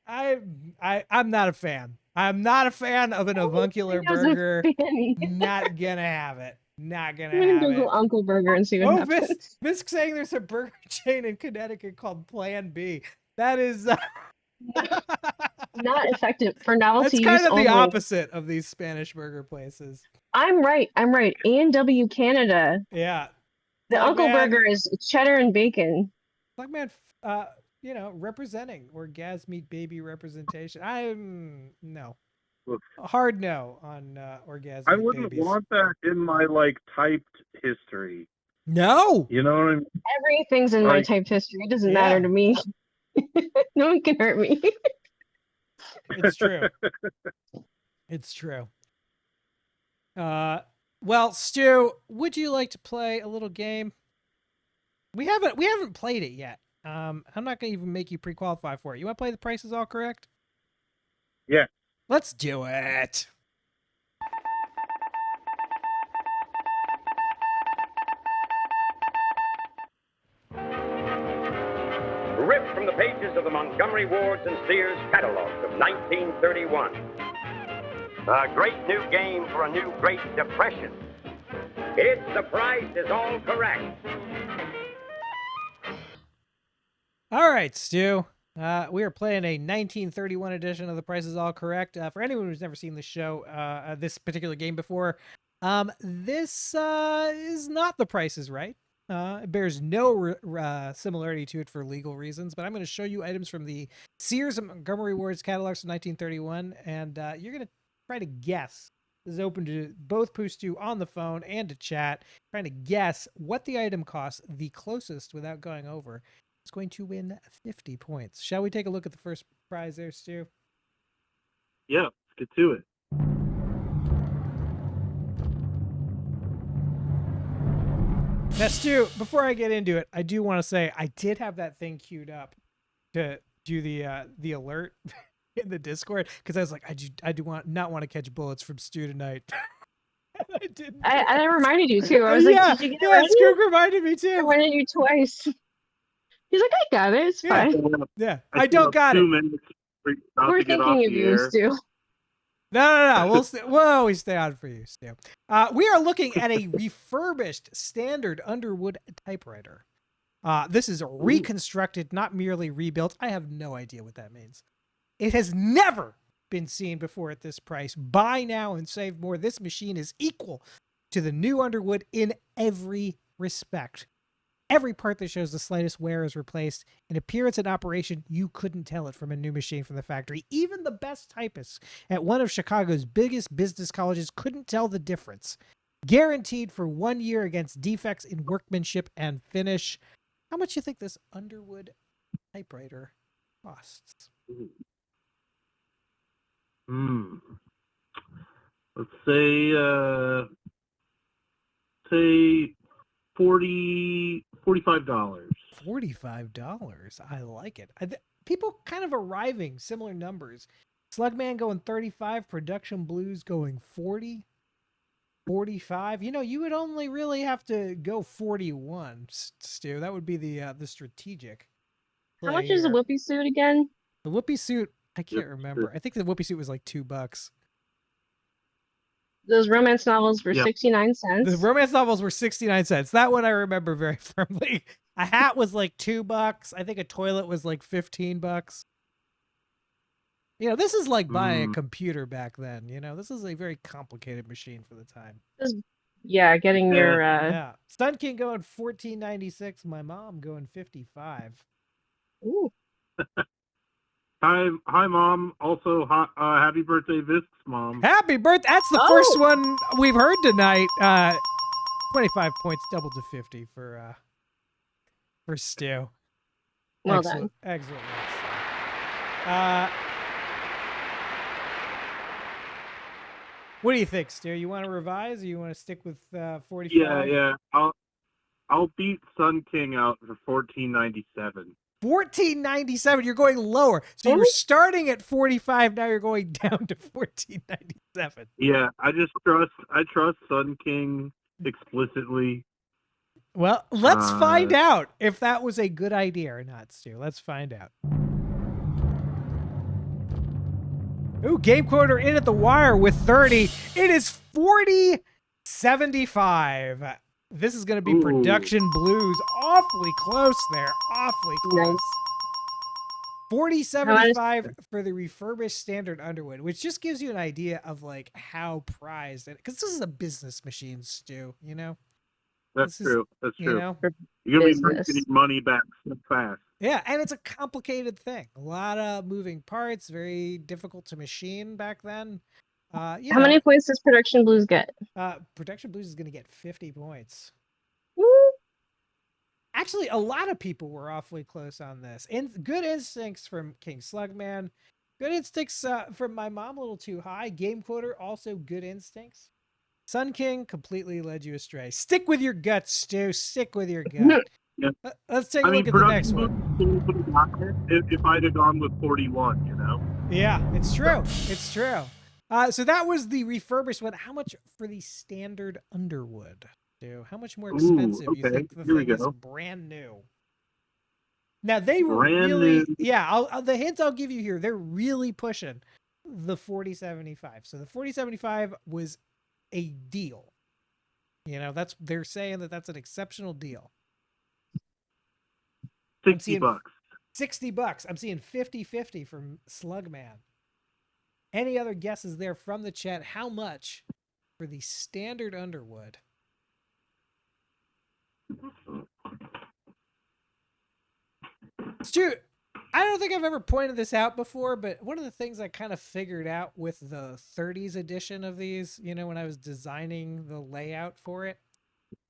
C: I'm not a fan. I'm not a fan of an avuncular
D: He was a
C: burger.
D: fanny.
C: Not gonna have it. Not gonna
D: I'm gonna
C: have
D: Google
C: it.
D: Uncle Burger and see what
C: Oh,
D: happens.
C: Misk saying there's a burger chain in Connecticut called Plan B. That is
D: Not effective for novelty
C: that's kind
D: use
C: of
D: only.
C: the opposite of these Spanish burger places.
D: I'm right. A&W Canada.
C: Yeah.
D: The Uncle
C: Slugman-
D: Burger is cheddar and bacon.
C: Slugman, representing Orgasmeat baby representation. I'm no.
M: Look,
C: A hard no on Orgasmeat
M: I wouldn't
C: babies.
M: want that in my like typed history.
C: No.
M: You know what I mean?
D: Everything's in my
M: Like-
D: typed history. It doesn't matter to me. No one can hurt me.
C: It's true. It's true. Well, Stu, would you like to play a little game? We haven't played it yet. I'm not gonna even make you pre-qualify for it. You want to play The Price Is All Correct?
M: Yeah.
C: Let's do it.
I: Ripped from the pages of the Montgomery Wards and Sears catalogs of 1931. A great new game for a new Great Depression. It's The Price Is All Correct.
C: All right, Stu. We are playing a 1931 edition of The Price Is All Correct. For anyone who's never seen the show, this particular game before, this is not The Price Is Right. It bears no similarity to it for legal reasons, but I'm going to show you items from the Sears and Montgomery Wards catalogs from 1931, and you're going to try to guess. This is open to both Poostu on the phone and to chat, trying to guess what the item costs the closest without going over. Is going to win 50 points. Shall we take a look at the first prize there, Stu?
M: Yeah, let's get to it.
C: Now, Stu, before I get into it, I do want to say I did have that thing queued up to do the alert in the Discord because I was like, I do not want to catch bullets from Stu tonight. I didn't.
D: I reminded you too. I was like, did you get it ready?
C: Skoog reminded me too.
D: I reminded you twice. He's like, I got it. It's fine.
C: Yeah, I don't got it.
M: 2 minutes about
D: We're
M: to get off
D: thinking of
M: the
D: you,
M: air.
D: Stu.
C: No. We'll always stay on for you, Stu. We are looking at a refurbished standard Underwood typewriter. This is reconstructed, not merely rebuilt. I have no idea what that means. It has never been seen before at this price. Buy now and save more. This machine is equal to the new Underwood in every respect. Every part that shows the slightest wear is replaced. In appearance and operation, you couldn't tell it from a new machine from the factory. Even the best typists at one of Chicago's biggest business colleges couldn't tell the difference. Guaranteed for 1 year against defects in workmanship and finish. How much do you think this Underwood typewriter costs?
M: Let's say $45.
C: $45. I like it. People kind of arriving similar numbers. Slugman going 35, Production Blues going 40, 45. You would only really have to go 41, Stu. That would be the strategic.
D: How much is the whoopee suit again?
C: The whoopee suit, I can't remember. I think the whoopee suit was like $2.
D: Those romance novels were
C: Yep.
D: 69 cents.
C: The romance novels were 69 cents. That one I remember very firmly. A hat was like $2. I think a toilet was like $15. This is like buying a computer back then. This is a very complicated machine for the time.
D: Yeah, getting your
C: yeah. Sun King going $14.96. My mom going $55.
D: Ooh.
M: Hi, Mom. Also, happy birthday, Visks, Mom.
C: Happy birthday! That's the first one we've heard tonight. 25 points, doubled to 50 for Stu.
D: Well
C: Excellent, excellent. What do you think, Stu? You want to revise, or you want to stick with 45?
M: Yeah. I'll beat Sun King out for 14.97.
C: 14.97. You're going lower. So you were starting at 45. Now you're going down to 14.97.
M: Yeah, I trust Sun King explicitly.
C: Well, let's find out if that was a good idea or not, Stu. Let's find out. Ooh, game quoter in at the wire with 30. It is 40.75. This is going to be Production Blues. Awfully close there. Awfully close. 40.75 for the refurbished standard Underwood, which just gives you an idea of like how prized it, because this is a business machine, Stu, you know?
M: That's true. That's true.
C: You know?
M: You're going to be making your money back so fast.
C: Yeah, and it's a complicated thing. A lot of moving parts, very difficult to machine back then.
D: How many points does Production Blues get?
C: Production Blues is going to get 50 points.
D: Woo.
C: Actually, a lot of people were awfully close on this. And good instincts from King Slugman. Good instincts from my mom, a little too high. Game quoter, also good instincts. Sun King completely led you astray. Stick with your gut, Stu. Stick with your gut.
M: Yeah.
C: Let's take a look at the next one.
M: If I'd have gone with 41, you know?
C: Yeah, it's true. It's true. So that was the refurbished one. How much for the standard Underwood? How much more expensive you think the thing is brand new? Now they were the hints I'll give you here, they're really pushing the 40.75. So the 40.75 was a deal. You know, they're saying that's an exceptional deal.
M: $60.
C: $60. I'm seeing 50-50 from Slugman. Any other guesses there from the chat? How much for the standard Underwood? Stu, I don't think I've ever pointed this out before, but one of the things I kind of figured out with the 30s edition of these, you know, when I was designing the layout for it,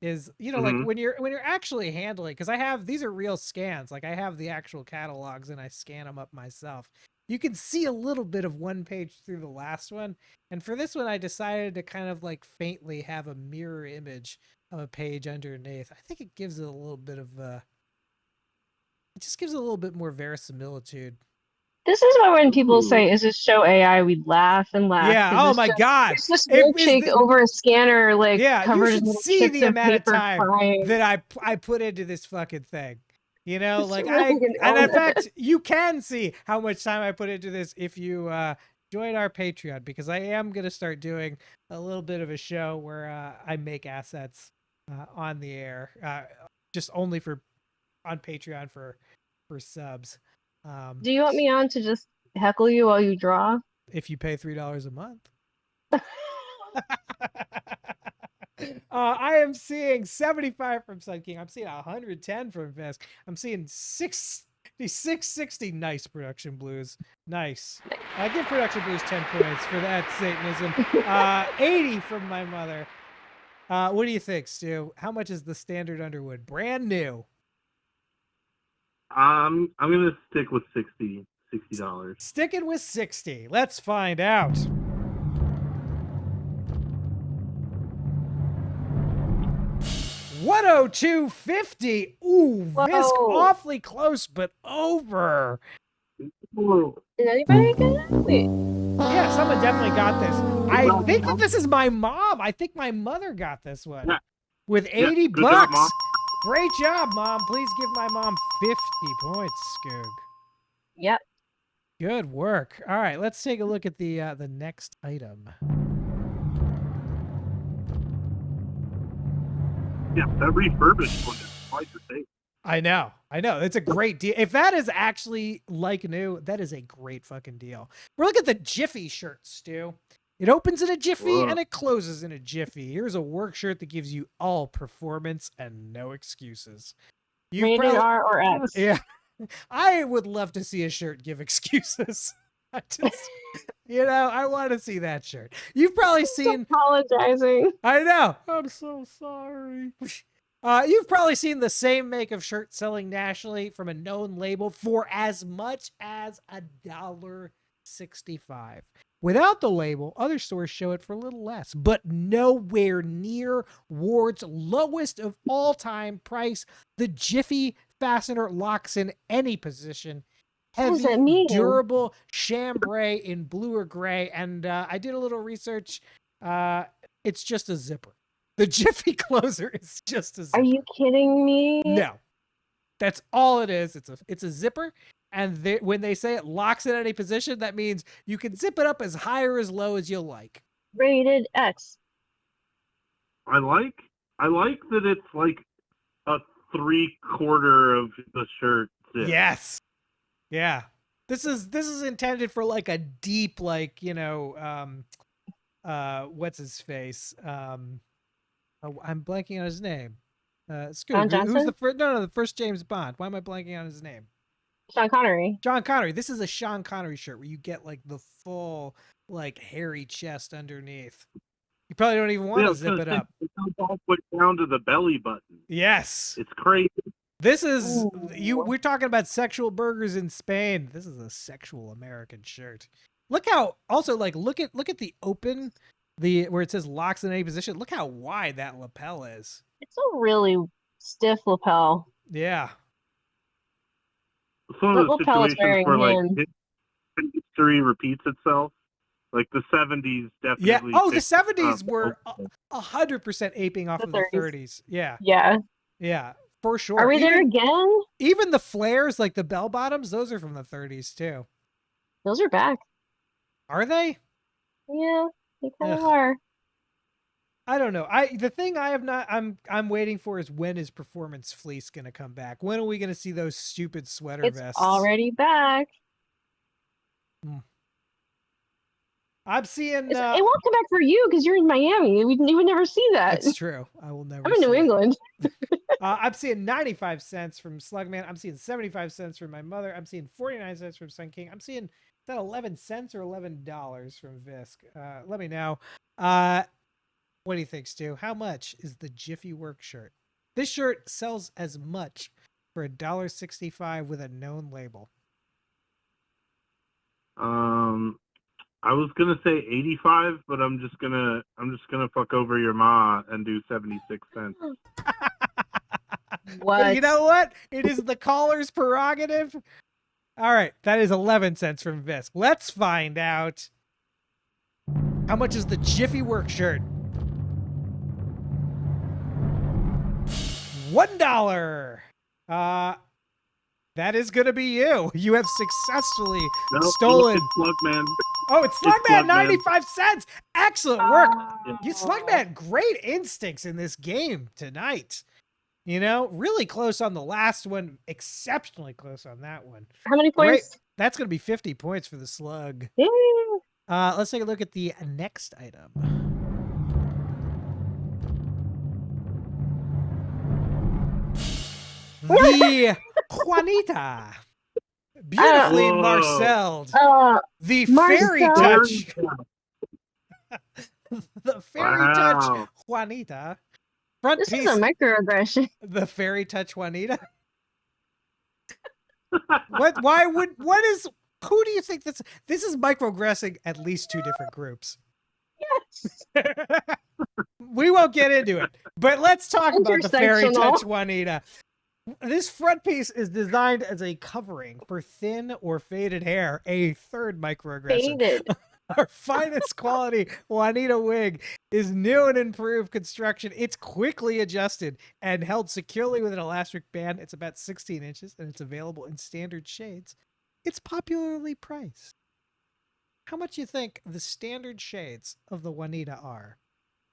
C: is, you know, like when you're actually handling, because these are real scans, like I have the actual catalogs and I scan them up myself. You can see a little bit of one page through the last one. And for this one, I decided to kind of like faintly have a mirror image of a page underneath. I think it gives it a little bit of it just gives it a little bit more verisimilitude.
D: This is why when people say, "Is this show AI?" we laugh and laugh.
C: Yeah. Oh my God!
D: It's just Milkshake over a scanner, like covered
C: you
D: in
C: should see the amount of time
D: crying.
C: that I put into this fucking thing. You know,
D: It's
C: like
D: really
C: and in fact, you can see how much time I put into this if you join our Patreon, because I am gonna start doing a little bit of a show where I make assets on the air, just only on Patreon for subs.
D: Do you want me on to just heckle you while you draw?
C: If you pay $3 a month. I am seeing 75 from Sun King. I'm seeing 110 from Vesk. I'm seeing 660. Nice, Production Blues. Nice. I give Production Blues 10 points for that Satanism. 80 from my mother. What do you think, Stu? How much is the standard Underwood? Brand new.
M: I'm gonna stick with $60.
C: Sticking with 60. Let's find out. $102.50. Ooh, Visk awfully close, but over.
D: Did anybody get it? Wait.
C: Yeah, someone definitely got this. I think that this is my mom. I think my mother got this one. Yeah. With 80 bucks.
M: Job,
C: Great job, Mom. Please give my mom 50 points, Skoog.
D: Yep.
C: Good work. All right, let's take a look at the next item.
M: Yeah, that refurbished one is quite the same.
C: I know. It's a great deal. If that is actually like new, that is a great fucking deal. We're looking at the Jiffy shirt, Stu. It opens in a jiffy and it closes in a jiffy. Here's a work shirt that gives you all performance and no excuses.
D: Rated R or X.
C: Yeah. I would love to see a shirt give excuses. I just, I want to see that shirt. You've probably seen.
D: Apologizing.
C: I know. I'm so sorry. You've probably seen the same make of shirt selling nationally from a known label for as much as $1.65. Without the label, other stores show it for a little less, but nowhere near Ward's lowest of all time price. The Jiffy fastener locks in any position.
D: What does that
C: Heavy,
D: mean?
C: durable chambray in blue or gray. And I did a little research. It's just a zipper. The Jiffy closer is just a zipper.
D: Are you kidding me?
C: No. That's all it is. It's a zipper. And when they say it locks in any position, that means you can zip it up as high or as low as you like.
D: Rated X.
M: I like that it's like a 3/4 of the shirt. Zip.
C: Yes. Yeah. This is intended for like a deep, like, what's his face? I'm blanking on his name. Skoog.
D: John Johnson?
C: Who's the first? No, the first James Bond. Why am I blanking on his name?
D: Sean Connery.
C: John Connery. This is a Sean Connery shirt where you get like the full, like, hairy chest underneath. You probably don't even want to zip it up.
M: It goes all the way down to the belly button.
C: Yes.
M: It's crazy.
C: This is we're talking about sexual burgers in Spain. This is a sexual American shirt. Look how also like look at the open, where it says locks in any position. Look how wide that lapel is.
D: It's a really stiff lapel.
C: Yeah.
M: It's one of those situations where like history repeats itself. Like the 70s definitely.
C: Yeah. Oh, the 70s were 100% aping off of the 30s. Yeah.
D: Yeah.
C: Yeah. For sure.
D: Are we there again?
C: Even the flares, like the bell bottoms, those are from the 30s too.
D: Those are back.
C: Are they?
D: Yeah, they kind of are.
C: I don't know. The thing I'm waiting for is, when is Performance Fleece gonna come back? When are we gonna see those stupid sweater
D: It's
C: vests?
D: already back.
C: I'm seeing.
D: It won't come back for you because you're in Miami. You would never see that.
C: That's true. I will never.
D: I'm in New England.
C: I'm seeing 95 cents from Slugman. I'm seeing 75 cents from my mother. I'm seeing 49 cents from Sun King. I'm seeing, is that 11 cents or $11 from Visk? Let me know. What do you think, Stu? How much is the Jiffy Work shirt? This shirt sells as much for $1.65 with a known label.
M: I was gonna say 85, but I'm just gonna fuck over your ma and do 76 cents.
D: What?
C: You know what? It is the caller's prerogative. All right, that is 11 cents from Visk. Let's find out. How much is the Jiffy Work shirt? $1. That is going to be you. You have successfully stolen.
M: It's Slugman.
C: Oh, it's Slugman, 95 cents. Excellent work.
D: Oh.
C: Slugman, great instincts in this game tonight. Really close on the last one. Exceptionally close on that one.
D: How many points?
C: Great. That's going to be 50 points for the slug.
D: Yeah.
C: Let's take a look at the next item. The Juanita. Beautifully marceled. The fairy touch. The fairy touch Juanita. Front
D: This
C: piece.
D: is a microaggression.
C: The fairy touch Juanita. Who do you think this is microaggressing at least two different groups?
D: Yes.
C: We won't get into it, but let's talk about the fairy
D: Intersectional.
C: touch Juanita. This front piece is designed as a covering for thin or faded hair, a third microaggression.
D: Faded.
C: Our finest quality Juanita wig is new and improved construction. It's quickly adjusted and held securely with an elastic band. It's about 16 inches and it's available in standard shades. It's popularly priced. How much do you think the standard shades of the Juanita are?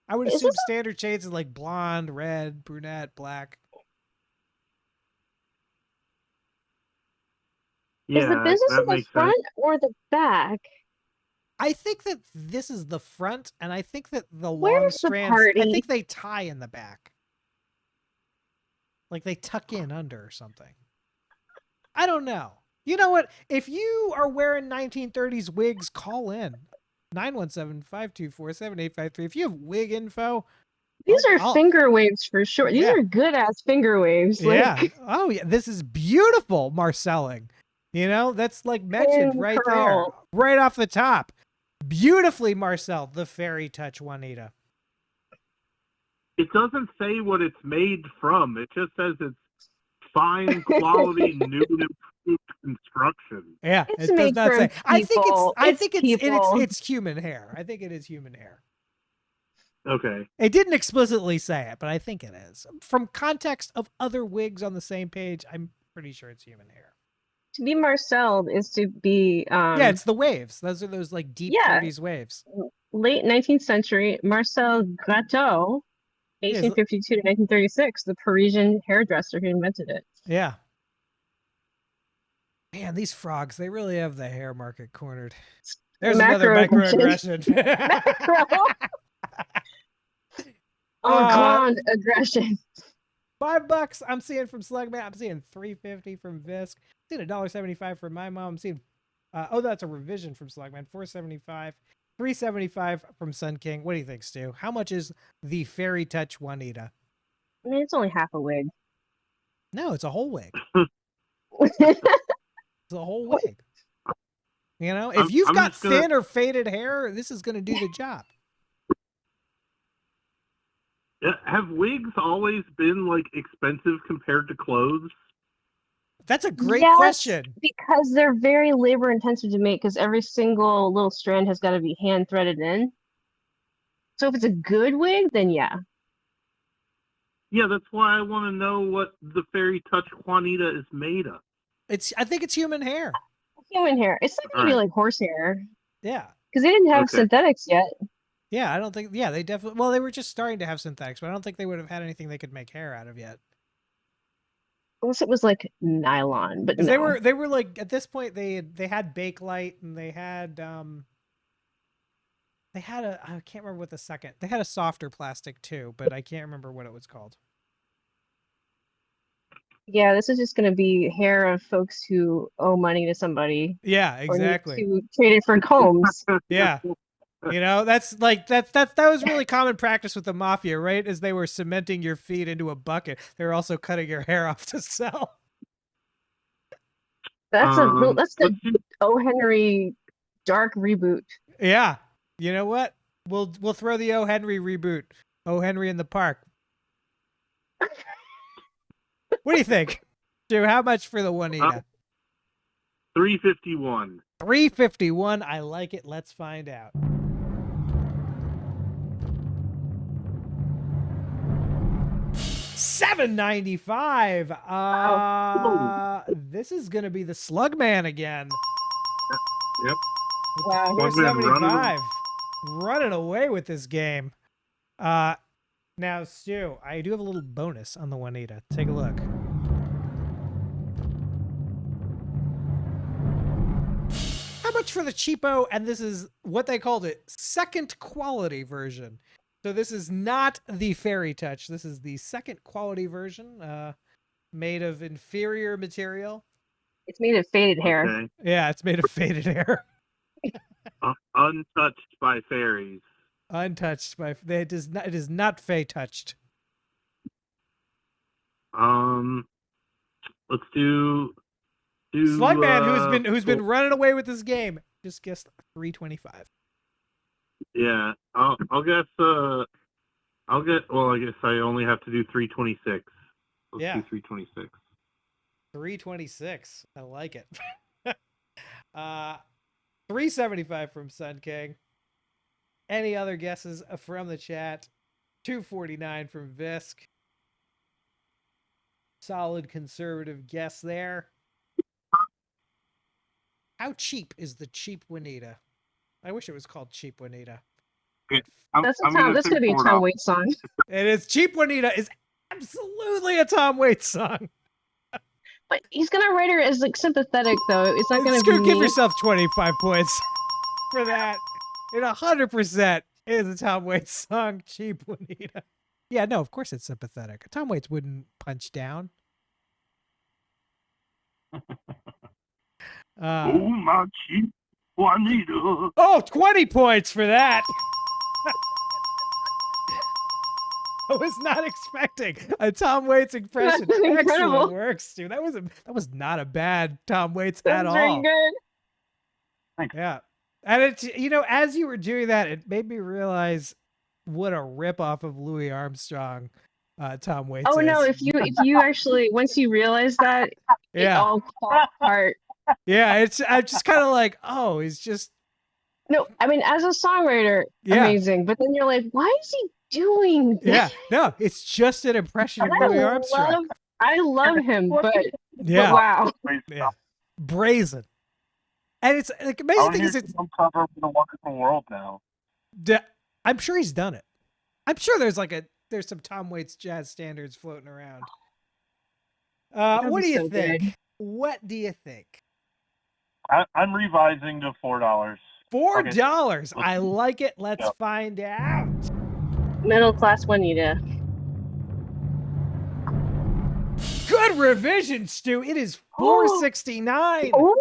C: I would assume standard shades is like blonde, red, brunette, black.
M: Yeah,
D: is the business
M: that
D: in the
M: makes
D: front
M: sense.
D: or the back?
C: I think that this is the front, and I think that the long
D: Where's the
C: strands, I
D: party?
C: think they tie in the back. Like they tuck in under or something. I don't know. You know what? If you are wearing 1930s wigs, call in 917-524-7853. If you have wig info,
D: These are
C: I'll-
D: finger waves for sure. These
C: Yeah.
D: are good ass finger waves.
C: yeah.
D: Like,
C: Oh yeah. This is beautiful Marcelling. You know, that's like mentioned
D: Pin
C: right
D: curl.
C: there, right off the top. Beautifully, Marcel, the fairy touch Juanita.
M: It doesn't say what it's made from. It just says it's fine quality, new and improved construction.
C: Yeah,
D: It's
C: it does
D: made
C: not
D: from
C: say. I think
D: people. people.
C: it's human hair. I think it is human hair.
M: Okay.
C: It didn't explicitly say it, but I think it is. From context of other wigs on the same page, I'm pretty sure it's human hair.
D: To be Marcel is to be
C: Yeah, it's the waves. Those are those like deep
D: yeah.
C: 30s waves.
D: Late 19th century, Marcel Gratteau,
C: Yes.
D: 1852 to 1936, the Parisian hairdresser who invented it.
C: Yeah. Man, these frogs, they really have the hair market cornered. There's another microaggression.
D: Macro. Grand aggression.
C: $5 I'm seeing from Slugman. I'm seeing $3.50 from Visk. I'm seeing $1.75 from my mom. I'm seeing that's a revision from Slugman. $4.75. $3.75 from Sun King. What do you think, Stu? How much is the Fairy Touch Juanita?
D: I mean, it's only half a wig.
C: No, it's a whole wig. It's a whole wig. You know, if you've got thin or faded hair, this is going to do the job.
M: Have wigs always been like expensive compared to clothes?
C: That's a great
D: Yes,
C: question.
D: Because they're very labor intensive to make because every single little strand has got to be hand threaded in. So if it's a good wig, then yeah.
M: Yeah, that's why I want to know what the Fairy Touch Juanita is made of.
C: I think it's human hair.
D: Human hair. It's not going to be like horsehair.
C: Yeah.
D: Because they didn't have synthetics yet.
C: Yeah, I don't think. Yeah, they definitely. Well, they were just starting to have synthetics, but I don't think they would have had anything they could make hair out of yet.
D: Unless it was like nylon, but no.
C: They were like at this point they had Bakelite and they had I can't remember what the second. They had a softer plastic too, but I can't remember what it was called.
D: Yeah, this is just going to be hair of folks who owe money to somebody.
C: Yeah, exactly.
D: Or need to trade it for combs.
C: Yeah. You know, that was really common practice with the mafia, right? As they were cementing your feet into a bucket, they were also cutting your hair off to sell.
D: That's the O. Henry dark reboot.
C: Yeah. You know what? We'll throw the O. Henry reboot. O. Henry in the Park. What do you think? Stu, how much for the Juanita?
M: $3.51.
C: $3.51. I like it. Let's find out. $7.95. This is gonna be the Slugman again.
M: Yep.
C: Wow, here's $7.75. Running away with this game. Now, Stu, I do have a little bonus on the Juanita. Take a look. How much for the cheapo? And this is what they called it, second quality version. So this is not the Fairy Touch. This is the second quality version, made of inferior material.
D: It's made of faded hair.
M: Okay.
C: Yeah, it's made of faded hair.
M: Untouched by fairies.
C: Untouched by it is not Fey touched.
M: Let's do
C: Slugman, who's been running away with this game, just guessed $3.25.
M: Yeah, I'll guess. Well, I guess I only have to do $3.26. Let's
C: Yeah.
M: do $3.26.
C: $3.26. I like it. $3.75 from Sun King. Any other guesses from the chat? $2.49 from Visk. Solid conservative guess there. How cheap is the cheap Juanita? I wish it was called Cheap Juanita.
D: That's gonna be a Tom Waits song.
C: It is. Cheap Juanita is absolutely a Tom Waits song.
D: But he's gonna write her as like sympathetic though. It's not gonna be
C: Give yourself 25 points for that. It 100% is a Tom Waits song. Cheap Juanita. Yeah, no, of course it's sympathetic. Tom Waits wouldn't punch down.
M: my cheap Juanita.
C: Oh, 20 points for that. I was not expecting a Tom Waits impression.
D: That's incredible.
C: Excellent work, Stu. That was not a bad Tom Waits at
D: That's very
C: all.
D: good.
C: Yeah. And it's, as you were doing that, it made me realize what a ripoff of Louis Armstrong Tom Waits
D: Oh
C: is.
D: no, if you actually once you realize that, it
C: Yeah.
D: all falls apart.
C: Yeah, I'm just kind of like, oh, he's just
D: No, I mean as a songwriter,
C: Yeah.
D: amazing. But then you're like, why is he doing this?
C: yeah. No, it's just an impression of
D: And
C: Louis Armstrong.
D: I love him, but
C: Yeah.
D: wow.
C: Yeah. Brazen. And it's like
M: I
C: amazing
M: want to
C: thing
M: hear
C: is it's
M: some cover of The Wonderful World now.
C: I'm sure he's done it. I'm sure there's some Tom Waits jazz standards floating around.
D: That'd
C: What
D: be
C: do you
D: so
C: think?
D: good.
C: What do you think?
M: I'm revising to $4.
C: $4. I like it. Let's
M: Yep.
C: find out.
D: Middle class Juanita.
C: Good revision, Stu. It is $4.69.
D: Ooh.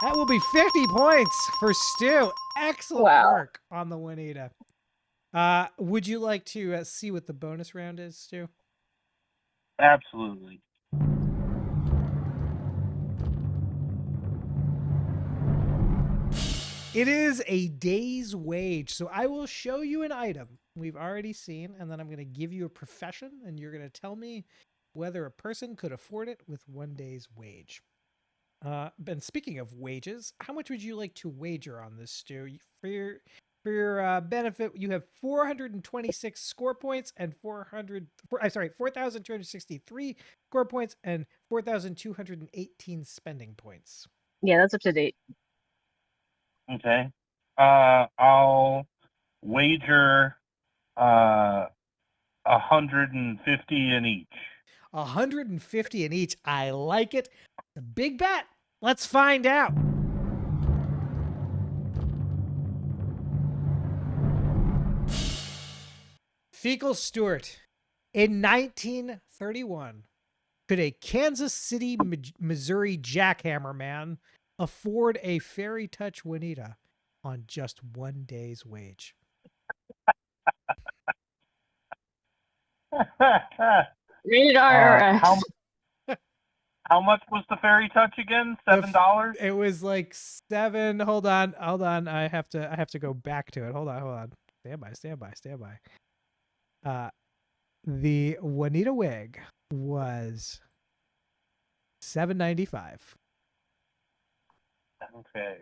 C: That will be 50 points for Stu. Excellent work on the Juanita. Would you like to see what the bonus round is, Stu?
M: Absolutely.
C: It is a day's wage. So I will show you an item we've already seen, and then I'm going to give you a profession, and you're going to tell me whether a person could afford it with one day's wage. And speaking of wages, how much would you like to wager on this, Stu? For your benefit, you have 426 score points and 4,263 score points and 4,218 spending points.
D: Yeah, that's up to date.
M: Okay. I'll wager 150 in each.
C: 150 in each. I like it. A big bet. Let's find out. Fecal Stewart. In 1931, could a Kansas City, Missouri jackhammer man afford a Fairy Touch Juanita on just one day's wage?
D: Rated R or X.
M: How much was the Fairy Touch again? $7?
C: It was like 7. Hold on. I have to go back to it. Hold on. Stand by. The Juanita wig was $7.95.
M: Okay.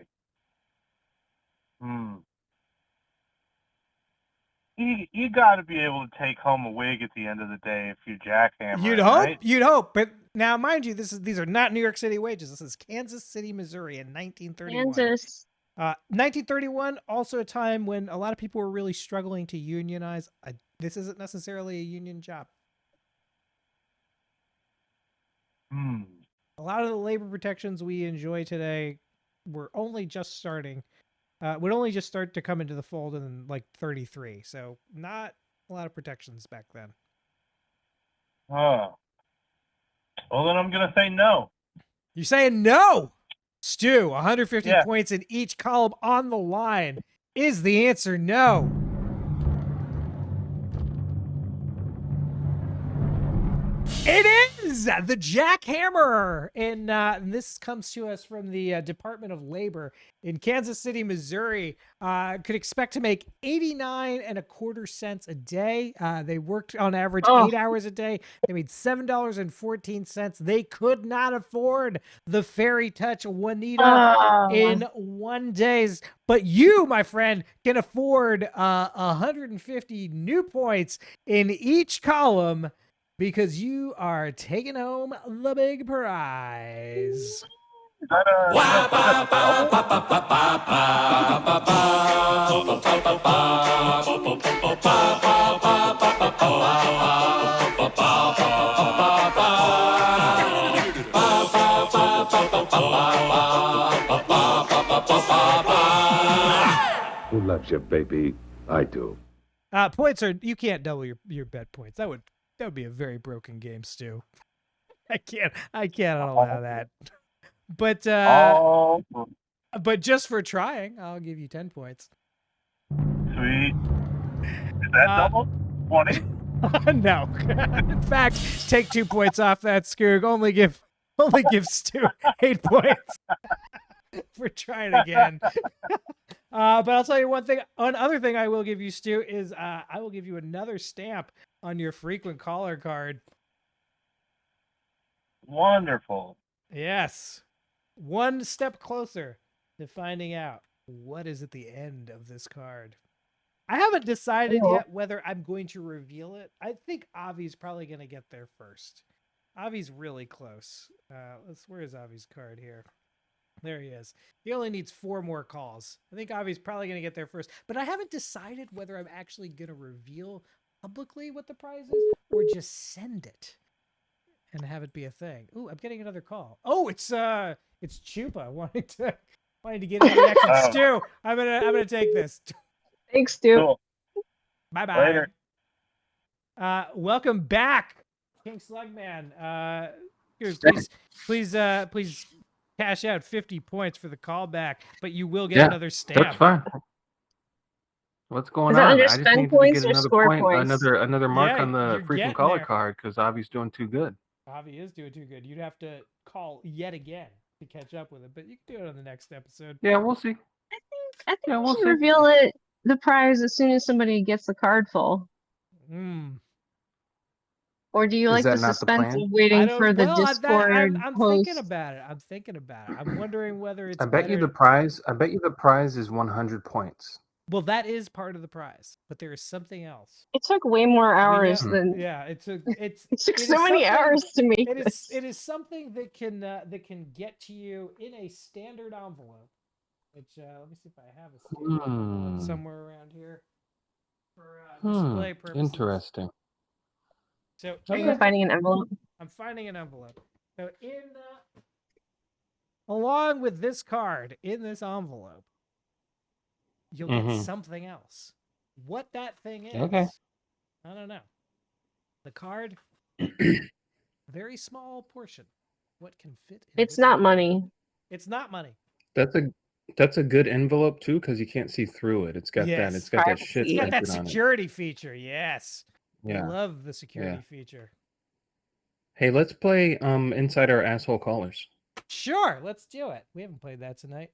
M: You got to be able to take home a wig at the end of the day if you jackhammer.
C: You'd hope. But now, mind you, these are not New York City wages. This is Kansas City, Missouri in 1931.
D: Kansas.
C: 1931, also a time when a lot of people were really struggling to unionize. This isn't necessarily a union job. A lot of the labor protections we enjoy today were only just starting. Would only just start to come into the fold in like 33. So not a lot of protections back then.
M: Oh. Well, then I'm going to say no.
C: You're saying no? Stu, 150 points in each column on the line. Is the answer no? It is the jackhammer, and this comes to us from the Department of Labor in Kansas City, Missouri. Could expect to make 89.25 cents a day. They worked on average 8 hours a day. They made $7.14. They could not afford the Fairy Touch Juanita in one day's. But you, my friend, can afford 150 new points in each column, because you are taking home the big prize.
G: Who loves you, baby? I do.
C: Points are, you can't double your bet points. That would be a very broken game, Stu. I can't allow that. But just for trying, I'll give you 10 points.
M: Sweet. Is that double? 20?
C: No. In fact, take 2 points off that, Skoog. Only give Stu 8 points for trying again. But I'll tell you one thing. Another thing I will give you, Stu, is I will give you another stamp on your frequent caller card.
M: Wonderful.
C: Yes. One step closer to finding out what is at the end of this card. I haven't decided yet whether I'm going to reveal it. I think Avi's probably going to get there first. Avi's really close. Where is Avi's card here? There he is. He only needs 4 more calls. I think Avi's probably going to get there first. But I haven't decided whether I'm actually going to reveal publicly what the prize is or just send it and have it be a thing. Ooh, I'm getting another call. Oh, it's Chupa wanting to get in the action. Stu, I'm gonna take this.
D: Thanks, Stu.
M: Cool.
C: Bye-bye. Later. Welcome back, King Slugman. Please cash out 50 points for the callback, but you will get another stamp.
H: That's fine. What's going
D: Is that
H: on?
D: under
H: I just
D: spend
H: need to
D: points
H: get
D: or
H: another
D: score
H: point,
D: points?
H: another mark
C: Yeah,
H: on the
C: you're
H: freaking
C: getting
H: caller
C: there.
H: card because Avi's doing too good.
C: Avi is doing too good. You'd have to call yet again to catch up with it, but you can do it on the next episode.
H: Yeah, we'll see.
D: I think
H: Yeah,
D: we
H: we'll
D: should
H: see.
D: reveal the prize as soon as somebody gets the card full. Or do you
H: Is
D: like the
H: that not the
D: suspense
H: plan?
D: of waiting for the
C: Well,
D: Discord
C: I'm
D: host?
C: thinking about it. I'm wondering whether it's
H: I bet you
C: better.
H: the prize is 100 points.
C: Well, that is part of the prize, but there is something else.
D: It took way more hours
C: know-
D: than
C: Yeah, it took
D: it took so many hours to make this.
C: It is something that can get to you in a standard envelope. Which let me see if I have a standard envelope somewhere around here for display purposes.
H: Interesting.
C: So
D: You're finding an envelope.
C: I'm finding an envelope. So along with this card in this envelope, you'll get something else. What that thing is, I don't know. The card, very small portion. What can fit?
D: It's not money.
C: It's not money.
H: That's a good envelope too because you can't see through it. It's got that. It's got that shit.
C: It's got that
H: printed on it.
C: security feature. Yes.
H: Yeah.
C: I love the security feature.
H: Hey, let's play Inside Our Asshole Callers.
C: Sure, let's do it. We haven't played that tonight.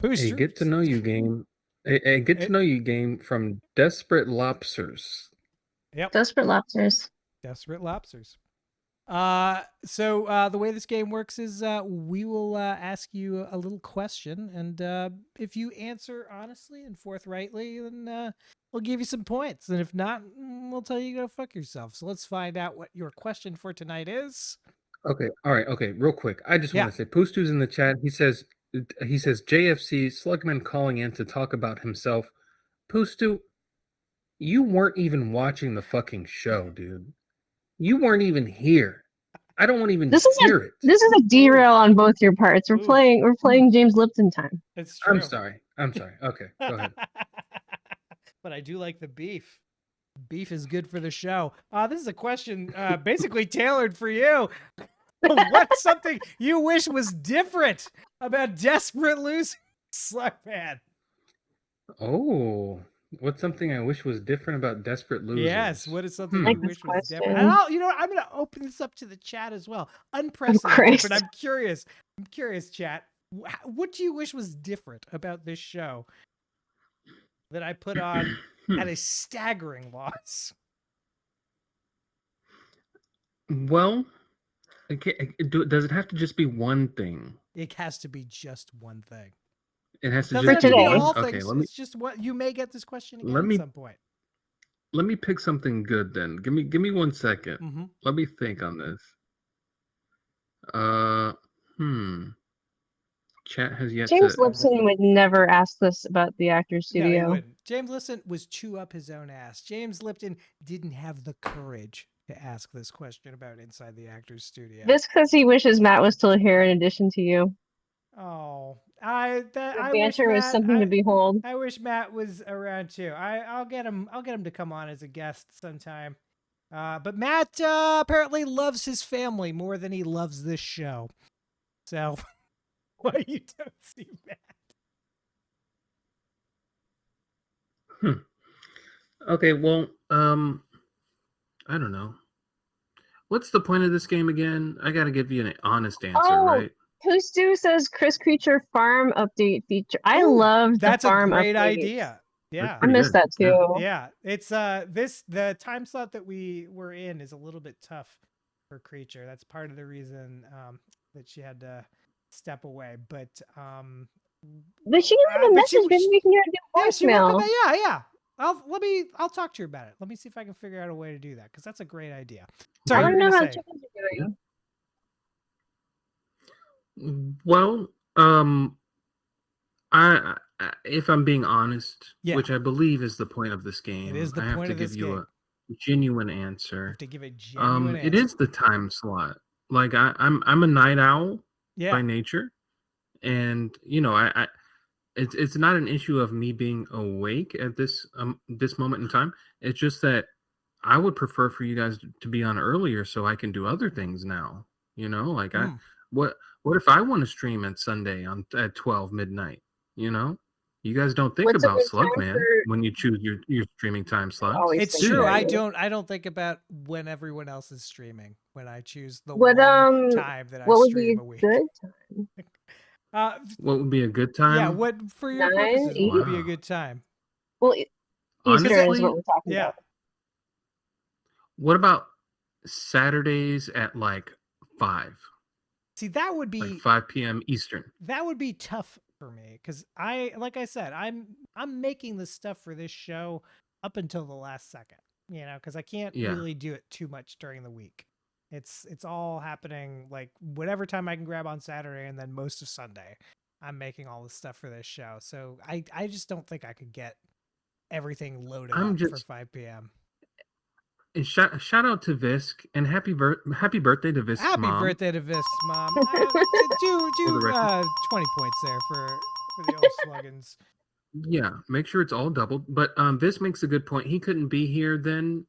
H: Hey, get to know you game. Hey, get to know you game from Desperate Lobsters.
C: Yep.
D: Desperate Lobsters.
C: Desperate Lobsters. So the way this game works is we will ask you a little question, and if you answer honestly and forthrightly, then we'll give you some points. And if not, we'll tell you to go fuck yourself. So let's find out what your question for tonight is.
H: Okay, all right, okay, real quick. I just want to say, Poostu's in the chat. He says JFC Slugman calling in to talk about himself. Poostu, you weren't even watching the fucking show, dude. You weren't even here. I don't want to even hear it.
D: This is a derail on both your parts. We're playing James Lipton time.
C: It's true.
H: I'm sorry. Okay, go ahead.
C: But I do like the beef. Beef is good for the show. This is a question basically tailored for you. What's something you wish was different about Desperate Losers, Slugman?
H: Oh, what's something I wish was different about Desperate Losers?
C: Yes, what is something you wish was different? And I'm going to open this up to the chat as well. Unprecedented, but I'm curious. I'm curious, chat. What do you wish was different about this show that I put on at a staggering loss?
H: Well, does it have to just be one thing?
C: It has to be just one thing.
H: It has to
C: Doesn't
H: just be
C: have to
H: one.
C: all
H: Okay,
C: things.
H: let me.
C: It's just what you may get this question again at some point.
H: Let me pick something good then. Give me 1 second. Let me think on this. Chat has yet
D: James
H: to.
D: Lipson would never ask this about the Actors
C: No, he
D: Studio.
C: wouldn't. James Lipton was chew up his own ass. James Lipton didn't have the courage to ask this question about Inside the Actors Studio.
D: This because he wishes Matt was still here in addition to you.
C: Oh,
D: The
C: I wish
D: banter was
C: Matt,
D: something to behold.
C: I wish Matt was around too. I'll get him to come on as a guest sometime. But Matt apparently loves his family more than he loves this show. So why you don't see Matt?
H: Okay, well, I don't know. What's the point of this game again? I got to give you an honest answer, right?
D: Who Stu says Chris Creature farm update feature. I love the
C: That's
D: farm
C: a great
D: updates.
C: idea. Yeah,
D: I missed that too.
C: Yeah, it's the time slot that we were in is a little bit tough for Creature. That's part of the reason that she had to step away. But
D: she can leave a message. Maybe we can hear a
C: yeah, she will come
D: voicemail.
C: back. Yeah. I'll talk to her about it. Let me see if I can figure out a way to do that because that's a great idea. Sorry,
D: I want to know how
C: say.
D: chickens are doing.
H: Well, I if I'm being honest, which I believe is the point of this game,
C: It is the
H: I have
C: point
H: to
C: of
H: give
C: this
H: you
C: game.
H: a genuine answer.
C: To give a genuine
H: It
C: answer.
H: is the time slot. Like I'm a night owl by nature, and it's not an issue of me being awake at this moment in time. It's just that I would prefer for you guys to be on earlier so I can do other things now. Like what if I want to stream at Sunday at 12 midnight? You guys don't think
D: What's a
H: about
D: good time
H: Slugman
D: for-
H: when you choose your streaming time slots.
D: always
C: It's
D: think
C: true.
D: about you.
C: I don't think about when everyone else is streaming when I choose the
D: What
C: one time that I
D: what would be
C: stream
D: a
C: a week.
D: good time?
H: What would be a good time?
C: Yeah, what for your
D: 9,
C: purposes
D: 8?
C: would be a good time?
D: Well, Eastern is
H: Honestly,
D: what we're talking about.
H: What about Saturdays at like 5?
C: See, that would be
H: Like 5 p.m. Eastern.
C: that would be tough for me because like I said, I'm making the stuff for this show up until the last second, because I can't really do it too much during the week. It's all happening like whatever time I can grab on Saturday and then most of Sunday. I'm making all the stuff for this show. So I just don't think I could get everything loaded up for 5 p.m.
H: And shout out to Visk and happy birthday to Visk's
C: Happy
H: mom.
C: birthday to Visk's mom. Do 20 points there for the old sluggins.
H: Yeah, make sure it's all doubled. But Visk makes a good point. He couldn't be here then.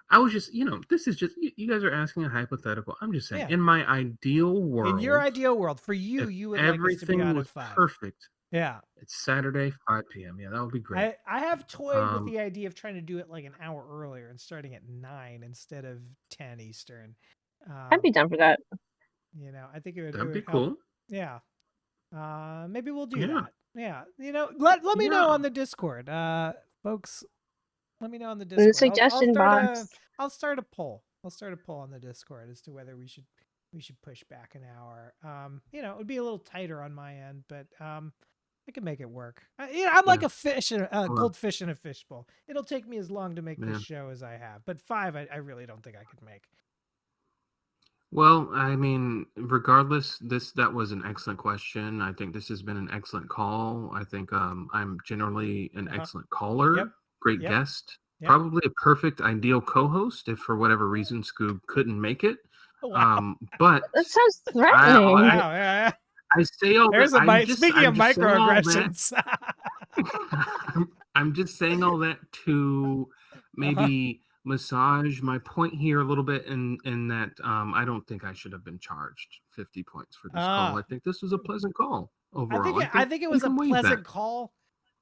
H: I was just, this is just you guys are asking a hypothetical. I'm just saying,
C: Yeah.
H: in my ideal world,
C: In your ideal world, for you, you would like us to be
H: everything
C: on
H: was
C: at 5.
H: perfect.
C: Yeah.
H: It's Saturday, 5 p.m. Yeah, that would be great.
C: I have toyed with the idea of trying to do it like an hour earlier and starting at 9 instead of 10 Eastern.
D: I'd be down for that.
C: I think it would.
H: That'd
C: it
H: be
C: would help.
H: cool.
C: Yeah. Maybe we'll do
H: Yeah.
C: that. Yeah. Let me know on the Discord, folks. Let me know on the Discord.
D: In the suggestion box.
C: I'll start a poll. I'll start a poll on the Discord as to whether we should push back an hour. It would be a little tighter on my end, but I can make it work. I'm like a fish, goldfish in a fishbowl. It'll take me as long to make this show as I have, but 5, I really don't think I could make.
H: Well, I mean, regardless, that was an excellent question. I think this has been an excellent call. I think I'm generally an excellent caller, great guest, probably a perfect ideal co-host if for whatever reason Skoog couldn't make it. But
D: that sounds threatening.
H: I say all
C: There's
H: that.
C: Speaking of microaggressions.
H: I'm just saying all that to maybe massage my point here a little bit in that I don't think I should have been charged 50 points for this call. I think this was a pleasant call overall.
C: I think it was a pleasant call.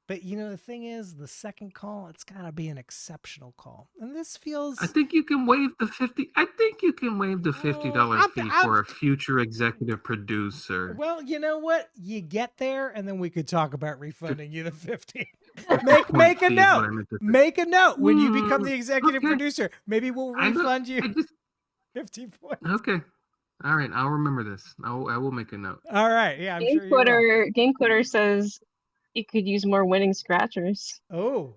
C: But the thing is, the second call, it's got to be an exceptional call, and this feels.
H: I think you can waive the $50. I think you can waive the $50 fee for a future executive producer.
C: Well, you know what? You get there, and then we could talk about refunding you the 50. Make a note. Make a note when you become the executive producer. Maybe we'll refund you 50 points.
H: Okay. All right. I'll remember this. I will make a note.
C: All right. Yeah. I'm sure you will.
D: Game Quitter says you could use more winning scratchers.
C: Oh,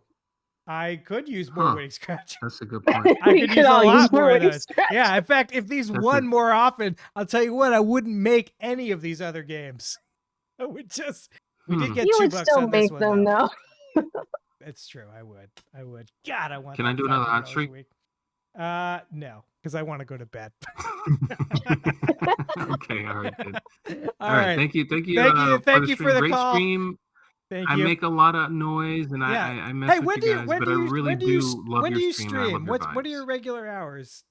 C: I could use more
H: Huh.
C: winning scratch.
H: That's a good point.
C: I
D: We
C: could
D: could
C: use a
D: all use
C: lot
D: more
C: more of
D: winning
C: those.
D: scratch.
C: Yeah, in fact, if these
H: That's
C: won
H: a-
C: more often, I'll tell you what, I wouldn't make any of these other games. I would just. We did get
D: You
C: $2
D: would still
C: on this
D: make
C: one,
D: them
C: though.
D: though.
C: It's true. I would. God, I want.
H: Can I
C: that
H: do another hot
C: $500 a
H: streak?
C: week. No, because I want to go to bed.
H: Okay, all right, good.
C: All
H: All right,
C: right.
H: thank you,
C: Thank you for
H: stream.
C: the
H: Great
C: call.
H: stream.
C: Thank
H: I
C: you.
H: make a lot of noise, and
C: Yeah.
H: I mess
C: Hey,
H: with you guys, but I really do love
C: when
H: your
C: do you
H: stream. And I love
C: stream?
H: your
C: What are
H: vibes.
C: your regular hours?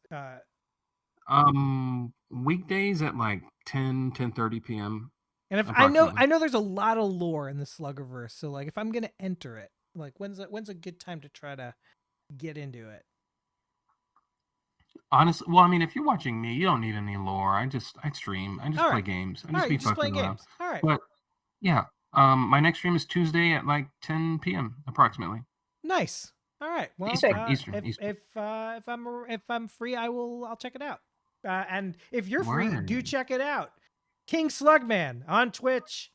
H: Weekdays at like 10:30 p.m.
C: And if
H: approximately.
C: I know there's a lot of lore in the Sluggerverse, so like if I'm gonna enter it, like when's a good time to try to get into it?
H: Honestly, well, I mean, if you're watching me, you don't need any lore. I stream. I just
C: All
H: play
C: right.
H: games. I
C: All
H: just
C: right,
H: be
C: you just play
H: fucking around.
C: games. All right.
H: But yeah, my next stream is Tuesday at like 10 p.m. approximately.
C: Nice. All right. Well,
H: Eastern.
C: if I'm free, I'll check it out. And if you're free, do check it out. King Slugman on Twitch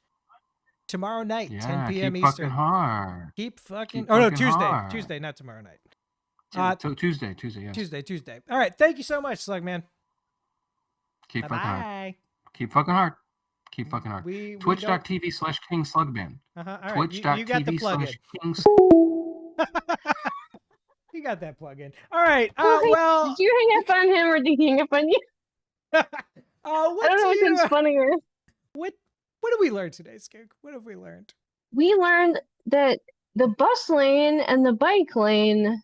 C: tomorrow night, 10 p.m.
H: keep
C: Eastern.
H: fucking hard.
C: Keep fucking.
H: Keep
C: Oh no,
H: fucking
C: Tuesday.
H: hard.
C: Tuesday, not tomorrow night.
H: Tuesday. Yes.
C: Tuesday. All right. Thank you so much, Slugman.
H: Keep fucking hard.
C: Bye.
H: Keep fucking hard. Keep fucking hard.
C: We
H: Twitch.tv/King Slugman.
C: All right.
H: Twitch.tv/King.
C: You got the plug-in. You got that plug-in. All right. Well,
D: did you hang up on him or did he hang up on you?
C: what
D: I don't know which one's funnier.
C: What did we learn today, Skoog? What have we learned?
D: We learned that the bus lane and the bike lane.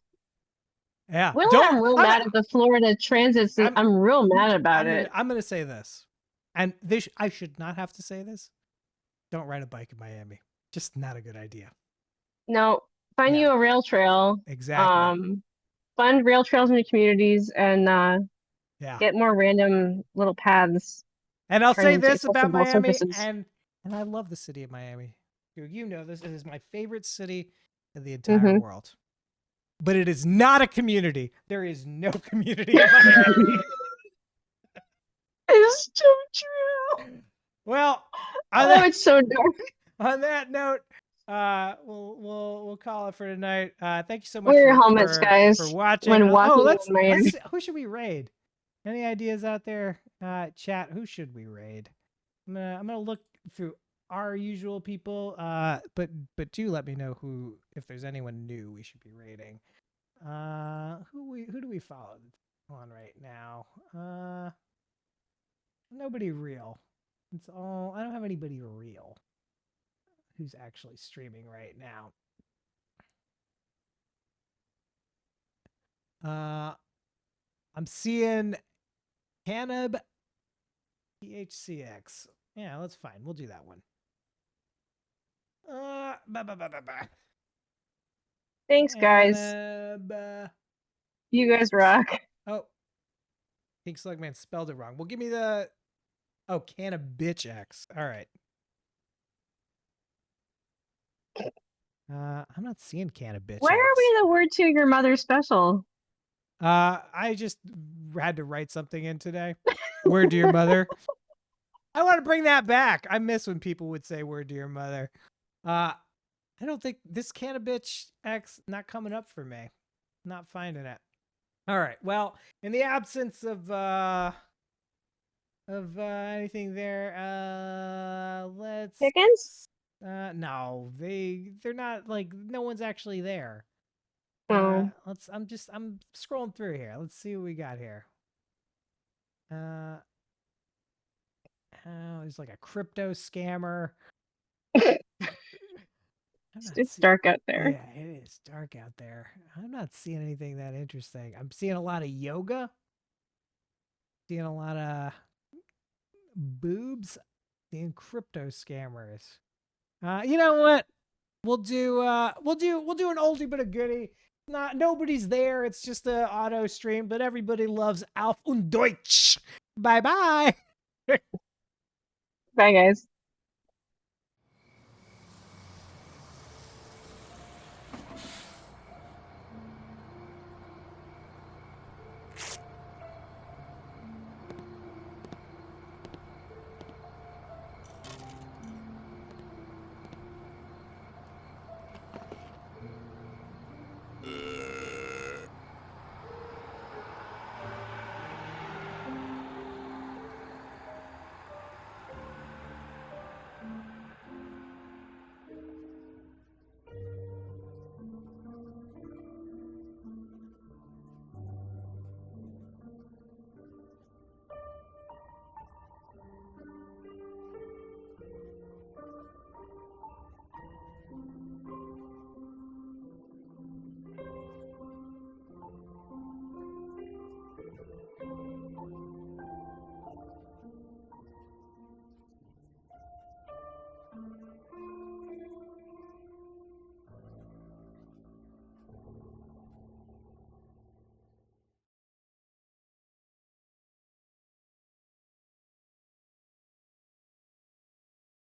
C: Yeah.
D: Well, I'm real mad at the Florida Transit system. I'm real mad about it.
C: I'm gonna say this, and I should not have to say this. Don't ride a bike in Miami. Just not a good idea.
D: No, find you a rail trail.
C: Exactly.
D: Fund rail trails in the communities and
C: yeah,
D: get more random little paths.
C: And I'll say
D: turning to
C: this about
D: accessible
C: Miami,
D: surfaces.
C: and I love the city of Miami. You know this. It is my favorite city in the entire world. But it is not a community. There is no community in Miami.
D: It's so true.
C: Well,
D: it's so dark.
C: On that note, we'll call it for tonight. Thank you so much.
D: Wear your helmets, guys,
C: for watching.
D: when walking
C: let's
D: in Miami.
C: who should we raid? Any ideas out there? Chat. Who should we raid? I'm gonna look through our usual people. But do let me know if there's anyone new we should be raiding. Who do we follow on right now? Nobody real. It's all. I don't have anybody real who's actually streaming right now. I'm seeing Canab PHCX. Yeah, that's fine. We'll do that one.
D: Thanks, guys. You guys rock.
C: Oh, Pink Slugman spelled it wrong. Well, give me the. Oh, Canabitch X. All right. I'm not seeing Canabitch.
D: Why are we the word to your mother special?
C: I just had to write something in today. Word to your mother. I want to bring that back. I miss when people would say word to your mother. I don't think this Canabitch X not coming up for me. Not finding it. All right. Well, in the absence of anything there, let's
D: chickens.
C: No, they're not, like, no one's actually there.
D: Oh.
C: I'm scrolling through here. Let's see what we got here. There's like a crypto scammer.
D: It's dark out there.
C: Yeah, it is dark out there. I'm not seeing anything that interesting. I'm seeing a lot of yoga. Seeing a lot of boobs. Seeing crypto scammers. You know what? We'll do an oldie but a goodie. Nobody's there. It's just a auto stream, but everybody loves Auf und Deutsch. Bye bye.
D: Bye, guys.